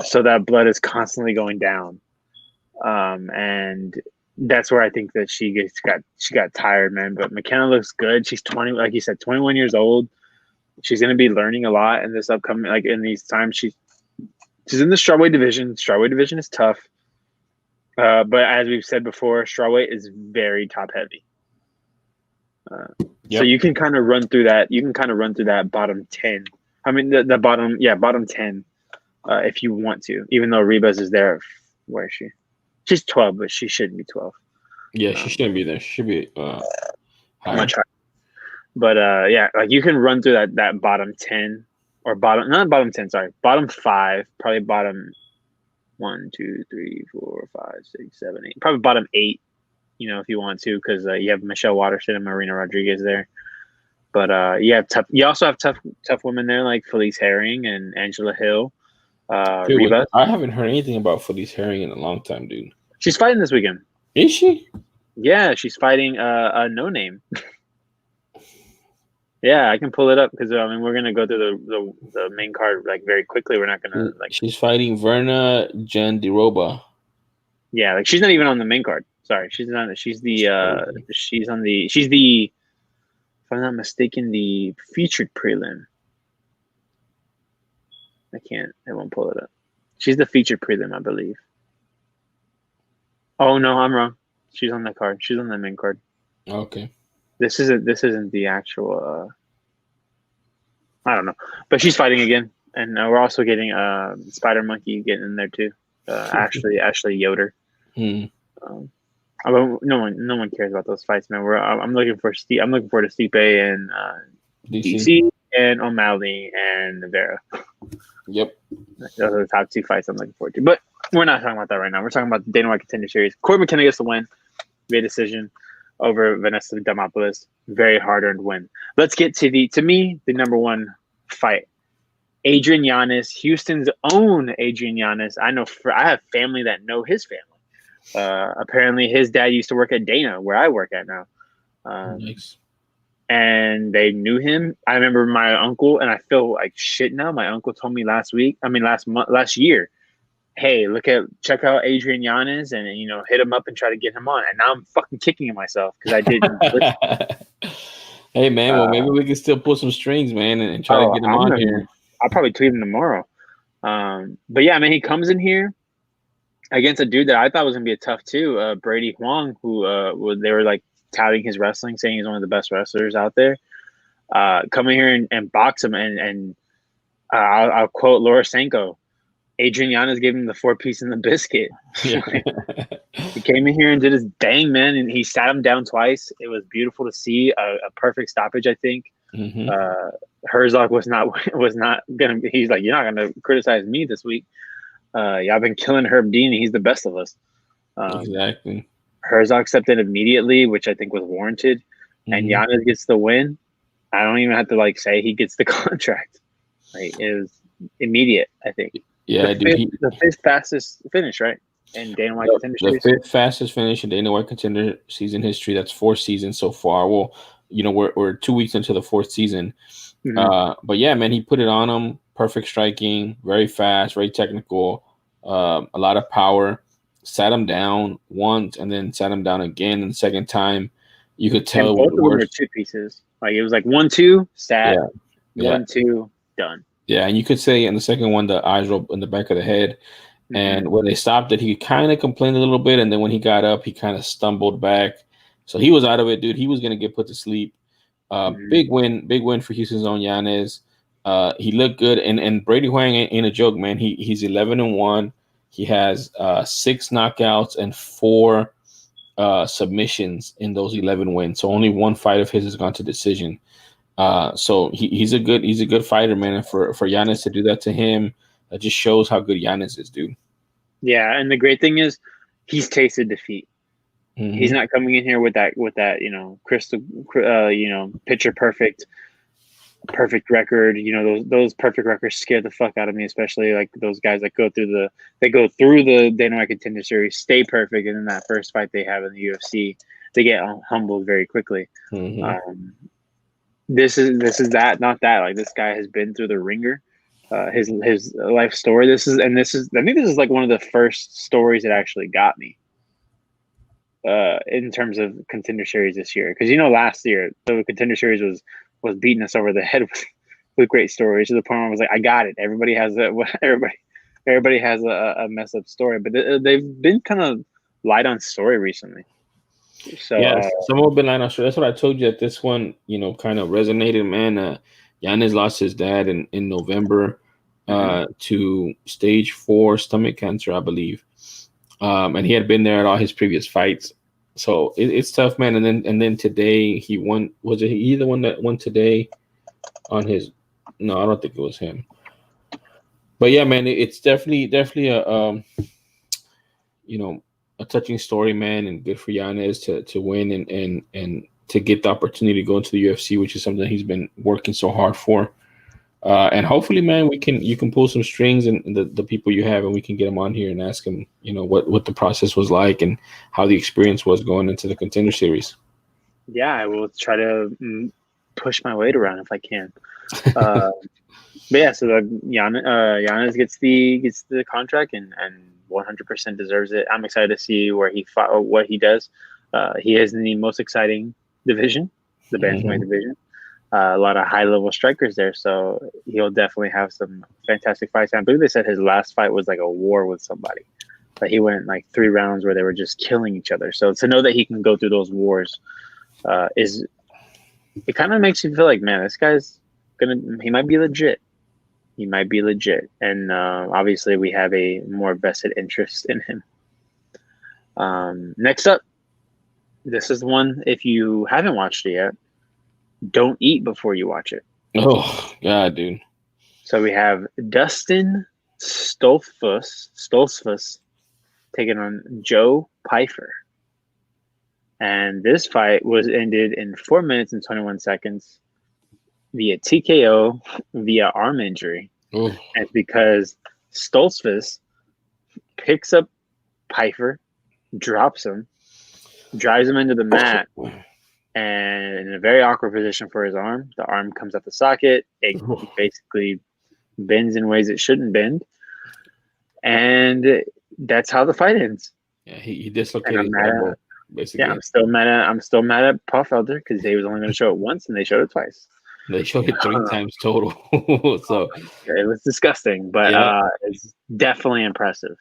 so that blood is constantly going down, and that's where I think that she got tired, man. But McKenna looks good. She's 20, like you said, 21 years old. She's going to be learning a lot in this upcoming, like in these times. She's in the strawweight division. Strawweight division is tough. But as we've said before, strawweight is very top heavy. So you can kind of run through that. You can kind of run through that bottom 10. I mean, the bottom 10 if you want to, even though Ribas is there. Where is she? She's 12, but she shouldn't be 12. Yeah, she shouldn't be there. She should be much higher. But like you can run through that bottom 10 or not bottom 10, sorry, bottom 5, probably bottom 1, 2, 3, 4, 5, 6, 7, 8, probably bottom 8. If you want to, because you have Michelle Waterson and Marina Rodriguez there. But you also have tough women there like Felice Herring and Angela Hill. Dude, I haven't heard anything about Felice Herring in a long time, dude. She's fighting this weekend. Is she? Yeah, she's fighting a no name. Yeah, I can pull it up because we're gonna go through the main card like very quickly. We're not gonna like. She's fighting Verna Jandiroba. Yeah, like she's not even on the main card. Sorry, she's not. She's the. If I'm not mistaken, the featured prelim. I won't pull it up. She's the featured prelim, I believe. Oh no, I'm wrong. She's on that card. She's on the main card. Okay. This isn't the actual. I don't know, but she's fighting again, and we're also getting Spider Monkey getting in there too. Ashley Yoder. Hmm. No one cares about those fights, man. I'm looking forward to Stipe and DC and O'Malley and Vera. Yep. Those are the top 2 fights I'm looking forward to. But we're not talking about that right now. We're talking about the Dana White Contender Series. Corey McKenna gets the win via decision over Vanessa Demopoulos. Very hard-earned win. Let's get to the number one fight. Adrian Yanez, Houston's own Adrian Yanez. I have family that know his family. Apparently, his dad used to work at Dana, where I work at now. Nice. And they knew him. I remember my uncle, and I feel like shit now. My uncle told me last year, hey, check out Adrian Yanez and, hit him up and try to get him on. And now I'm fucking kicking at myself because I didn't. Hey, man, well, maybe we can still pull some strings, man, and try to get him on here. I'll probably tweet him tomorrow. But yeah, man, he comes in here against a dude that I thought was going to be a tough too, Brady Huang, who they were like touting his wrestling, saying he's one of the best wrestlers out there. Come in here and box him, and I'll quote Laura Sanko. Adrian Yanez gave him the 4-piece and the biscuit. Yeah. He came in here and did his dang, man, and he sat him down twice. It was beautiful to see. A perfect stoppage, I think. Mm-hmm. Herzog was not gonna be. He's like, you're not gonna criticize me this week. Y'all been killing Herb Dean, and he's the best of us. Exactly. Herzog stepped in immediately, which I think was warranted, and Yanez gets the win. I don't even have to say he gets the contract. Like, it was immediate, I think. Yeah, the fifth fastest finish, right? In Dana White Contender Series. The 5th fastest finish in Dana White Contender season history. That's 4 seasons so far. Well, we're 2 weeks into the 4th season. Mm-hmm. But yeah, man, he put it on him. Perfect striking, very fast, very technical, a lot of power. Sat him down once and then sat him down again. And the second time, you could tell and both of them were 2 pieces. Like it was like 1-2, sat, 1-2, done. Yeah, and you could say in the second one, the eyes rolled in the back of the head. Mm-hmm. And when they stopped it, he kind of complained a little bit. And then when he got up, he kind of stumbled back. So he was out of it, dude. He was gonna get put to sleep. Mhm. Big win for Houston's own Yanez. He looked good, and Brady Wang ain't a joke, man. He's 11-1. He has 6 knockouts and 4 submissions in those 11 wins. So only one fight of his has gone to decision. So he's a good fighter, man. And for Yanez to do that to him, that just shows how good Yanez is, dude. Yeah, and the great thing is, he's tasted defeat. He's Mm-hmm. not coming in here with that crystal, picture perfect record. Those perfect records scare the fuck out of me, especially like those guys that go through the Dana White Contender Series, stay perfect, and then that first fight they have in the UFC, they get humbled very quickly. Mm-hmm. This is that, not that. Like, this guy has been through the ringer. His life story. I think this is like one of the first stories that actually got me in terms of Contender Series this year, because last year the Contender Series was beating us over the head with great stories, to the point where I was like, I got it. Everybody has everybody has a mess up story, but they've been kind of light on story recently. So Yeah, some of been line. That's what I told you. That this one, kind of resonated, man. Yanez lost his dad in November to stage 4 stomach cancer, I believe. And he had been there at all his previous fights. So it's tough, man. And then today he won. Was it he the one that won today on his? No, I don't think it was him. But yeah, man, it's definitely a touching story, man, and good for Yanez to win and to get the opportunity to go into the UFC, which is something he's been working so hard for. And hopefully, man, you can pull some strings and the people you have, and we can get them on here and ask them, what the process was like and how the experience was going into the Contender Series. yeah, I will try to push my weight around if I can. But yeah, so Giannis gets the contract and 100% deserves it. I'm excited to see where he fought, what he does. He is in the most exciting division, the bantamweight division. A lot of high level strikers there, so he'll definitely have some fantastic fights. And I believe they said his last fight was like a war with somebody. Like, he went like 3 rounds where they were just killing each other. So to know that he can go through those wars it kind of makes you feel like, man, this guy's he might be legit. He might be legit, and obviously we have a more vested interest in him. Next up, this is one, if you haven't watched it yet, don't eat before you watch it. Oh God, dude. So we have Dustin Stoltzfus taking on Joe Pyfer. And this fight was ended in 4 minutes and 21 seconds via TKO via arm injury. Oh. And it's because Stoltzfus picks up Pyfer, drops him, drives him into the mat, and in a very awkward position for his arm. The arm comes out the socket. It basically bends in ways it shouldn't bend. And that's how the fight ends. Yeah, he dislocated his elbow, basically. Yeah, I'm still mad at Paul Felder, because they was only going to show it once and they showed it twice. They showed it 3 times total. So it was disgusting, but it's definitely impressive.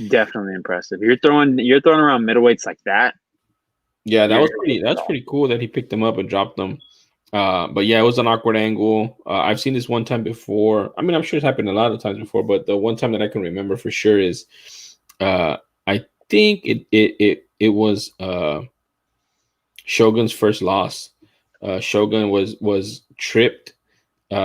Definitely impressive. You're throwing around middleweights like that. Yeah, that's pretty cool that he picked them up and dropped them. But yeah, it was an awkward angle. I've seen this one time before. I mean, I'm sure it's happened a lot of times before, but the one time that I can remember for sure is I think it was Shogun's first loss. Shogun was tripped, it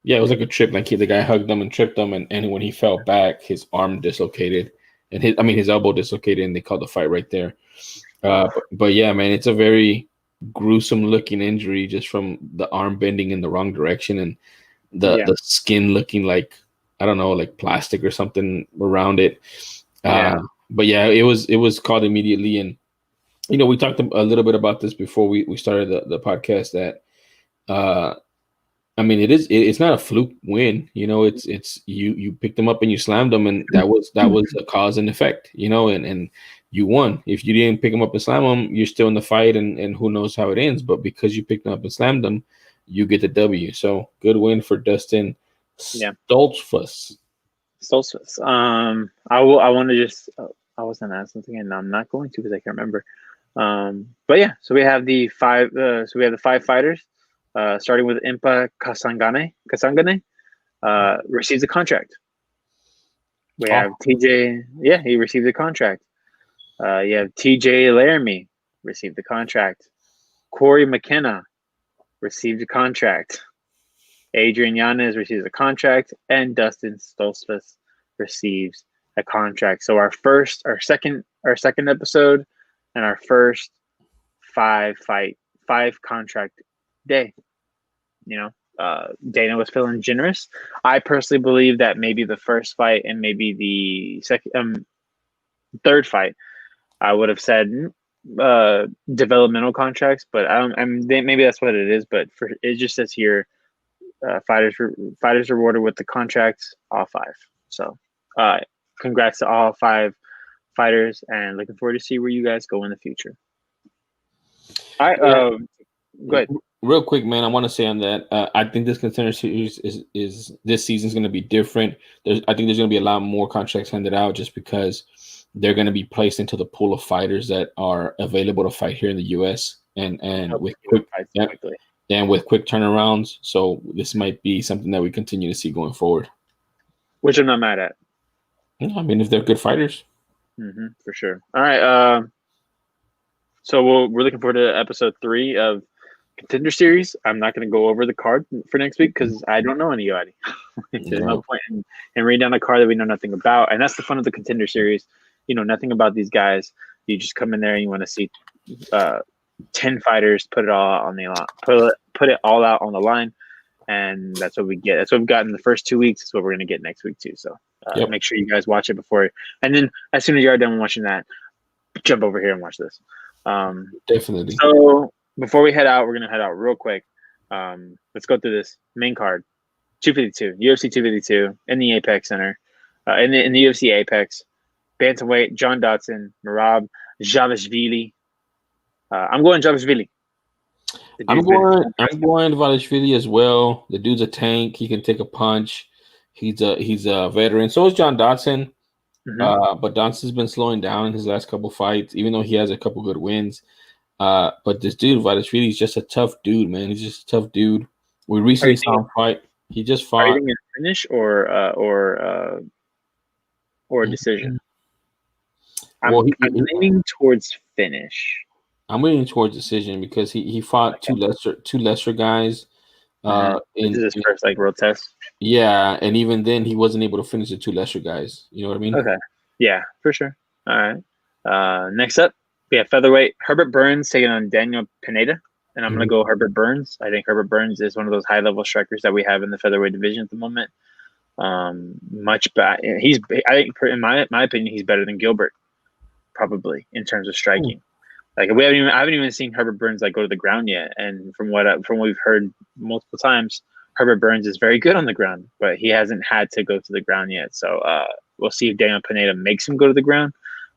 was like a trip. Like, the guy hugged him and tripped him, and when he fell back, his arm dislocated, and his elbow dislocated, and they called the fight right there. But yeah, man, it's a very gruesome looking injury just from the arm bending in the wrong direction and the skin looking like, I don't know, like plastic or something around it. But yeah, it was called immediately. And we talked a little bit about this before we started the podcast, that I mean, it's not a fluke win. It's you picked them up and you slammed them, and that was a cause and effect. And you won. If you didn't pick them up and slam them, you're still in the fight, and who knows how it ends. But because you picked them up and slammed them, you get the W. So good win for Dustin Stoltzfus. I want to just I wasn't asked something, and I'm not going to because I can't remember. But yeah, so we have the five. So we have the five fighters, starting with Impa Kasangane. Kasangane receives a contract. We have TJ. Yeah, he received a contract. You have TJ Laramie received the contract. Corey McKenna received a contract. Adrian Yanez receives a contract, and Dustin Stoltzfus receives a contract. So our second episode, and our first five contract day. Dana was feeling generous. I personally believe that maybe the first fight and maybe the third fight, I would have said developmental contracts, but maybe that's what it is. But it just says here, fighters rewarded with the contracts, all five. So, congrats to all five fighters, and looking forward to see where you guys go in the future. All right, go ahead. Real quick, man, I want to say on that, I think this Contender Series is this season is going to be different. I think there's going to be a lot more contracts handed out just because they're going to be placed into the pool of fighters that are available to fight here in the U.S. and with quick turnarounds. So this might be something that we continue to see going forward. Which I'm not mad at. I mean, if they're good fighters. For sure. All right. So we're looking forward to episode 3 of Contender Series. I'm not going to go over the card for next week because I don't know anybody. There's no point in reading down a card that we know nothing about. And that's the fun of the Contender Series. You know nothing about these guys. You just come in there and you want to see 10 fighters put it all out on the line, put it all out on the line, and that's what we get. That's what we've gotten the first 2 weeks. That's what we're going to get next week too. So make sure you guys watch it before, and then as soon as you are done watching that, jump over here and watch this. Definitely. So before we head out, we're going to head out real quick. Let's go through this main card. 252, UFC 252 in the Apex Center, in the UFC Apex. Bantamweight, John Dodson, Merab Javashvili. I'm going Javashvili. I'm going Javashvili as well. The dude's a tank. He can take a punch. He's a veteran. So is John Dodson. But Dodson's been slowing down in his last couple fights, even though he has a couple good wins. But this dude, Vadashvili, is just a tough dude, man. He's just a tough dude. We recently saw him fight. He just fought. Are you thinking finish or decision? I'm leaning towards finish. I'm leaning towards decision because he fought two lesser guys. This is his first world test. Yeah, and even then he wasn't able to finish the two lesser guys. You know what I mean? Okay. Yeah, for sure. All right. Next up, we have featherweight Herbert Burns taking on Daniel Pineda, and I'm going to go Herbert Burns. I think Herbert Burns is one of those high level strikers that we have in the featherweight division at the moment. Much better. I think, in my opinion, he's better than Gilbert, probably in terms of striking. I haven't even seen Herbert Burns go to the ground yet. And from what we've heard multiple times, Herbert Burns is very good on the ground, but he hasn't had to go to the ground yet. So we'll see if Daniel Pineda makes him go to the ground.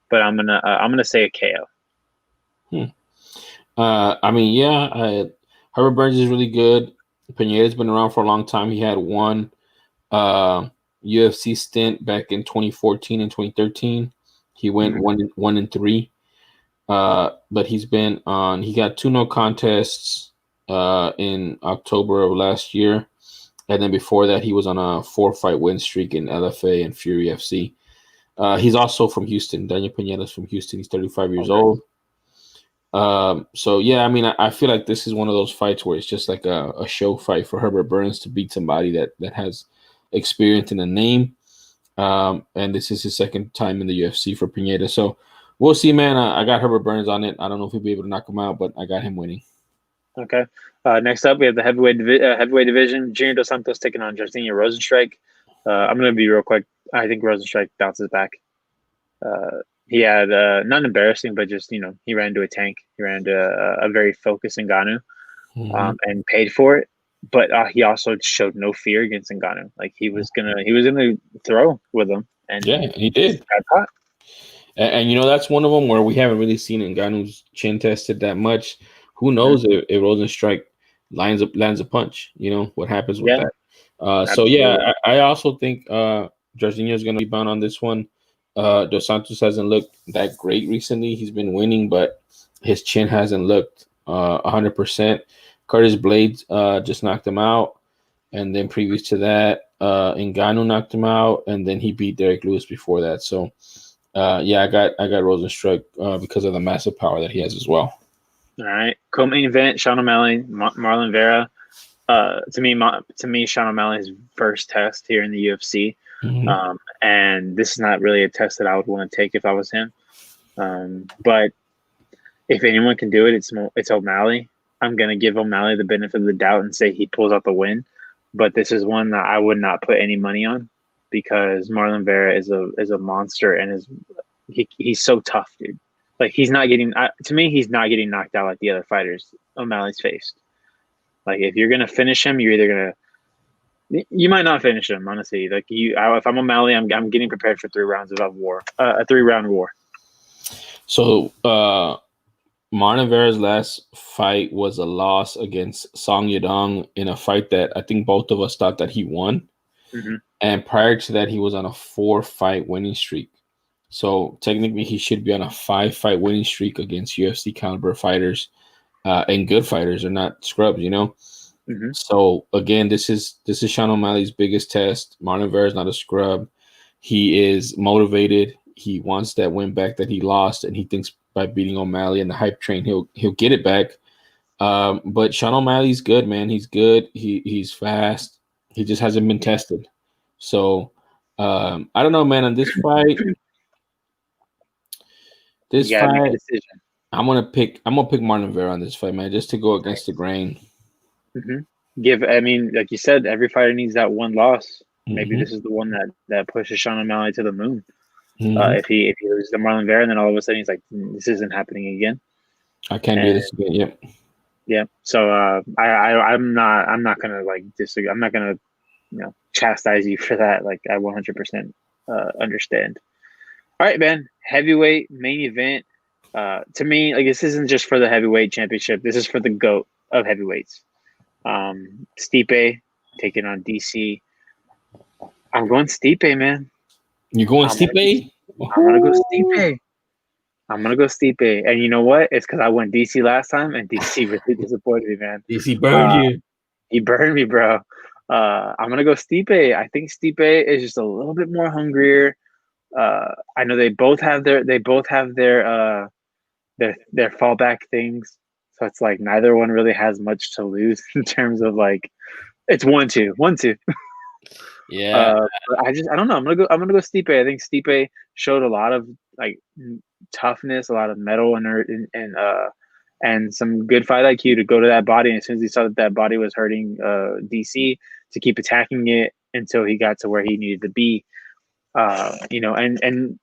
But I'm gonna say a KO. Herbert Burns is really good. Pineda's been around for a long time. He had one UFC stint back in 2014 and 2013. He went 1-3. But he's been on. He got 2 no contests in October of last year, and then before that, he was on a 4-fight win streak in LFA and Fury FC. He's also from Houston. Daniel Pineda's from Houston. He's 35 years old. So yeah, I mean, I feel like this is one of those fights where it's just like a show fight for Herbert Burns to beat somebody that has experience in a name. And this is his second time in the UFC for Pineda. So we'll see, man. I got Herbert Burns on it. I don't know if he'll be able to knock him out, but I got him winning. Okay. Next up, we have the heavyweight division. Junior Dos Santos taking on Jairzinho Rozenstruik. I'm going to be real quick. I think Rozenstruik bounces back. He had not embarrassing, but just he ran into a tank. He ran into a very focused Ngannou, and paid for it. But he also showed no fear against Ngannou. He was gonna throw with him, and he did. Got caught. And that's one of them where we haven't really seen Ngannou's chin tested that much. Who knows if Rozenstruik lands a punch? What happens with that? So yeah, I also think Jairzinho is going to rebound on this one. Dos Santos hasn't looked that great recently. He's been winning, but his chin hasn't looked 100%. Curtis Blades just knocked him out, and then previous to that, Ngannou knocked him out, and then he beat Derek Lewis before that. So, yeah, I got Rosenstruck because of the massive power that he has as well. All right, co-main event: Sean O'Malley, Marlon Vera. To me, Sean O'Malley's first test here in the UFC, and this is not really a test that I would want to take if I was him. But if anyone can do it, it's O'Malley. I'm gonna give O'Malley the benefit of the doubt and say he pulls out the win. But this is one that I would not put any money on because Marlon Vera is a monster and he's so tough, dude. Like he's not getting he's not getting knocked out like the other fighters O'Malley's faced. Like if you're gonna finish him, you might not finish him, honestly. Like if I'm O'Malley, I'm getting prepared for 3 rounds of war, a 3-round war. So Marlon Vera's last fight was a loss against Song Yadong in a fight that I think both of us thought that he won. Mm-hmm. And prior to that, he was on a 4-fight winning streak. So technically, he should be on a 5-fight winning streak against UFC caliber fighters and good fighters, or not scrubs, you know. Mm-hmm. So again, this is Sean O'Malley's biggest test. Marlon Vera is not a scrub. He is motivated. He wants that win back that he lost, and he thinks by beating O'Malley and the hype train, he'll get it back. But Sean O'Malley's good, man. He's good. He's fast. He just hasn't been tested. So I don't know, man. On this fight. I'm gonna pick Marlon Vera on this fight, man, just to go against the grain. Mm-hmm. Like you said, every fighter needs that one loss. Maybe this is the one that pushes Sean O'Malley to the moon. If he loses to Marlon Vera, and then all of a sudden he's like, this isn't happening again. I can't do this again. Yep. Yeah. So I'm not gonna like disagree. I'm not gonna chastise you for that. Like I 100% understand. All right, man. Heavyweight main event. To me, like this isn't just for the heavyweight championship. This is for the GOAT of heavyweights. Stipe taking on DC. I'm going Stipe, man. You're going Stipe? I'm gonna go Stipe. I'm gonna go Stipe. And you know what? It's because I went DC last time, and DC really disappointed me, man. DC burned you. He burned me, bro. I'm gonna go Stipe. I think Stipe is just a little bit more hungrier. I know they both have their fallback things. So it's like neither one really has much to lose in terms of like it's 1-2. Yeah. I don't know. I'm gonna go Stipe. I think Stipe showed a lot of like toughness, a lot of mettle and some good fight IQ to go to that body. And as soon as he saw that body was hurting DC, to keep attacking it until he got to where he needed to be. And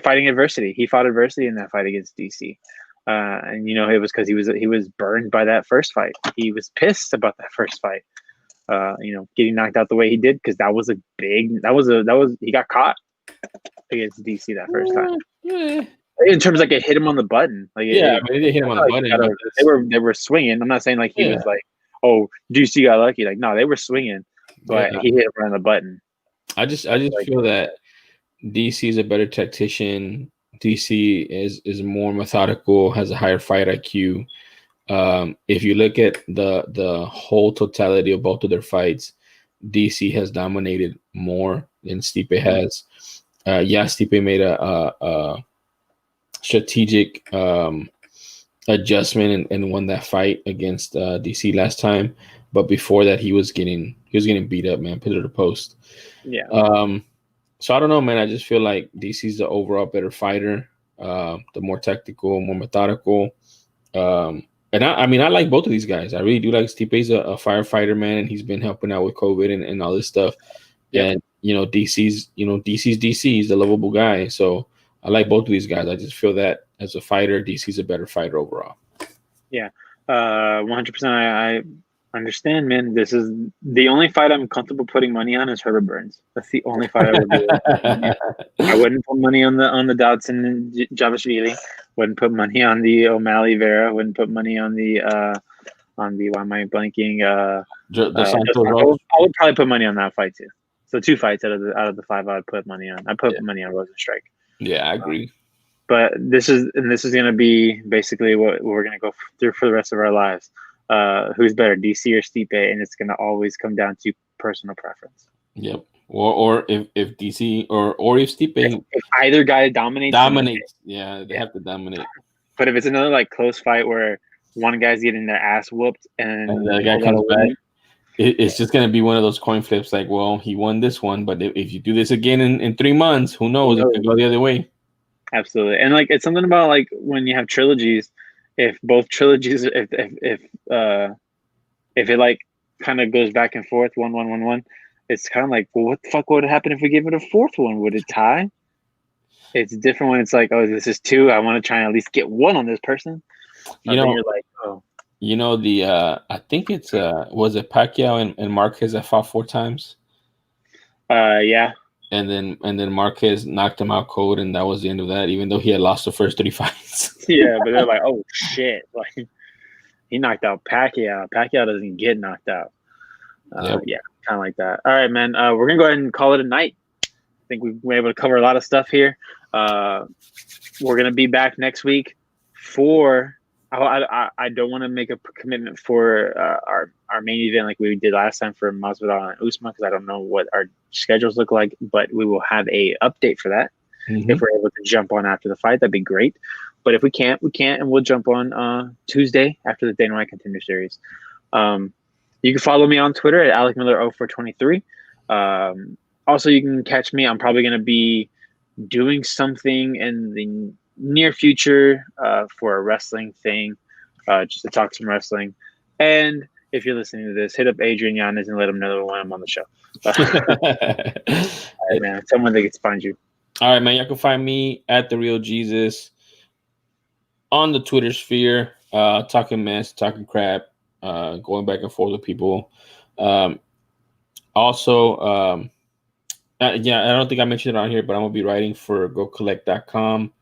fighting adversity. He fought adversity in that fight against DC. And it was because he was burned by that first fight. He was pissed about that first fight. Getting knocked out the way he did because he got caught against DC that first time. In terms of like it hit him on the button. Like they hit him on the button. They were swinging. I'm not saying like he was like, oh, DC got lucky. Like no, they were swinging, but he hit him on the button. I just feel that DC is a better tactician. DC is more methodical, has a higher fight IQ. If you look at the whole totality of both of their fights, DC has dominated more than Stipe has. Stipe made a strategic adjustment and won that fight against DC last time. But before that, he was getting beat up, man, pillar to post. Yeah. So I don't know, man. I just feel like DC's the overall better fighter, the more tactical, more methodical. And I like both of these guys. I really do like Stipe's a firefighter, man, and he's been helping out with COVID and all this stuff. Yeah. And DC's DC. He's the lovable guy. So I like both of these guys. I just feel that as a fighter, DC's a better fighter overall. Yeah, 100%. I understand, man. This is the only fight I'm comfortable putting money on is Herbert Burns. That's the only fight I would do. I wouldn't put money on the Dodson and Javashvili. Wouldn't put money on the O'Malley Vera. Wouldn't put money on the why am I blanking? I would probably put money on that fight too. So 2 fights out of the 5 I would put money on. I put money on Rosenstrike. Yeah, I agree. But this is going to be basically what we're going to go through for the rest of our lives. Who's better, DC or Stipe? And it's going to always come down to personal preference. Yep. Or if DC or if Stipe if either guy dominates, yeah, they have to dominate. But if it's another like close fight where one guy's getting their ass whooped and the guy comes back, it's just gonna be one of those coin flips. Like, well, he won this one, but if you do this again in 3 months, who knows? It could go the other way. Absolutely, and like it's something about like when you have trilogies. If both trilogies, if it like kind of goes back and forth, 1-1-1-1, it's kind of like, well, what the fuck would happen if we give it a fourth one? Would it tie? It's different when it's like, oh, this is 2. I want to try and at least get 1 on this person. You know, you're like, oh, you know the I think it's was it Pacquiao and Marquez that fought 4 times? Yeah. And then Marquez knocked him out cold, and that was the end of that. Even though he had lost the first 3 fights. Yeah, but they're like, oh shit, like he knocked out Pacquiao. Pacquiao doesn't get knocked out. Yep. Yeah, kind of like that. All right, man. We're gonna go ahead and call it a night. I think we were able to cover a lot of stuff here. We're gonna be back next week for. I don't want to make a commitment for our main event like we did last time for Masvidal and Usman because I don't know what our schedules look like, but we will have a update for that. Mm-hmm. If we're able to jump on after the fight, that'd be great. But if we can't, and we'll jump on Tuesday after the Dana White Contender Series. You can follow me on Twitter at AlecMiller0423. Also, you can catch me. I'm probably going to be doing something in the near future for a wrestling thing, just to talk some wrestling. And if you're listening to this, hit up Adrian Yanez and let him know when I'm on the show. All right, man. Tell me where they can find you. All right, man. You can find me at The Real Jesus on the Twitter sphere, talking mess, talking crap, going back and forth with people. Also, I don't think I mentioned it on here, but I'm going to be writing for GoCollect.com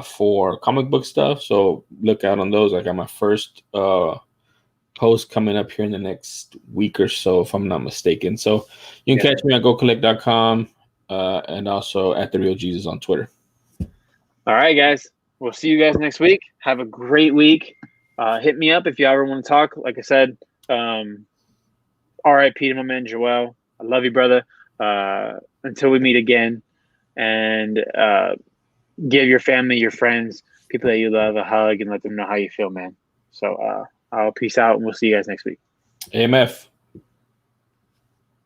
for comic book stuff. So look out on those. I got my first post coming up here in the next week or so, if I'm not mistaken. So you can catch me at GoCollect.com and also at The Real Jesus on Twitter. All right, guys. We'll see you guys next week. Have a great week. Hit me up if you ever want to talk. Like I said, R.I.P. to my man Joel. I love you, brother. Until we meet again. And give your family, your friends, people that you love a hug and let them know how you feel, man. So I'll peace out and we'll see you guys next week. AMF.